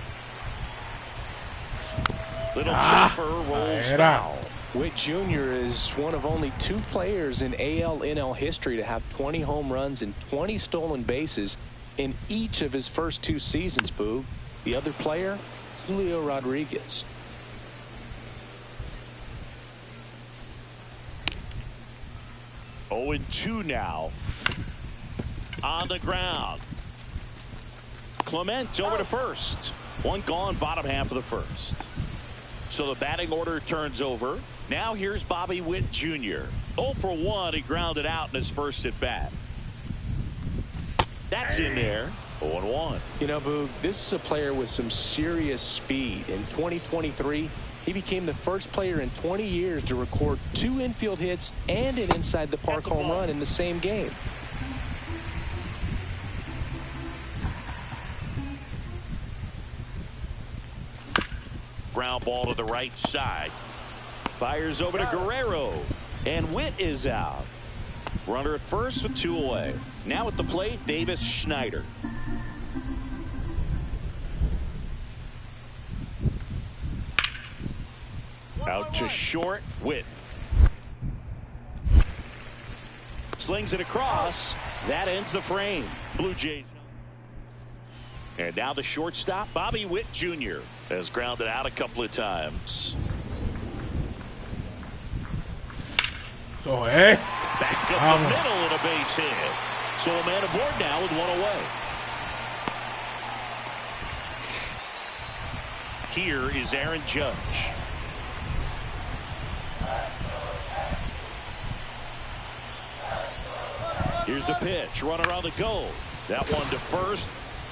Little chopper rolls foul. Witt Jr. is one of only 2 players in AL/NL history to have 20 home runs and 20 stolen bases in each of his first 2 seasons, Boog. The other player, Julio Rodriguez. Oh, 0-2 now. On the ground. Clement over to first. One gone, bottom half of the first. So the batting order turns over. Now here's Bobby Witt Jr. 0 for 1. He grounded out in his first at bat. That's in there. 0-1. You know, Boog, this is a player with some serious speed. In 2023, he became the first player in 20 years to record 2 infield hits and an inside the park home run in the same game. Ground ball to the right side. Fires over to Guerrero. And Witt is out. Runner at first with 2 away. Now at the plate, Davis Schneider. Out to short, Witt. Slings it across. That ends the frame. Blue Jays. And now the shortstop, Bobby Witt Jr. has grounded out a couple of times. So, Back up the middle and a base hit. So a man aboard now with 1 away. Here is Aaron Judge. Here's the pitch. Runner on the go. That one to first.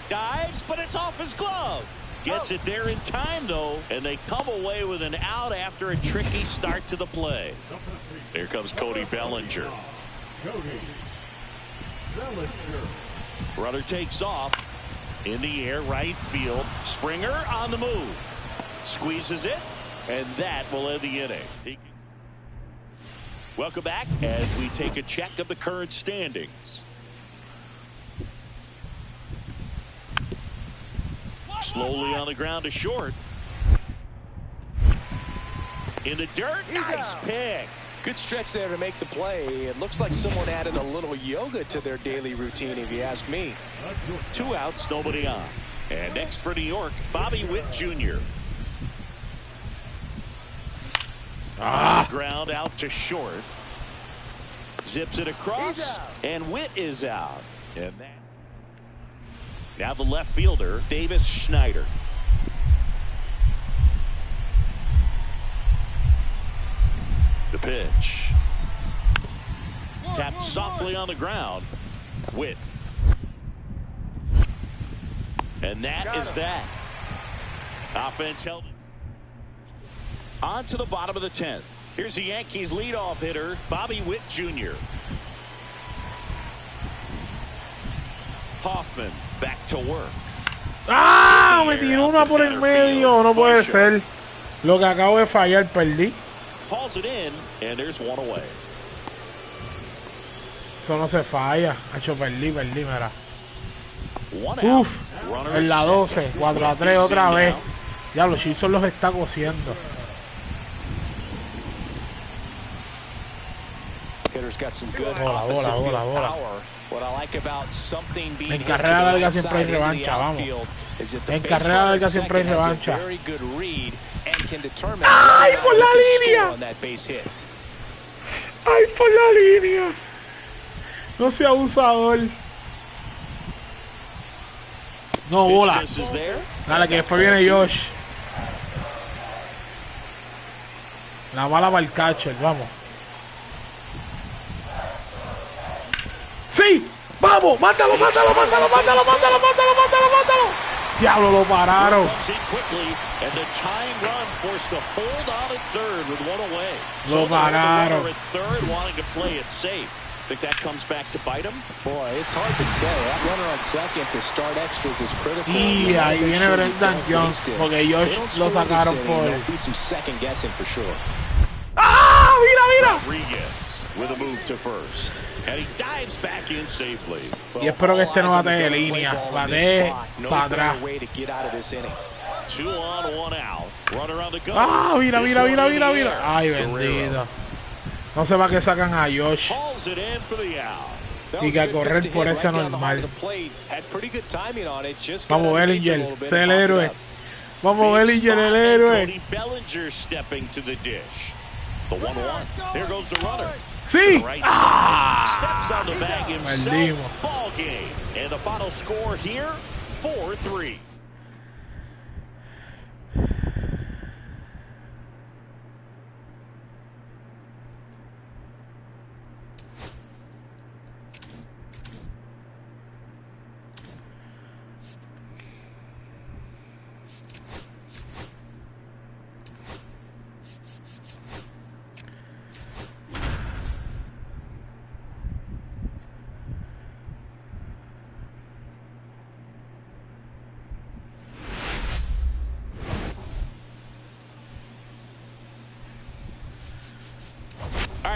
Dives, but it's off his glove. Gets it there in time, though, and they come away with an out after a tricky start to the play. Here comes Cody Bellinger. Runner takes off. In the air, right field. Springer on the move. Squeezes it, and that will end the inning. Welcome back as we take a check of the current standings. Slowly on the ground to short. In the dirt. Nice pick. Good stretch there to make the play. It looks like someone added a little yoga to their daily routine, if you ask me. 2 outs, nobody on. And next for New York, Bobby Witt Jr. Ground out to short. Zips it across, and Witt is out. And that. Now the left fielder, Davis Schneider. The pitch. Tapped softly on the ground. Witt. And that is that. Offense held it. On to the bottom of the 10th. Here's the Yankees leadoff hitter, Bobby Witt Jr. Hoffman back to work. ¡Ah! Me tiró una por el medio. No puede ser. Lo que acabo de fallar, perdí. Pulls it in, and there's 1 away. Eso no se falla. Hacho, perdí, mira. 1 out. Uf, en la 12, 4-3 otra vez. Ya, los Chilson los está cosiendo. Hitter's got some good bola. power. What I like about something being En carrera larga siempre hay revancha, vamos. En carrera larga siempre hay revancha. ¡Ay, por la línea! ¡Ay, por la línea! No sea abusador. No, bola. Dale, que después viene Josh. La bala para el catcher, vamos. ¡Sí! ¡Vamos! ¡Mátalo! ¡Diablo, lo pararon! Lo pararon. Think that comes back to bite him? Boy, it's hard to say. That runner on second to start extras is critical. Y ahí viene Brendan Jones, porque Josh lo sacaron por... ¡Ah! ¡Mira! Rodriguez with a move to first. And he dives back in safely. Y espero que este no bate de línea. Bate para atrás. 2 on, 1 out. Runner on the go. ¡Ah! Mira! ¡Ay, bendito! No sé para qué sacan a Josh. Y que a correr por ese normal. Vamos, Bellinger. Ese es el héroe. Vamos, Bellinger, el héroe. ¡Sí! ¡Ah! Perdimos.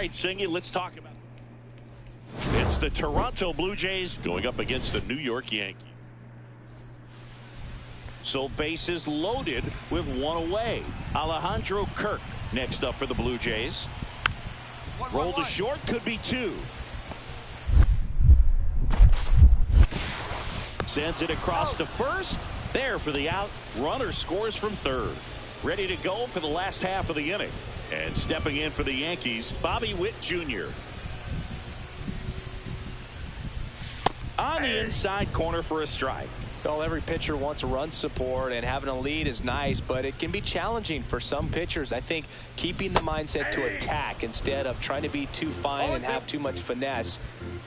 right, Singy, let's talk about it. It's the Toronto Blue Jays going up against the New York Yankees. So bases loaded with one away. Alejandro Kirk next up for the Blue Jays. Roll to short, could be two. Sends it across to first. There for the out. Runner scores from third. Ready to go for the last half of the inning. And stepping in for the Yankees, Bobby Witt Jr. On the inside corner for a strike. Well, every pitcher wants run support, and having a lead is nice, but it can be challenging for some pitchers. I think keeping the mindset to attack instead of trying to be too fine and have too much finesse.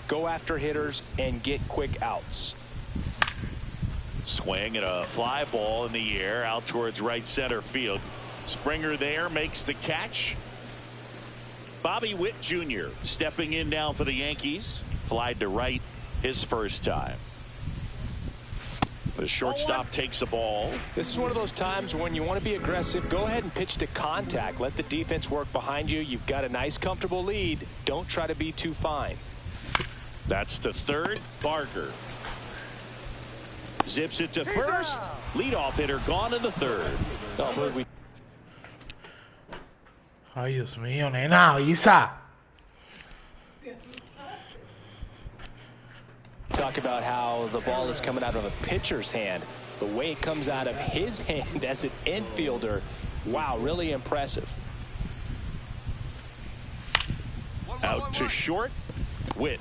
Go after hitters and get quick outs. Swing and a fly ball in the air out towards right center field. Springer there makes the catch. Bobby Witt Jr. stepping in now for the Yankees. Flied to right his first time. The shortstop takes the ball. This is one of those times when you want to be aggressive. Go ahead and pitch to contact. Let the defense work behind you. You've got a nice, comfortable lead. Don't try to be too fine. That's to third. Barker zips it to first. Leadoff hitter gone in the third. Ay, Dios mío, nena, avisa. Talk about how the ball is coming out of a pitcher's hand. The way it comes out of his hand as an infielder. Wow, really impressive. Out to short. Witt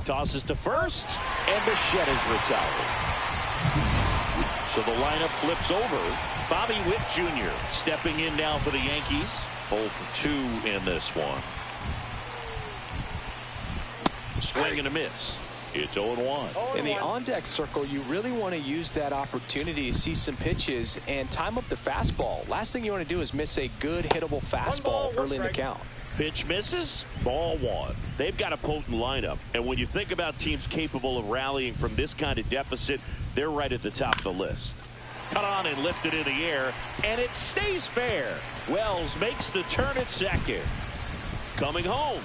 tosses to first, and Bichette is retired. So the lineup flips over. Bobby Witt Jr. stepping in now for the Yankees. 0 for 2 in this one. Swing and a miss. It's 0-1. In the on-deck circle, you really want to use that opportunity to see some pitches and time up the fastball. Last thing you want to do is miss a good hittable fastball early in the count. Pitch misses, ball one. They've got a potent lineup, and when you think about teams capable of rallying from this kind of deficit, they're right at the top of the list. Cut on and lifted in the air, and it stays fair. Wells makes the turn at second. Coming home.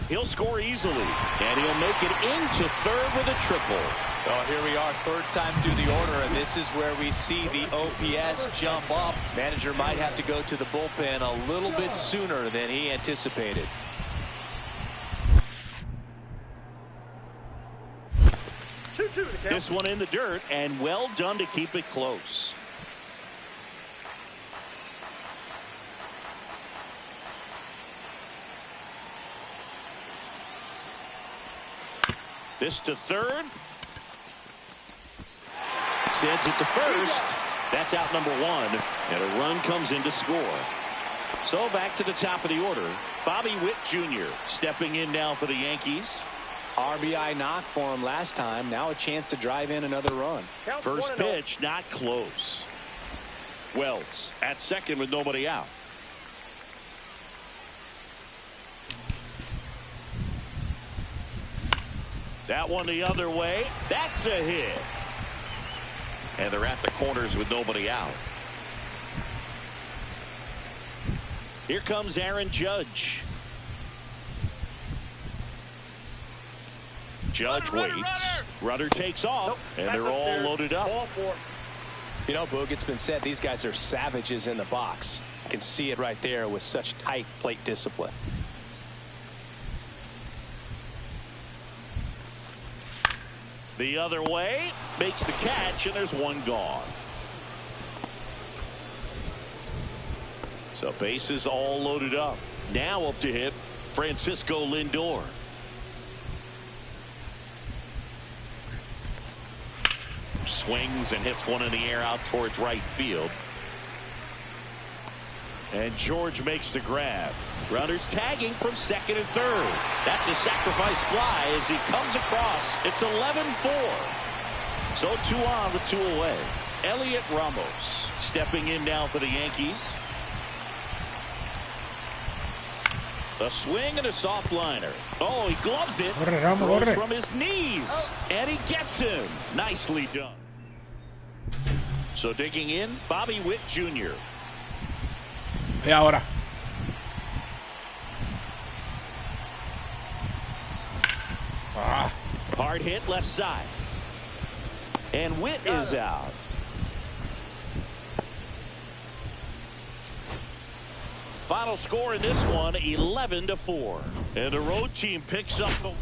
He'll score easily, and he'll make it into third with a triple. Oh, here we are, third time through the order, and this is where we see the OPS jump up. Manager might have to go to the bullpen a little bit sooner than he anticipated. This one in the dirt, and well done to keep it close. This to third. Sends it to first. That's out number one, and a run comes in to score. So back to the top of the order. Bobby Witt Jr. stepping in now for the Yankees. RBI knock for him last time. Now a chance to drive in another run. First pitch, not close. Wells at second with nobody out. That one the other way. That's a hit. And they're at the corners with nobody out. Here comes Aaron Judge. Judge waits. Runner takes off. And they're all loaded up. You know, Boog, it's been said these guys are savages in the box. You can see it right there with such tight plate discipline. The other way, makes the catch, and there's one gone. So bases all loaded up. Now up to hit Francisco Lindor. Swings and hits one in the air out towards right field. And George makes the grab. Runners tagging from second and third. That's a sacrifice fly as he comes across. It's 11-4. So 2 on with 2 away. Elliot Ramos stepping in now for the Yankees. A swing and a soft liner. Oh, he gloves it. Throws from his knees. And he gets him. Nicely done. So digging in, Bobby Witt Jr. Y ahora. Ah. Hard hit left side. And Witt is out. Final score in this one, 11-4. And the road team picks up the...